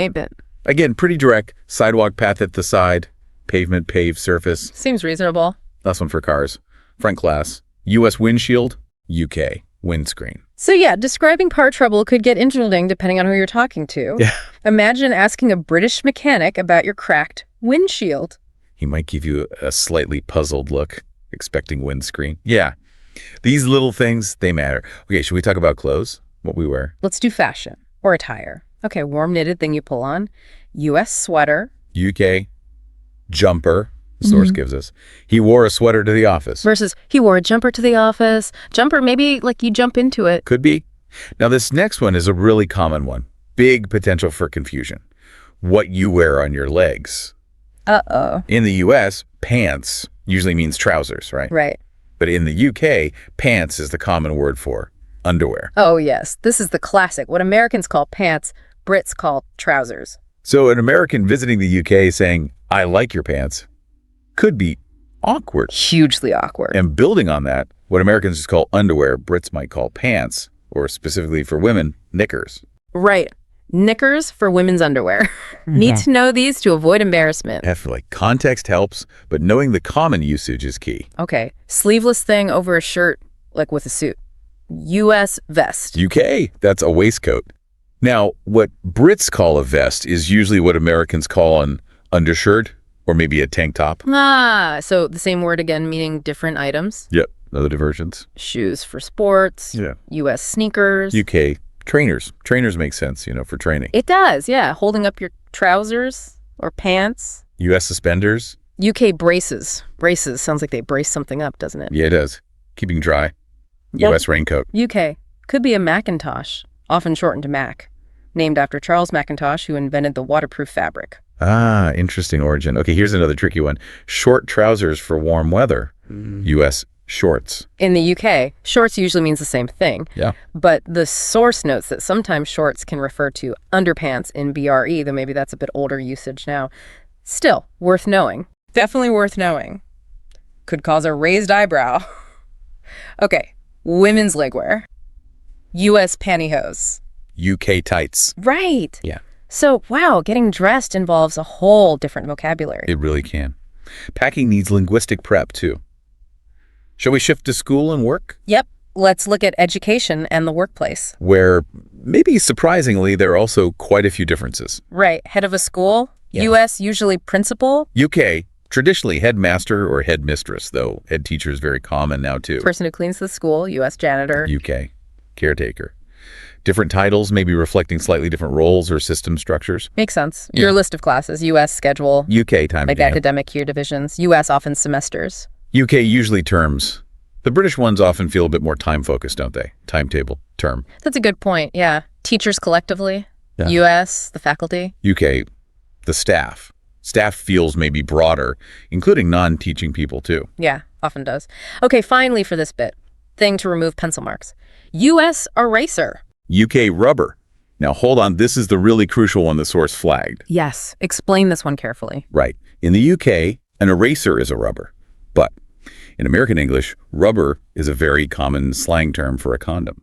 [SPEAKER 1] Again, pretty direct. Sidewalk path at the side. Pavement, paved surface.
[SPEAKER 2] Seems reasonable.
[SPEAKER 1] Last one for cars. Front glass. U.S. windshield. UK. Windscreen.
[SPEAKER 2] So yeah, describing part trouble could get interesting depending on who you're talking to.
[SPEAKER 1] Yeah.
[SPEAKER 2] Imagine asking a British mechanic about your cracked windshield.
[SPEAKER 1] He might give you a slightly puzzled look, expecting windscreen. Yeah. These little things, they matter. Okay, should we talk about clothes? What we wear?
[SPEAKER 2] Let's do fashion or attire. Okay, warm knitted thing you pull on. U.S. sweater.
[SPEAKER 1] UK jumper. The source gives us. He wore a sweater to the office.
[SPEAKER 2] Versus he wore a jumper to the office. Jumper, maybe like you jump into it.
[SPEAKER 1] Could be. Now this next one is a really common one. Big potential for confusion. What you wear on your legs.
[SPEAKER 2] Uh-oh.
[SPEAKER 1] In the U.S., pants usually means trousers, right?
[SPEAKER 2] Right.
[SPEAKER 1] But in the UK, pants is the common word for underwear.
[SPEAKER 2] Oh, yes. This is the classic. What Americans call pants, Brits call trousers.
[SPEAKER 1] So an American visiting the UK saying, I like your pants, could be awkward.
[SPEAKER 2] Hugely awkward.
[SPEAKER 1] And building on that, what Americans just call underwear, Brits might call pants, or specifically for women, knickers.
[SPEAKER 2] Right. Knickers for women's underwear. Need to know these to avoid embarrassment.
[SPEAKER 1] Definitely. Context helps, but knowing the common usage is key.
[SPEAKER 2] Okay. Sleeveless thing over a shirt, like with a suit. U.S. vest.
[SPEAKER 1] UK, that's a waistcoat. Now, what Brits call a vest is usually what Americans call an undershirt, or maybe a tank top.
[SPEAKER 2] So the same word again, meaning different items.
[SPEAKER 1] Yep, other diversions.
[SPEAKER 2] Shoes for sports.
[SPEAKER 1] Yeah.
[SPEAKER 2] U.S. sneakers.
[SPEAKER 1] UK, trainers. Trainers make sense, for training.
[SPEAKER 2] It does, yeah. Holding up your trousers or pants.
[SPEAKER 1] U.S. suspenders.
[SPEAKER 2] UK braces. Braces sounds like they brace something up, doesn't it?
[SPEAKER 1] Yeah, it does. Keeping dry.
[SPEAKER 2] Yep.
[SPEAKER 1] U.S. raincoat.
[SPEAKER 2] UK. Could be a Macintosh, often shortened to Mac, named after Charles Macintosh, who invented the waterproof fabric.
[SPEAKER 1] Ah, interesting origin. Okay, here's another tricky one. Short trousers for warm weather. U.S. shorts.
[SPEAKER 2] In the UK, shorts usually means the same thing.
[SPEAKER 1] Yeah.
[SPEAKER 2] But the source notes that sometimes shorts can refer to underpants in BRE, though maybe that's a bit older usage now. Still, worth knowing. Definitely worth knowing. Could cause a raised eyebrow. Okay, women's legwear. U.S. pantyhose.
[SPEAKER 1] UK tights.
[SPEAKER 2] Right.
[SPEAKER 1] Yeah.
[SPEAKER 2] So, wow, getting dressed involves a whole different vocabulary.
[SPEAKER 1] It really can. Packing needs linguistic prep, too. Shall we shift to school and work?
[SPEAKER 2] Yep. Let's look at education and the workplace.
[SPEAKER 1] Where, maybe surprisingly, there are also quite a few differences.
[SPEAKER 2] Right. Head of a school.
[SPEAKER 1] Yeah.
[SPEAKER 2] U.S. usually principal.
[SPEAKER 1] UK, traditionally headmaster or headmistress, though head teacher is very common now, too.
[SPEAKER 2] Person who cleans the school. U.S. janitor.
[SPEAKER 1] UK, caretaker. Different titles, maybe reflecting slightly different roles or system structures.
[SPEAKER 2] Makes sense.
[SPEAKER 1] Yeah.
[SPEAKER 2] Your list of classes. U.S. schedule.
[SPEAKER 1] UK time
[SPEAKER 2] Like
[SPEAKER 1] again.
[SPEAKER 2] academic year divisions. U.S. often semesters.
[SPEAKER 1] UK usually terms. The British ones often feel a bit more time-focused, don't they? Timetable, term.
[SPEAKER 2] That's a good point, yeah. Teachers collectively.
[SPEAKER 1] Yeah.
[SPEAKER 2] U.S. the faculty.
[SPEAKER 1] UK, the staff. Staff feels maybe broader, including non-teaching people, too.
[SPEAKER 2] Yeah, often does. Okay, finally for this bit. Thing to remove pencil marks. U.S. eraser.
[SPEAKER 1] UK rubber. Now, hold on. This is the really crucial one the source flagged.
[SPEAKER 2] Yes. Explain this one carefully.
[SPEAKER 1] Right. In the UK, an eraser is a rubber. But in American English, rubber is a very common slang term for a condom.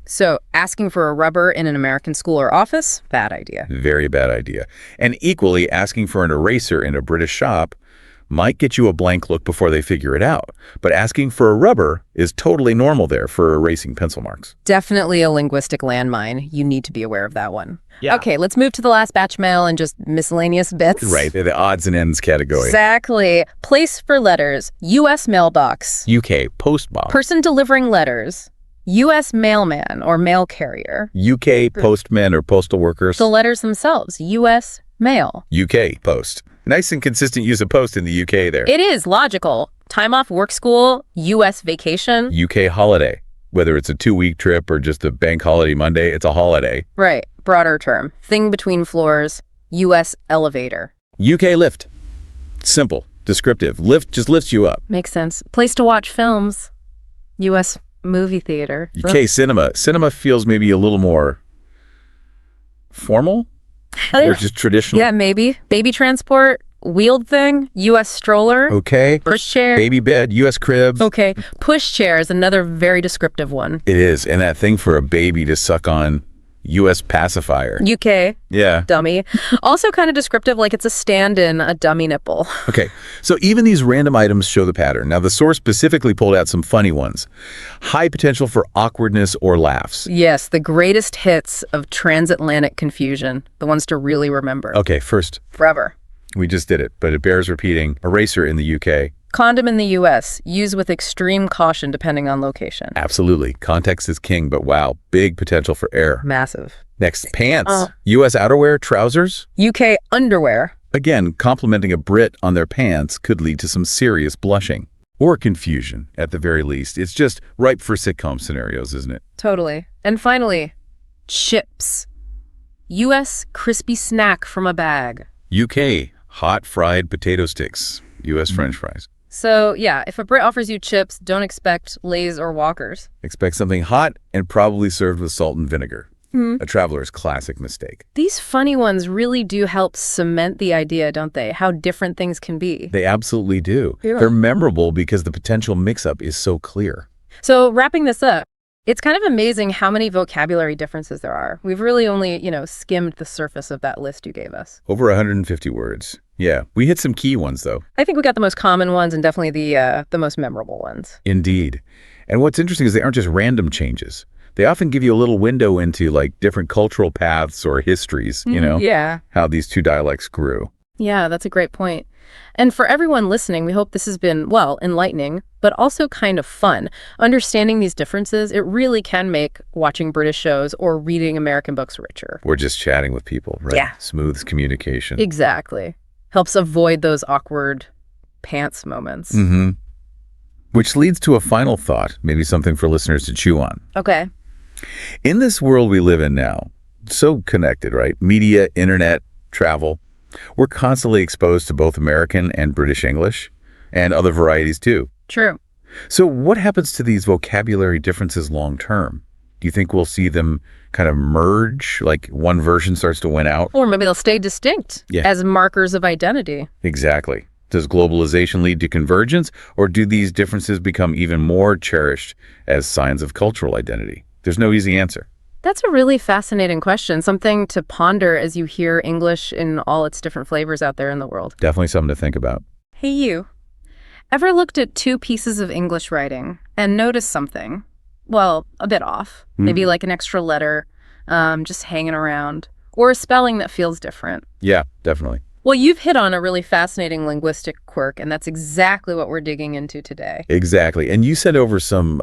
[SPEAKER 2] So asking for a rubber in an American school or office, bad idea.
[SPEAKER 1] Very bad idea. And equally, asking for an eraser in a British shop might get you a blank look before they figure it out. But asking for a rubber is totally normal there for erasing pencil marks.
[SPEAKER 2] Definitely a linguistic landmine. You need to be aware of that one.
[SPEAKER 1] Yeah.
[SPEAKER 2] Okay, let's move to the last batch mail and just miscellaneous bits.
[SPEAKER 1] Right, they're the odds and ends category.
[SPEAKER 2] Exactly. Place for letters, U.S. mailbox.
[SPEAKER 1] UK postbox.
[SPEAKER 2] Person delivering letters, U.S. mailman or mail carrier.
[SPEAKER 1] UK postmen or postal workers.
[SPEAKER 2] The letters themselves, U.S. mail.
[SPEAKER 1] UK post. Nice and consistent use of post in the UK there.
[SPEAKER 2] It is logical. Time off work school, U.S. vacation.
[SPEAKER 1] UK holiday. Whether it's a 2-week trip or just a bank holiday Monday, it's a holiday.
[SPEAKER 2] Right. Broader term. Thing between floors, U.S. elevator.
[SPEAKER 1] UK lift. Simple. Descriptive. Lift just lifts you up.
[SPEAKER 2] Makes sense. Place to watch films, U.S. movie theater.
[SPEAKER 1] UK cinema. Cinema feels maybe a little more formal or just traditional.
[SPEAKER 2] Yeah, maybe. Baby transport, wheeled thing, U.S. stroller.
[SPEAKER 1] Okay.
[SPEAKER 2] Push chair.
[SPEAKER 1] Baby bed, U.S. crib.
[SPEAKER 2] Okay. Push chair is another very descriptive one.
[SPEAKER 1] It is. And that thing for a baby to suck on, U.S. pacifier.
[SPEAKER 2] UK.
[SPEAKER 1] Yeah.
[SPEAKER 2] Dummy. Also kind of descriptive, like it's a stand-in, a dummy nipple.
[SPEAKER 1] Okay, so even these random items show the pattern. Now, the source specifically pulled out some funny ones. High potential for awkwardness or laughs.
[SPEAKER 2] Yes, the greatest hits of transatlantic confusion. The ones to really remember.
[SPEAKER 1] Okay, first,
[SPEAKER 2] Forever.
[SPEAKER 1] we just did it, but it bears repeating. Eraser in the UK.
[SPEAKER 2] Condom in the U.S. Use with extreme caution depending on location.
[SPEAKER 1] Absolutely. Context is king, but wow, big potential for error.
[SPEAKER 2] Massive.
[SPEAKER 1] Next, pants. U.S. outerwear, trousers.
[SPEAKER 2] UK underwear.
[SPEAKER 1] Again, complimenting a Brit on their pants could lead to some serious blushing. Or confusion, at the very least. It's just ripe for sitcom scenarios, isn't it?
[SPEAKER 2] Totally. And finally, chips. U.S. crispy snack from a bag.
[SPEAKER 1] UK, hot fried potato sticks. U.S. French fries.
[SPEAKER 2] So, yeah, if a Brit offers you chips, don't expect Lay's or Walkers.
[SPEAKER 1] Expect something hot and probably served with salt and vinegar. A traveler's classic mistake.
[SPEAKER 2] These funny ones really do help cement the idea, don't they? How different things can be.
[SPEAKER 1] They absolutely do.
[SPEAKER 2] Yeah.
[SPEAKER 1] They're memorable because the potential mix-up is so clear.
[SPEAKER 2] So wrapping this up, it's kind of amazing how many vocabulary differences there are. We've really only, skimmed the surface of that list you gave us.
[SPEAKER 1] Over 150 words. Yeah, we hit some key ones, though.
[SPEAKER 2] I think we got the most common ones and definitely the most memorable ones.
[SPEAKER 1] Indeed. And what's interesting is they aren't just random changes. They often give you a little window into, like, different cultural paths or histories,
[SPEAKER 2] Yeah.
[SPEAKER 1] how these two dialects grew.
[SPEAKER 2] Yeah, that's a great point. And for everyone listening, we hope this has been, well, enlightening, but also kind of fun. Understanding these differences, it really can make watching British shows or reading American books richer.
[SPEAKER 1] We're just chatting with people, right?
[SPEAKER 2] Yeah.
[SPEAKER 1] Smooth communication.
[SPEAKER 2] Exactly. Helps avoid those awkward pants moments.
[SPEAKER 1] Mm-hmm. Which leads to a final thought, maybe something for listeners to chew on.
[SPEAKER 2] Okay.
[SPEAKER 1] In this world we live in now, so connected, right? Media, internet, travel. We're constantly exposed to both American and British English, and other varieties too.
[SPEAKER 2] True.
[SPEAKER 1] So what happens to these vocabulary differences long term? Do you think we'll see them kind of merge, like one version starts to win out?
[SPEAKER 2] Or maybe they'll stay distinct as markers of identity.
[SPEAKER 1] Exactly. Does globalization lead to convergence, or do these differences become even more cherished as signs of cultural identity? There's no easy answer.
[SPEAKER 2] That's a really fascinating question, something to ponder as you hear English in all its different flavors out there in the world.
[SPEAKER 1] Definitely something to think about.
[SPEAKER 2] Hey, you. Ever looked at two pieces of English writing and noticed something? Well, a bit off. Maybe like an extra letter, just hanging around, or a spelling that feels different.
[SPEAKER 1] Yeah, definitely.
[SPEAKER 2] Well, you've hit on a really fascinating linguistic quirk, and that's exactly what we're digging into today.
[SPEAKER 1] Exactly. And you sent over some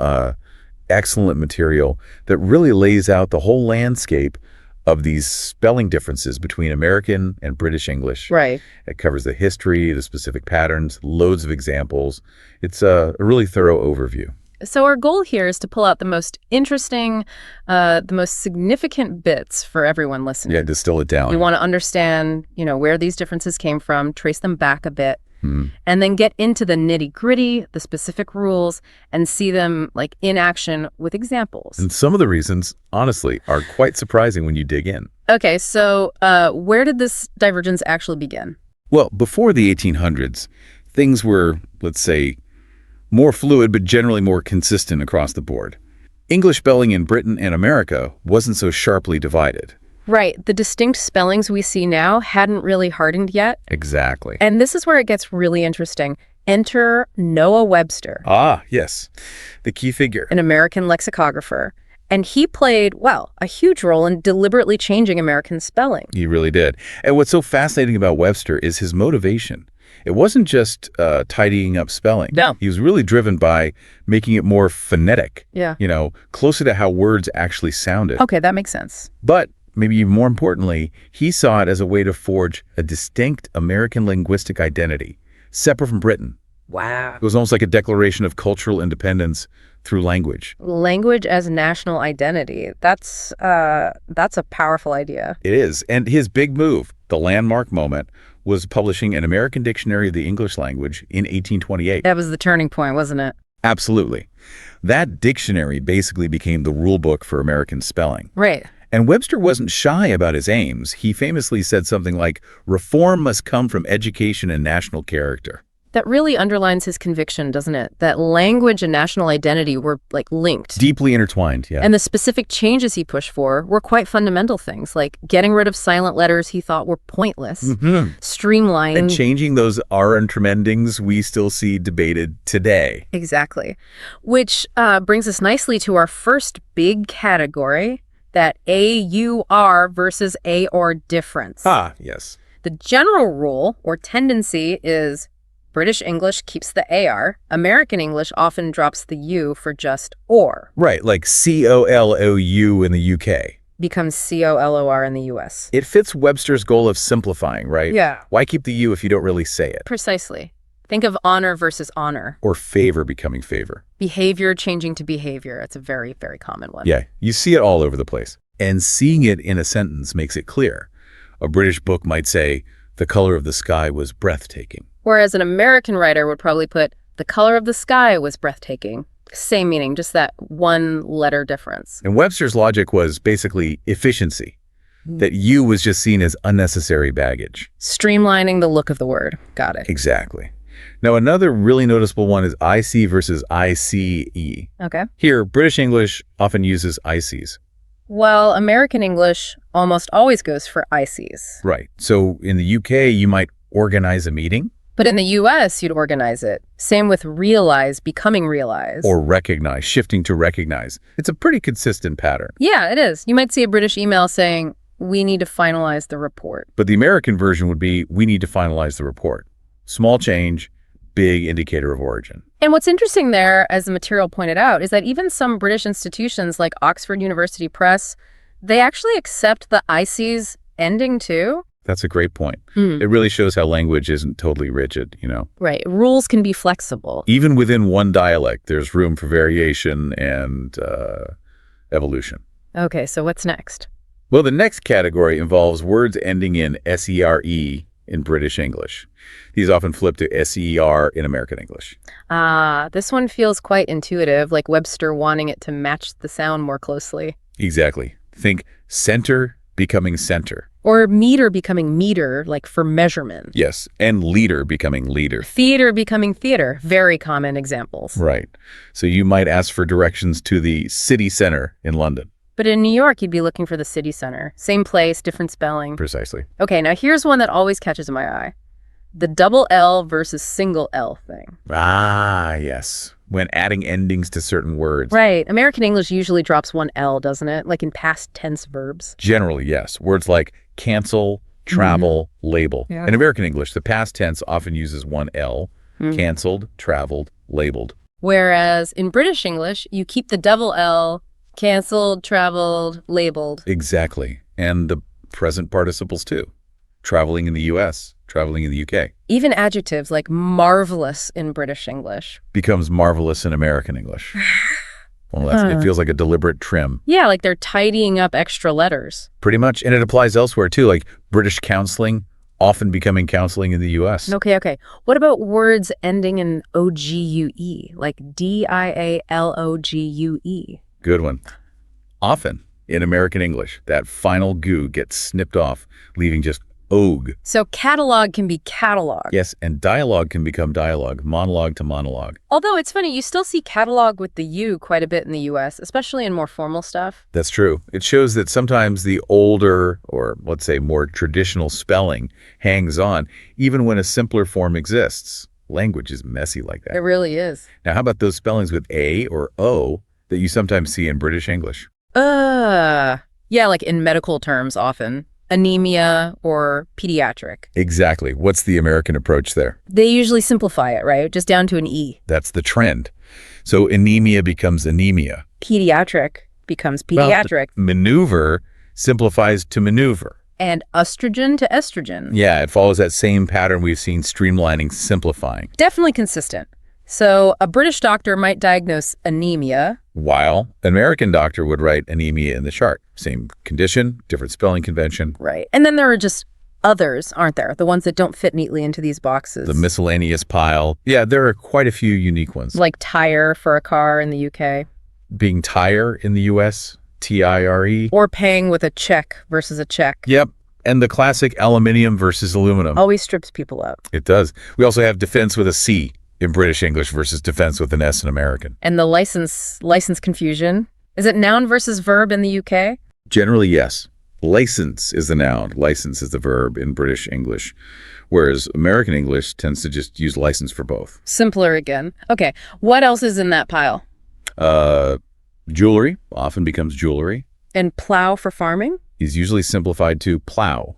[SPEAKER 1] excellent material that really lays out the whole landscape of these spelling differences between American and British English.
[SPEAKER 2] Right.
[SPEAKER 1] It covers the history, the specific patterns, loads of examples. It's a really thorough overview.
[SPEAKER 2] So our goal here is to pull out the most interesting, the most significant bits for everyone listening.
[SPEAKER 1] Yeah, distill it down.
[SPEAKER 2] We want to understand, where these differences came from, trace them back a bit, and then get into the nitty-gritty, the specific rules, and see them like in action with examples.
[SPEAKER 1] And some of the reasons, honestly, are quite surprising when you dig in.
[SPEAKER 2] Okay, so where did this divergence actually begin?
[SPEAKER 1] Well, before the 1800s, things were, let's say, more fluid, but generally more consistent across the board. English spelling in Britain and America wasn't so sharply divided.
[SPEAKER 2] Right. The distinct spellings we see now hadn't really hardened yet.
[SPEAKER 1] Exactly.
[SPEAKER 2] And this is where it gets really interesting. Enter Noah Webster,
[SPEAKER 1] Ah, yes. The key figure.
[SPEAKER 2] an American lexicographer. And he played, well, a huge role in deliberately changing American spelling.
[SPEAKER 1] He really did. And what's so fascinating about Webster is his motivation. It wasn't just tidying up spelling.
[SPEAKER 2] No.
[SPEAKER 1] He was really driven by making it more phonetic,
[SPEAKER 2] Yeah.
[SPEAKER 1] closer to how words actually sounded.
[SPEAKER 2] Okay, that makes sense.
[SPEAKER 1] But maybe even more importantly, he saw it as a way to forge a distinct American linguistic identity, separate from Britain.
[SPEAKER 2] Wow.
[SPEAKER 1] It was almost like a declaration of cultural independence through language.
[SPEAKER 2] Language as national identity. That's a powerful idea.
[SPEAKER 1] It is. And his big move, the landmark moment, was publishing an American Dictionary of the English Language in 1828.
[SPEAKER 2] That was the turning point, wasn't it?
[SPEAKER 1] Absolutely. That dictionary basically became the rule book for American spelling.
[SPEAKER 2] Right.
[SPEAKER 1] And Webster wasn't shy about his aims. He famously said something like, "Reform must come from education and national character."
[SPEAKER 2] That really underlines his conviction, doesn't it? That language and national identity were, linked.
[SPEAKER 1] Deeply intertwined, yeah.
[SPEAKER 2] And the specific changes he pushed for were quite fundamental things, like getting rid of silent letters he thought were pointless, streamlining.
[SPEAKER 1] And changing those R and tremendings we still see debated today.
[SPEAKER 2] Exactly. Which brings us nicely to our first big category, that AUR versus AOR difference.
[SPEAKER 1] Ah, yes.
[SPEAKER 2] The general rule or tendency is British English keeps the AR. American English often drops the U for just OR.
[SPEAKER 1] Right, like COLOU in the UK.
[SPEAKER 2] Becomes COLOR in the US.
[SPEAKER 1] It fits Webster's goal of simplifying, right?
[SPEAKER 2] Yeah.
[SPEAKER 1] Why keep the U if you don't really say it?
[SPEAKER 2] Precisely. Think of honor versus honor.
[SPEAKER 1] Or favor becoming favor.
[SPEAKER 2] Behavior changing to behavior. It's a very, very common one.
[SPEAKER 1] Yeah, you see it all over the place. And seeing it in a sentence makes it clear. A British book might say, "The color of the sky was breathtaking."
[SPEAKER 2] Whereas an American writer would probably put, "The color of the sky was breathtaking." Same meaning, just that one letter difference.
[SPEAKER 1] And Webster's logic was basically efficiency. That U was just seen as unnecessary baggage.
[SPEAKER 2] Streamlining the look of the word. Got it.
[SPEAKER 1] Exactly. Now, another really noticeable one is IC versus ICE.
[SPEAKER 2] Okay.
[SPEAKER 1] Here, British English often uses ICs.
[SPEAKER 2] Well, American English almost always goes for ICs.
[SPEAKER 1] Right. So in the UK, you might organize a meeting.
[SPEAKER 2] But in the US, you'd organize it. Same with realize, becoming realize.
[SPEAKER 1] Or recognize, shifting to recognize. It's a pretty consistent pattern.
[SPEAKER 2] Yeah, it is. You might see a British email saying, "We need to finalize the report."
[SPEAKER 1] But the American version would be, "We need to finalize the report." Small change, big indicator of origin.
[SPEAKER 2] And what's interesting there, as the material pointed out, is that even some British institutions like Oxford University Press, they actually accept the IC's ending too.
[SPEAKER 1] That's a great point. It really shows how language isn't totally rigid,
[SPEAKER 2] Right. Rules can be flexible.
[SPEAKER 1] Even within one dialect, there's room for variation and evolution.
[SPEAKER 2] Okay, so what's next?
[SPEAKER 1] Well, the next category involves words ending in SERE in British English. These often flip to SER in American English.
[SPEAKER 2] This one feels quite intuitive, like Webster wanting it to match the sound more closely.
[SPEAKER 1] Exactly. Think center becoming center.
[SPEAKER 2] Or meter becoming meter, like for measurement.
[SPEAKER 1] Yes, and leader becoming leader.
[SPEAKER 2] Theater becoming theater. Very common examples.
[SPEAKER 1] Right. So you might ask for directions to the city center in London.
[SPEAKER 2] But in New York, you'd be looking for the city center. Same place, different spelling.
[SPEAKER 1] Precisely.
[SPEAKER 2] Okay, now here's one that always catches my eye. The double L versus single L thing.
[SPEAKER 1] Ah, yes. When adding endings to certain words.
[SPEAKER 2] Right. American English usually drops one L, doesn't it? Like in past tense verbs.
[SPEAKER 1] Generally, yes. Words like cancel, travel, label.
[SPEAKER 2] Yeah.
[SPEAKER 1] In American English, the past tense often uses one L, canceled, traveled, labeled.
[SPEAKER 2] Whereas in British English, you keep the double L, canceled, traveled, labeled.
[SPEAKER 1] Exactly. And the present participles too. Traveling in the US, traveling in the UK.
[SPEAKER 2] Even adjectives like marvelous in British English.
[SPEAKER 1] Becomes marvelous in American English. Well, it feels like a deliberate trim.
[SPEAKER 2] Yeah, like they're tidying up extra letters.
[SPEAKER 1] Pretty much. And it applies elsewhere too, like British counseling often becoming counseling in the US.
[SPEAKER 2] Okay. What about words ending in OGUE, like DIALOGUE?
[SPEAKER 1] Good one. Often in American English, that final GU gets snipped off, leaving just ogue.
[SPEAKER 2] So catalog can be catalog.
[SPEAKER 1] Yes, and dialogue can become dialogue, monologue to monologue.
[SPEAKER 2] Although it's funny, you still see catalog with the U quite a bit in the US, especially in more formal stuff.
[SPEAKER 1] That's true. It shows that sometimes the older, or let's say more traditional spelling hangs on, even when a simpler form exists. Language is messy like
[SPEAKER 2] It
[SPEAKER 1] that.
[SPEAKER 2] really is.
[SPEAKER 1] Now, how about those spellings with A or O that you sometimes see in British English?
[SPEAKER 2] Yeah, like in medical terms often. Anemia or pediatric.
[SPEAKER 1] Exactly. What's the American approach there?
[SPEAKER 2] They usually simplify it, right? Just down to an E.
[SPEAKER 1] That's the trend. So anemia becomes anemia.
[SPEAKER 2] Pediatric becomes
[SPEAKER 1] Well,
[SPEAKER 2] pediatric.
[SPEAKER 1] Maneuver simplifies to maneuver.
[SPEAKER 2] And estrogen to estrogen.
[SPEAKER 1] Yeah, it follows that same pattern we've seen streamlining, simplifying.
[SPEAKER 2] Definitely consistent. So a British doctor might diagnose anemia.
[SPEAKER 1] While an American doctor would write anemia in the chart. Same condition, different spelling convention.
[SPEAKER 2] Right. And then there are just others, aren't there? The ones that don't fit neatly into these boxes.
[SPEAKER 1] The miscellaneous pile. Yeah, there are quite a few unique ones.
[SPEAKER 2] Like tire for a car in the UK.
[SPEAKER 1] Being tire in the US, T-I-R-E.
[SPEAKER 2] Or paying with a check versus a check.
[SPEAKER 1] Yep. And the classic aluminium versus aluminum.
[SPEAKER 2] Always strips people up.
[SPEAKER 1] It does. We also have defense with a C in British English versus defense with an S in American.
[SPEAKER 2] And the license confusion. Is it noun versus verb in the UK?
[SPEAKER 1] Generally, yes. License is the noun. License is the verb in British English, whereas American English tends to just use license for both.
[SPEAKER 2] Simpler again. Okay, what else is in that pile?
[SPEAKER 1] Jewelry often becomes jewelry.
[SPEAKER 2] And plow for farming?
[SPEAKER 1] Is usually simplified to plow,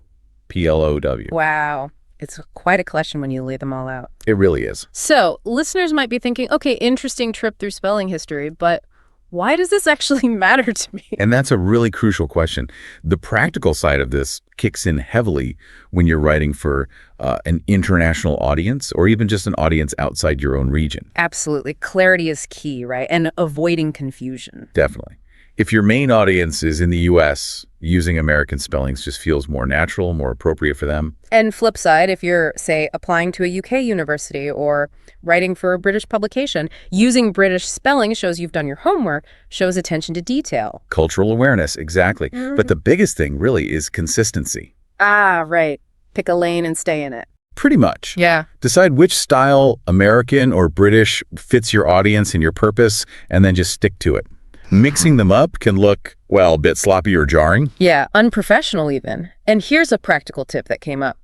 [SPEAKER 1] P-L-O-W.
[SPEAKER 2] Wow. It's quite a collection when you lay them all out.
[SPEAKER 1] It really is.
[SPEAKER 2] So, listeners might be thinking, okay, interesting trip through spelling history, but why does this actually matter to me?
[SPEAKER 1] And that's a really crucial question. The practical side of this kicks in heavily when you're writing for an international audience or even just an audience outside your own region.
[SPEAKER 2] Absolutely. Clarity is key, right? And avoiding confusion.
[SPEAKER 1] Definitely. If your main audience is in the US, using American spellings just feels more natural, more appropriate for them.
[SPEAKER 2] And flip side, if you're, say, applying to a UK university or writing for a British publication, using British spelling shows you've done your homework, shows attention to detail.
[SPEAKER 1] Cultural awareness, exactly. But the biggest thing really is consistency.
[SPEAKER 2] Ah, right. Pick a lane and stay in it.
[SPEAKER 1] Pretty much.
[SPEAKER 2] Yeah.
[SPEAKER 1] Decide which style, American or British, fits your audience and your purpose, and then just stick to it. Mixing them up can look, well, a bit sloppy or jarring.
[SPEAKER 2] Yeah, unprofessional even. And here's a practical tip that came up.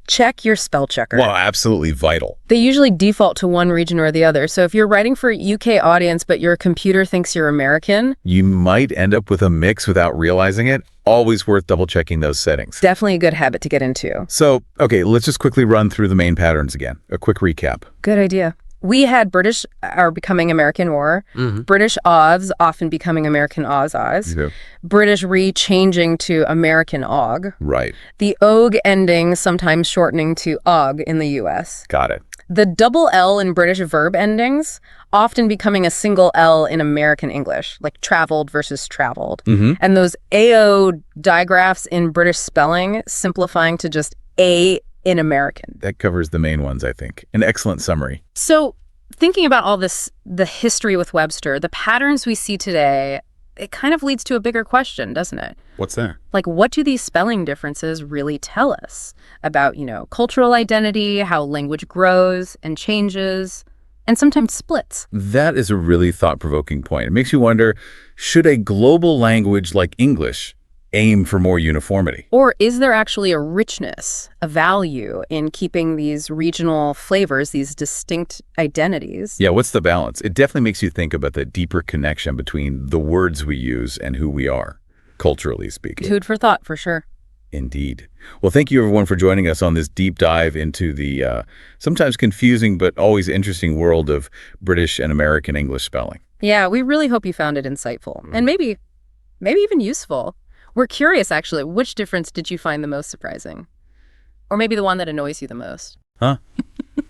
[SPEAKER 2] Check your spell checker.
[SPEAKER 1] Well, absolutely vital.
[SPEAKER 2] They usually default to one region or the other. So if you're writing for a UK audience, but your computer thinks you're American,
[SPEAKER 1] You might end up with a mix without realizing it. Always worth double-checking those settings.
[SPEAKER 2] definitely a good habit to get into.
[SPEAKER 1] So, okay, let's just quickly run through the main patterns again. A quick recap.
[SPEAKER 2] Good idea. We had British are becoming American or, British Oz often becoming American Oz.
[SPEAKER 1] Yeah.
[SPEAKER 2] British re changing to American og.
[SPEAKER 1] Right.
[SPEAKER 2] The og ending sometimes shortening to og in the US.
[SPEAKER 1] Got it.
[SPEAKER 2] The double L in British verb endings often becoming a single L in American English, like traveled versus traveled. And those AO digraphs in British spelling simplifying to just A in American.
[SPEAKER 1] That covers the main ones, I think. An excellent summary.
[SPEAKER 2] So thinking about all this, the history with Webster, the patterns we see today, it kind of leads to a bigger question, doesn't it?
[SPEAKER 1] What's there?
[SPEAKER 2] Like, what do these spelling differences really tell us about, cultural identity, how language grows and changes, and sometimes splits?
[SPEAKER 1] That is a really thought-provoking point. It makes you wonder, should a global language like English aim for more uniformity?
[SPEAKER 2] Or is there actually a richness, a value in keeping these regional flavors, these distinct identities?
[SPEAKER 1] Yeah, what's the balance? It definitely makes you think about the deeper connection between the words we use and who we are, culturally speaking.
[SPEAKER 2] Food for thought, for sure.
[SPEAKER 1] Indeed. Well, thank you, everyone, for joining us on this deep dive into the sometimes confusing but always interesting world of British and American English spelling.
[SPEAKER 2] Yeah, we really hope you found it insightful and maybe even useful. We're curious, actually, which difference did you find the most surprising? Or maybe the one that annoys you the most?
[SPEAKER 1] Huh?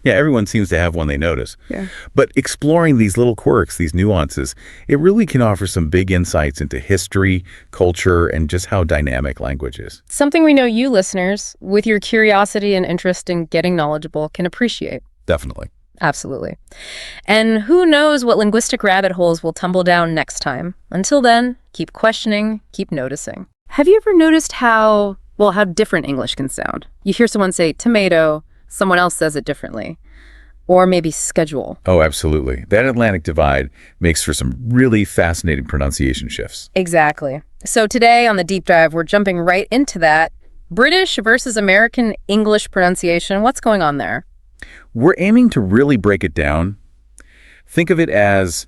[SPEAKER 1] Yeah, everyone seems to have one they notice.
[SPEAKER 2] Yeah.
[SPEAKER 1] But exploring these little quirks, these nuances, it really can offer some big insights into history, culture, and just how dynamic language is.
[SPEAKER 2] Something we know you listeners, with your curiosity and interest in getting knowledgeable, can appreciate.
[SPEAKER 1] Definitely.
[SPEAKER 2] Absolutely. And who knows what linguistic rabbit holes will tumble down next time. Until then, keep questioning, keep noticing. Have you ever noticed how Well, how different English can sound. You hear someone say tomato, someone else says it differently. Or maybe schedule.
[SPEAKER 1] Oh, absolutely. That Atlantic divide makes for some really fascinating pronunciation shifts.
[SPEAKER 2] Exactly. So today on the deep dive, we're jumping right into that. British versus American English pronunciation. What's going on there?
[SPEAKER 1] We're aiming to really break it down. Think of it as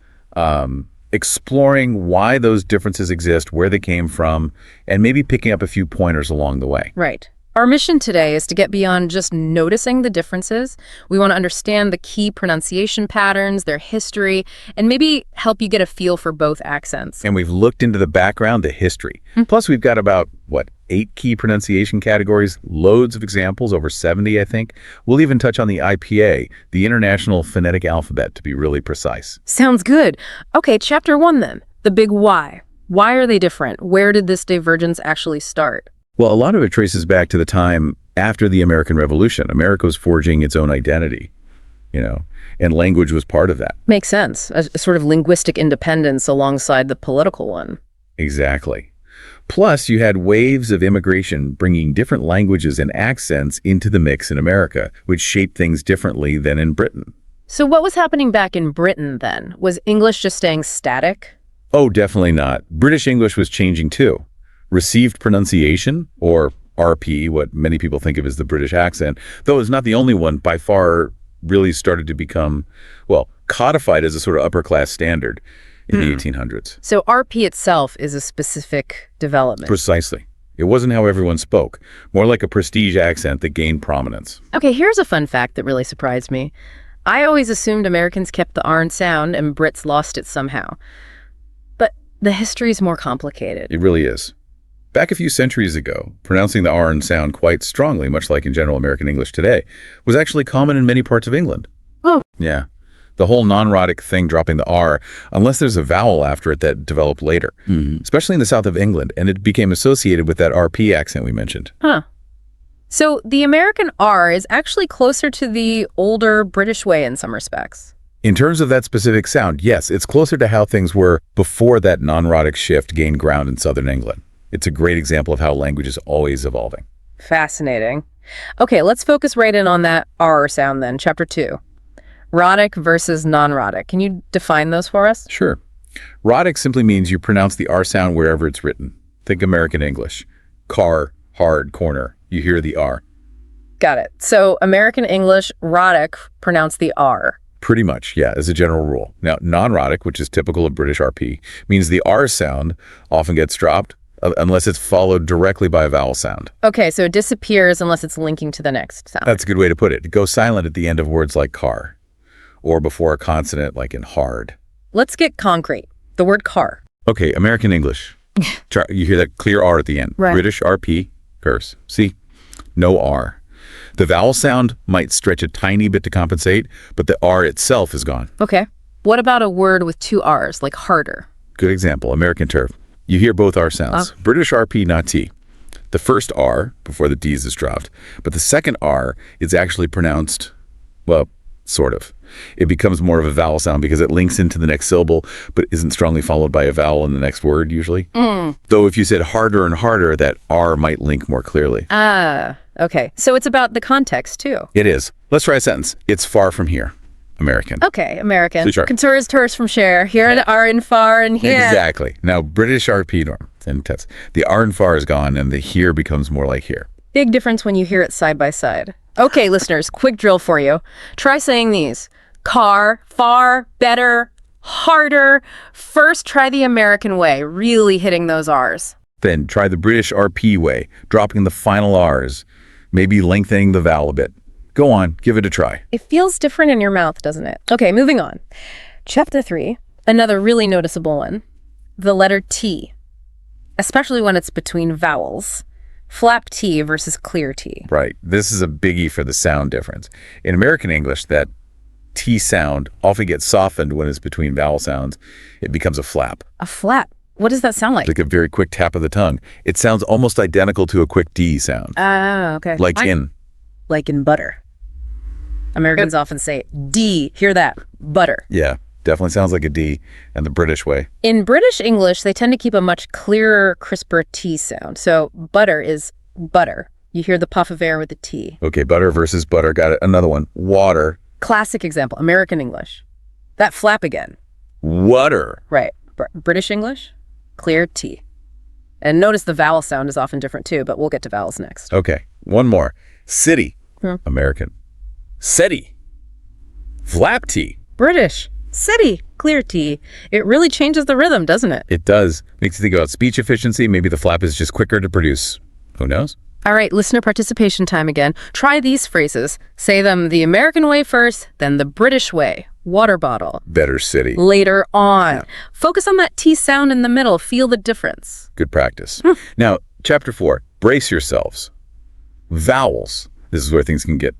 [SPEAKER 1] exploring why those differences exist, where they came from, and maybe picking up a few pointers along the way.
[SPEAKER 2] Right. Our mission today is to get beyond just noticing the differences. We want to understand the key pronunciation patterns, their history, and maybe help you get a feel for both accents.
[SPEAKER 1] And we've looked into the background, the history. Plus, we've got about, 8 key pronunciation categories, loads of examples, over 70, I think. We'll even touch on the IPA, the International Phonetic Alphabet, to be really precise.
[SPEAKER 2] Sounds good. Okay, chapter 1 then. The big why. Why are they different? Where did this divergence actually start?
[SPEAKER 1] Well, a lot of it traces back to the time after the American Revolution. America was forging its own identity, and language was part of that.
[SPEAKER 2] Makes sense. A sort of linguistic independence alongside the political one.
[SPEAKER 1] Exactly. Plus, you had waves of immigration bringing different languages and accents into the mix in America, which shaped things differently than in Britain.
[SPEAKER 2] So what was happening back in Britain then? Was English just staying static?
[SPEAKER 1] Oh, definitely not. British English was changing too. Received pronunciation, or RP, what many people think of as the British accent, though it's not the only one, by far really started to become, codified as a sort of upper-class standard in the 1800s.
[SPEAKER 2] So RP itself is a specific development.
[SPEAKER 1] Precisely. It wasn't how everyone spoke, more like a prestige accent that gained prominence.
[SPEAKER 2] Okay, here's a fun fact that really surprised me. I always assumed Americans kept the R sound and Brits lost it somehow. But the history's more complicated.
[SPEAKER 1] It really is. Back a few centuries ago, pronouncing the R sound quite strongly, much like in general American English today, was actually common in many parts of England.
[SPEAKER 2] Oh.
[SPEAKER 1] Yeah. The whole non-rhotic thing, dropping the R, unless there's a vowel after it, that developed later, especially in the south of England, and it became associated with that RP accent we mentioned.
[SPEAKER 2] Huh. So the American R is actually closer to the older British way in some respects.
[SPEAKER 1] In terms of that specific sound, yes, it's closer to how things were before that non-rhotic shift gained ground in southern England. It's a great example of how language is always evolving.
[SPEAKER 2] Fascinating. Okay, let's focus right in on that R sound then, chapter 2. Rhotic versus non-rhotic. Can you define those for us?
[SPEAKER 1] Sure. Rhotic simply means you pronounce the R sound wherever it's written. Think American English. Car, hard, corner. You hear the R.
[SPEAKER 2] Got it. So American English, rhotic, pronounce the R.
[SPEAKER 1] Pretty much, yeah, as a general rule. Now, non-rhotic, which is typical of British RP, means the R sound often gets dropped unless it's followed directly by a vowel sound.
[SPEAKER 2] Okay, so it disappears unless it's linking to the next sound.
[SPEAKER 1] That's a good way to put it. It goes silent at the end of words like car, or before a consonant like in hard.
[SPEAKER 2] Let's get concrete. The word car.
[SPEAKER 1] Okay, American English. You hear that clear R at the end.
[SPEAKER 2] Right.
[SPEAKER 1] British RP, curse. See? No R. The vowel sound might stretch a tiny bit to compensate, but the R itself is gone.
[SPEAKER 2] Okay. What about a word with 2 R's, like harder?
[SPEAKER 1] Good example, American turf. You hear both R sounds. British RP, not T. The first R, before the D's is dropped, but the second R is actually pronounced, sort of. It becomes more of a vowel sound because it links into the next syllable, but isn't strongly followed by a vowel in the next word, usually. Though if you said harder and harder, that R might link more clearly.
[SPEAKER 2] Okay. So it's about the context, too.
[SPEAKER 1] It is. Let's try a sentence. It's far from here. American.
[SPEAKER 2] Okay, American.
[SPEAKER 1] Sure.
[SPEAKER 2] Contour is tourist from share. Here and are in far and here.
[SPEAKER 1] Exactly. Now, British RP norm. The R and far is gone, and the here becomes more like here.
[SPEAKER 2] Big difference when you hear it side by side. Okay, listeners, quick drill for you. Try saying these. Car, far, better, harder. First, try the American way, really hitting those R's.
[SPEAKER 1] Then try the British RP way, dropping the final R's, maybe lengthening the vowel a bit. Go on, give it a try.
[SPEAKER 2] It feels different in your mouth, doesn't it? Okay, moving on. Chapter 3, another really noticeable one. The letter T, especially when it's between vowels. Flap T versus clear T.
[SPEAKER 1] Right. This is a biggie for the sound difference. In American English, that T sound often gets softened when it's between vowel sounds. It becomes a flap.
[SPEAKER 2] A flap? What does that sound like?
[SPEAKER 1] Like a very quick tap of the tongue. It sounds almost identical to a quick D sound.
[SPEAKER 2] Okay.
[SPEAKER 1] Like in.
[SPEAKER 2] Like in butter. Americans often say D. Hear that? Butter.
[SPEAKER 1] Yeah, definitely sounds like a D, and the British way.
[SPEAKER 2] In British English, they tend to keep a much clearer, crisper T sound. So butter is Butter. You hear the puff of air with the T.
[SPEAKER 1] Okay, butter versus butter. Got it. Another one. Water.
[SPEAKER 2] Classic example, American English. That flap again.
[SPEAKER 1] Water.
[SPEAKER 2] Right. British English, clear T. And notice the vowel sound is often different too, but we'll get to vowels next.
[SPEAKER 1] Okay, one more. City. American. City. Flap T.
[SPEAKER 2] British. City. Clear T. It really changes the rhythm, doesn't it?
[SPEAKER 1] It does. Makes you think about speech efficiency. Maybe the flap is just quicker to produce. Who knows?
[SPEAKER 2] All right, listener participation time again. Try these phrases. Say them the American way first, then the British way. Water bottle.
[SPEAKER 1] Better city.
[SPEAKER 2] Later on. Focus on that T sound in the middle. Feel the difference.
[SPEAKER 1] Good practice. Now, chapter 4, brace yourselves. Vowels. This is where things can get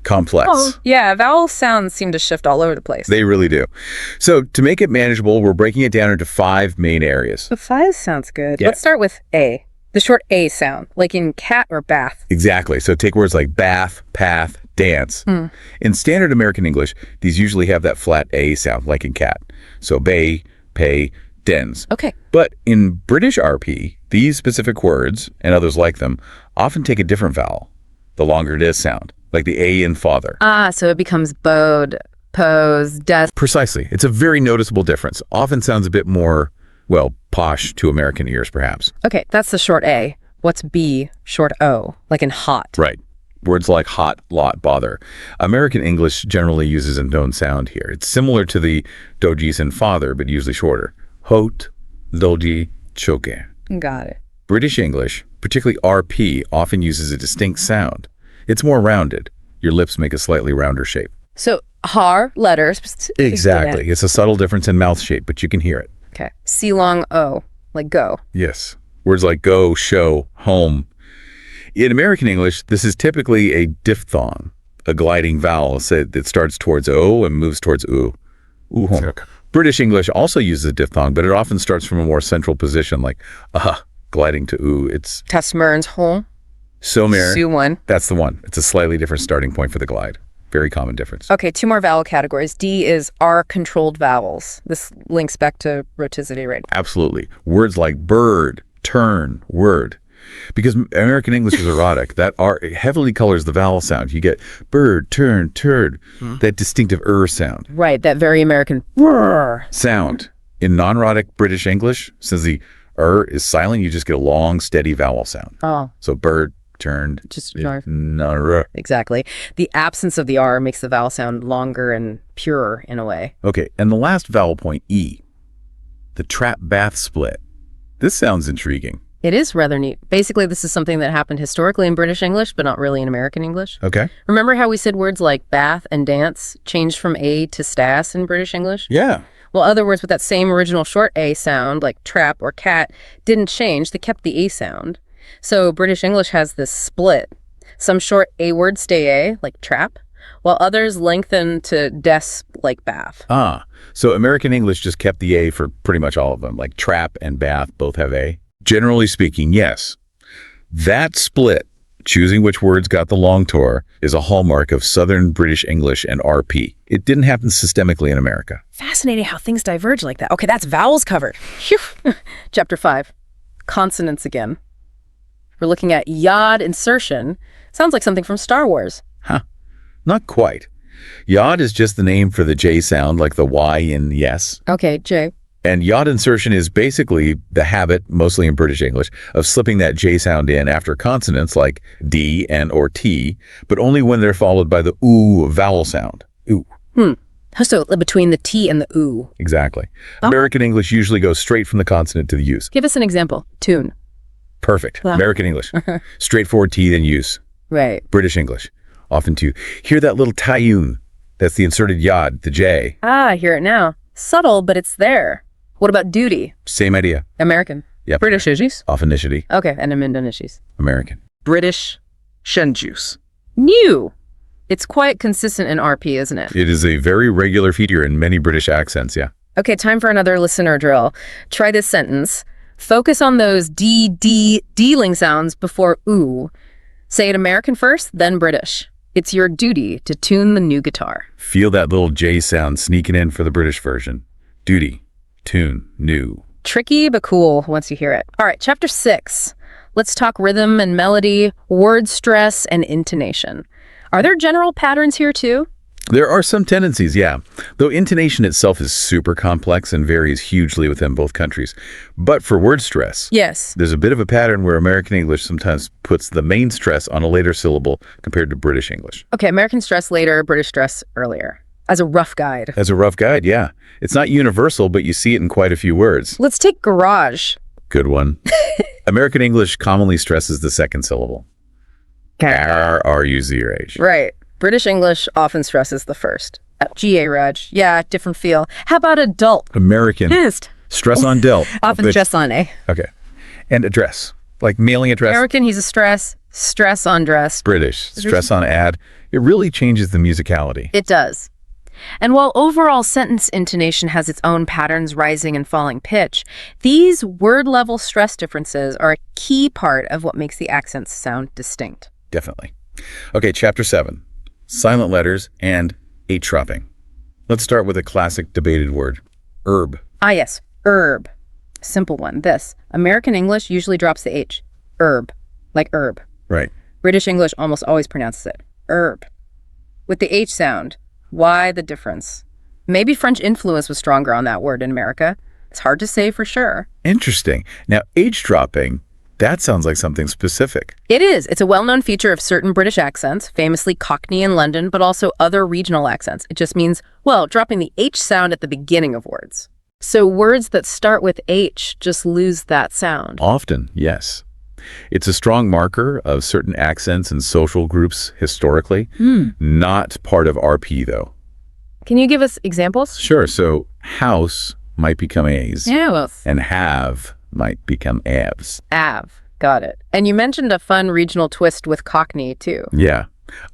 [SPEAKER 1] complex.
[SPEAKER 2] Oh, yeah, vowel sounds seem to shift all over the place.
[SPEAKER 1] They really do. So to make it manageable, we're breaking it down into 5 main areas.
[SPEAKER 2] The 5 sounds good.
[SPEAKER 1] Yeah.
[SPEAKER 2] Let's start with A. The short A sound, like in cat or bath.
[SPEAKER 1] Exactly. So take words like bath, path, dance. In standard American English, these usually have that flat A sound, like in cat. So bay, pay, dens.
[SPEAKER 2] Okay.
[SPEAKER 1] But in British RP, these specific words, and others like them, often take a different vowel, the longer it is sound, like the A in father.
[SPEAKER 2] Ah, so it becomes bode, pose, des.
[SPEAKER 1] Precisely. It's a very noticeable difference. Often sounds a bit more, well, posh to American ears, perhaps.
[SPEAKER 2] Okay, that's the short A. What's B, short O, like in hot?
[SPEAKER 1] Right. Words like hot, lot, bother. American English generally uses a known sound here. It's similar to the dojis in father, but usually shorter. Hot, doji, choke.
[SPEAKER 2] Got it.
[SPEAKER 1] British English, particularly RP, often uses a distinct sound. It's more rounded. Your lips make a slightly rounder shape.
[SPEAKER 2] So, har, letters.
[SPEAKER 1] Exactly. It's a subtle difference in mouth shape, but you can hear it.
[SPEAKER 2] Okay. C long O, like go.
[SPEAKER 1] Yes. Words like go, show, home. In American English, this is typically a diphthong, a gliding vowel that starts towards O and moves towards U. Home. British English also uses a diphthong, but it often starts from a more central position, like gliding to U. It's
[SPEAKER 2] Tasmerns home.
[SPEAKER 1] somer.
[SPEAKER 2] Su1.
[SPEAKER 1] That's the one. It's a slightly different starting point for the glide. Very common difference.
[SPEAKER 2] Okay, 2 more vowel categories. D is R-controlled vowels. This links back to roticity, right?
[SPEAKER 1] Absolutely. Words like bird, turn, word. Because American English is erotic, that R heavily colors the vowel sound. You get bird, turn, turd, that distinctive sound.
[SPEAKER 2] Right, that very American whir.
[SPEAKER 1] Sound. In non-erotic British English, since the is silent, you just get a long, steady vowel sound.
[SPEAKER 2] Oh.
[SPEAKER 1] So bird, turned,
[SPEAKER 2] Just exactly. The absence of the R makes the vowel sound longer and purer in a way.
[SPEAKER 1] Okay, and the last vowel point, E, the trap bath split. This sounds intriguing.
[SPEAKER 2] It is rather neat. Basically, this is something that happened historically in British English, but not really in American English.
[SPEAKER 1] Okay.
[SPEAKER 2] Remember how we said words like bath and dance changed from A to stas in British English?
[SPEAKER 1] Yeah.
[SPEAKER 2] Well, other words with that same original short A sound, like trap or cat, didn't change. They kept the A sound. So British English has this split. Some short A words stay A, like trap, while others lengthen to des, like bath.
[SPEAKER 1] Ah, so American English just kept the A for pretty much all of them, like trap and bath both have A. Generally speaking, yes. That split, choosing which words got the long tour, is a hallmark of Southern British English and RP. It didn't happen systemically in America.
[SPEAKER 2] Fascinating how things diverge like that. Okay, that's vowels covered. Phew. Chapter 5, consonants again. We're looking at yod insertion. Sounds like something from Star Wars.
[SPEAKER 1] Huh. Not quite. Yod is just the name for the J sound, like the Y in yes.
[SPEAKER 2] Okay, J.
[SPEAKER 1] And yod insertion is basically the habit, mostly in British English, of slipping that J sound in after consonants like D and or T, but only when they're followed by the oo vowel sound. Ooh.
[SPEAKER 2] So between the T and the oo.
[SPEAKER 1] Exactly. American English usually goes straight from the consonant to the use.
[SPEAKER 2] Give us an example. Tune.
[SPEAKER 1] Perfect. American English. Straightforward T, then use.
[SPEAKER 2] Right.
[SPEAKER 1] British English. Often to hear that little tayun. That's the inserted yod, the J.
[SPEAKER 2] Ah, I hear it now. Subtle, but it's there. What about duty?
[SPEAKER 1] Same idea.
[SPEAKER 2] American.
[SPEAKER 1] Yep.
[SPEAKER 2] British ishis.
[SPEAKER 1] Oftenishity.
[SPEAKER 2] Okay, and Indonesian.
[SPEAKER 1] American.
[SPEAKER 3] British shenjuice.
[SPEAKER 2] New. It's quite consistent in RP, isn't it?
[SPEAKER 1] It is a very regular feature in many British accents, yeah.
[SPEAKER 2] Okay, time for another listener drill. Try this sentence. Focus on those D-ling sounds before oo. Say it American first, then British. It's your duty to tune the new guitar.
[SPEAKER 1] Feel that little J sound sneaking in for the British version. Duty, tune, new.
[SPEAKER 2] Tricky, but cool once you hear it. All right, chapter 6. Let's talk rhythm and melody, word stress, and intonation. Are there general patterns here too?
[SPEAKER 1] There are some tendencies, yeah, though intonation itself is super complex and varies hugely within both countries. But for word stress,
[SPEAKER 2] Yes.
[SPEAKER 1] there's a bit of a pattern where American English sometimes puts the main stress on a later syllable compared to British English.
[SPEAKER 2] Okay, American stress later, British stress earlier. As a rough guide.
[SPEAKER 1] As a rough guide, yeah. It's not universal, but you see it in quite a few words.
[SPEAKER 2] Let's take garage.
[SPEAKER 1] Good one. American English commonly stresses the second syllable. R-U-Z-R-H.
[SPEAKER 2] Right. British English often stresses the first. G-A-Raj. Yeah, different feel. How about adult?
[SPEAKER 1] American.
[SPEAKER 2] Pissed.
[SPEAKER 1] Stress on del.
[SPEAKER 2] Often
[SPEAKER 1] Which-
[SPEAKER 2] stress on A.
[SPEAKER 1] Okay. And address. Like mailing address.
[SPEAKER 2] American, he's a stress on dress.
[SPEAKER 1] British. Stress on ad. It really changes the musicality.
[SPEAKER 2] It does. And while overall sentence intonation has its own patterns, rising and falling pitch, these word-level stress differences are a key part of what makes the accents sound distinct.
[SPEAKER 1] Definitely. Okay, chapter 7. Silent letters and H dropping. Let's start with a classic debated word. Herb.
[SPEAKER 2] Ah, yes. Herb. Simple one. This. American English usually drops the H. Herb. Like herb.
[SPEAKER 1] Right.
[SPEAKER 2] British English almost always pronounces it. Herb. With the H sound. Why the difference? Maybe French influence was stronger on that word in America. It's hard to say for sure.
[SPEAKER 1] Interesting. Now, H dropping, that sounds like something specific.
[SPEAKER 2] It is. It's a well-known feature of certain British accents, famously Cockney in London, but also other regional accents. It just means, well, dropping the H sound at the beginning of words. So words that start with H just lose that sound.
[SPEAKER 1] Often, yes. It's a strong marker of certain accents and social groups historically, not part of RP, though.
[SPEAKER 2] Can you give us examples?
[SPEAKER 1] Sure, so house might become A's,
[SPEAKER 2] Yeah, well,
[SPEAKER 1] and have might become Avs.
[SPEAKER 2] Av. Got it. And you mentioned a fun regional twist with Cockney, too.
[SPEAKER 1] Yeah.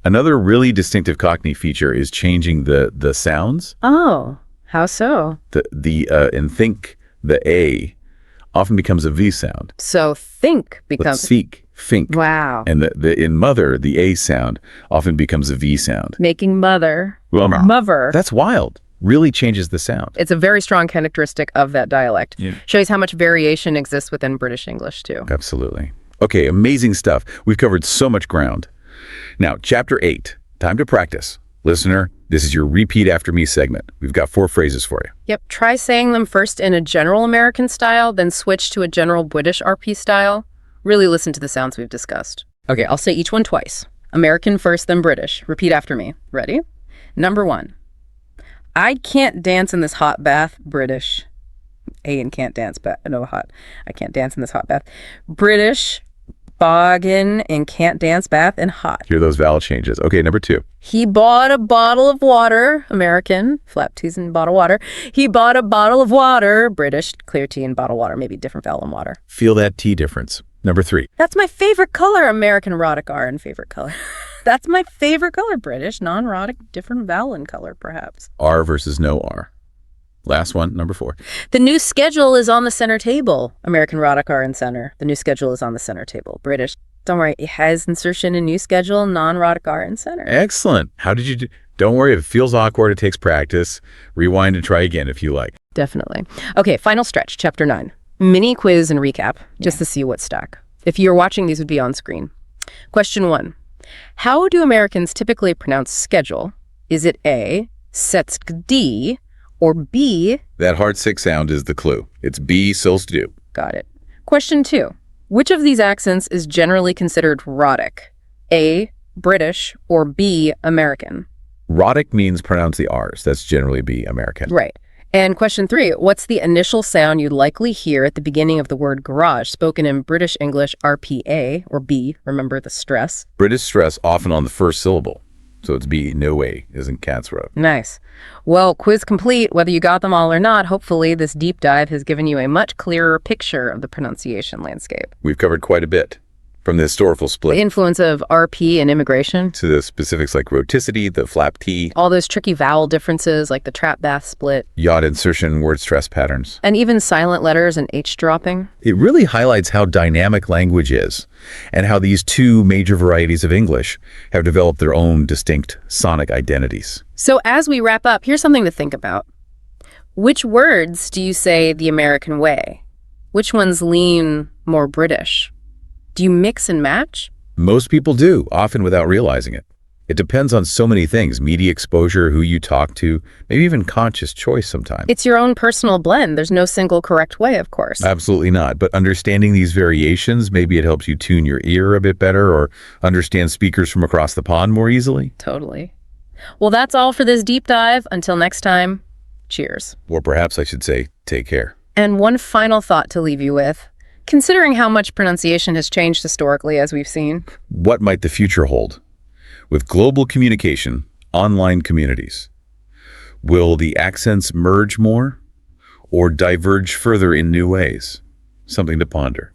[SPEAKER 1] Another really distinctive Cockney feature is changing the sounds.
[SPEAKER 2] Oh, how so?
[SPEAKER 1] In think, the A often becomes a V sound.
[SPEAKER 2] So think
[SPEAKER 1] Let's
[SPEAKER 2] becomes...
[SPEAKER 1] seek, think.
[SPEAKER 2] Wow.
[SPEAKER 1] And in mother, the A sound often becomes a V sound.
[SPEAKER 2] Making mother.
[SPEAKER 1] Well,
[SPEAKER 2] Mother.
[SPEAKER 1] that's wild. Really changes the sound.
[SPEAKER 2] It's a very strong characteristic of that dialect.
[SPEAKER 1] Yeah.
[SPEAKER 2] Shows how much variation exists within British English, too.
[SPEAKER 1] Absolutely. Okay, amazing stuff. We've covered so much ground. Now, chapter 8, time to practice. Listener, this is your repeat after me segment. We've got 4 phrases for you.
[SPEAKER 2] Yep. Try saying them first in a general American style, then switch to a general British RP style. Really listen to the sounds we've discussed. Okay, I'll say each one twice. American first, then British. Repeat after me. Ready? Number 1. I can't dance in this hot bath. British. A and can't dance, but no hot. I can't dance in this hot bath. British. Boggin and can't dance bath and hot.
[SPEAKER 1] Hear those vowel changes. Okay, number 2.
[SPEAKER 2] He bought a bottle of water. American. Flap teas and bottle water. He bought a bottle of water. British. Clear tea and bottle water. Maybe different vowel and water.
[SPEAKER 1] Feel that T difference. Number 3.
[SPEAKER 2] That's my favorite color. American erotic R and favorite color. That's my favorite color. British. Non-erotic. Different vowel and color, perhaps.
[SPEAKER 1] R versus no R. Last one, number 4.
[SPEAKER 2] The new schedule is on the center table. American erotic R in center. The new schedule is on the center table. British. Don't worry. It has insertion in new schedule. Non-erotic R in center.
[SPEAKER 1] Excellent. How did you do? Don't worry, if it feels awkward, it takes practice. Rewind and try again if you like.
[SPEAKER 2] Definitely. Okay, final stretch, chapter 9. Mini quiz and recap, just to see what stuck. If you're watching, these would be on screen. Question 1. How do Americans typically pronounce schedule? Is it A, setskd, or B?
[SPEAKER 1] That hard 6 sound is the clue. It's B, so's do.
[SPEAKER 2] Got it. Question 2. Which of these accents is generally considered rhotic? A, British, or B, American?
[SPEAKER 1] Rhotic means pronounce the R's. That's generally B, American.
[SPEAKER 2] Right. And question 3, what's the initial sound you'd likely hear at the beginning of the word garage, spoken in British English RPA, or B, remember the stress?
[SPEAKER 1] British stress often on the first syllable. So it's B, no way, isn't Cat's Road.
[SPEAKER 2] Nice. Well, quiz complete. Whether you got them all or not, hopefully this deep dive has given you a much clearer picture of the pronunciation landscape.
[SPEAKER 1] We've covered quite a bit. From the historical
[SPEAKER 2] The
[SPEAKER 1] split
[SPEAKER 2] influence of RP and immigration,
[SPEAKER 1] to the specifics like rhoticity, the flap T,
[SPEAKER 2] all those tricky vowel differences like the trap bath split,
[SPEAKER 1] yod insertion, word stress patterns.
[SPEAKER 2] and even silent letters and H dropping.
[SPEAKER 1] It really highlights how dynamic language is and how these 2 major varieties of English have developed their own distinct sonic identities.
[SPEAKER 2] So as we wrap up, here's something to think about. Which words do you say the American way? Which ones lean more British? Do you mix and match?
[SPEAKER 1] Most people do, often without realizing it. It depends on so many things: media exposure, who you talk to, maybe even conscious choice sometimes.
[SPEAKER 2] It's your own personal blend. There's no single correct way, of course.
[SPEAKER 1] Absolutely not. But understanding these variations, maybe it helps you tune your ear a bit better or understand speakers from across the pond more easily.
[SPEAKER 2] Totally. Well, that's all for this deep dive. Until next time, cheers.
[SPEAKER 1] Or perhaps I should say, take care.
[SPEAKER 2] And one final thought to leave you with. Considering how much pronunciation has changed historically, as we've seen,
[SPEAKER 1] What might the future hold? With global communication, online communities, will the accents merge more or diverge further in new ways? Something to ponder.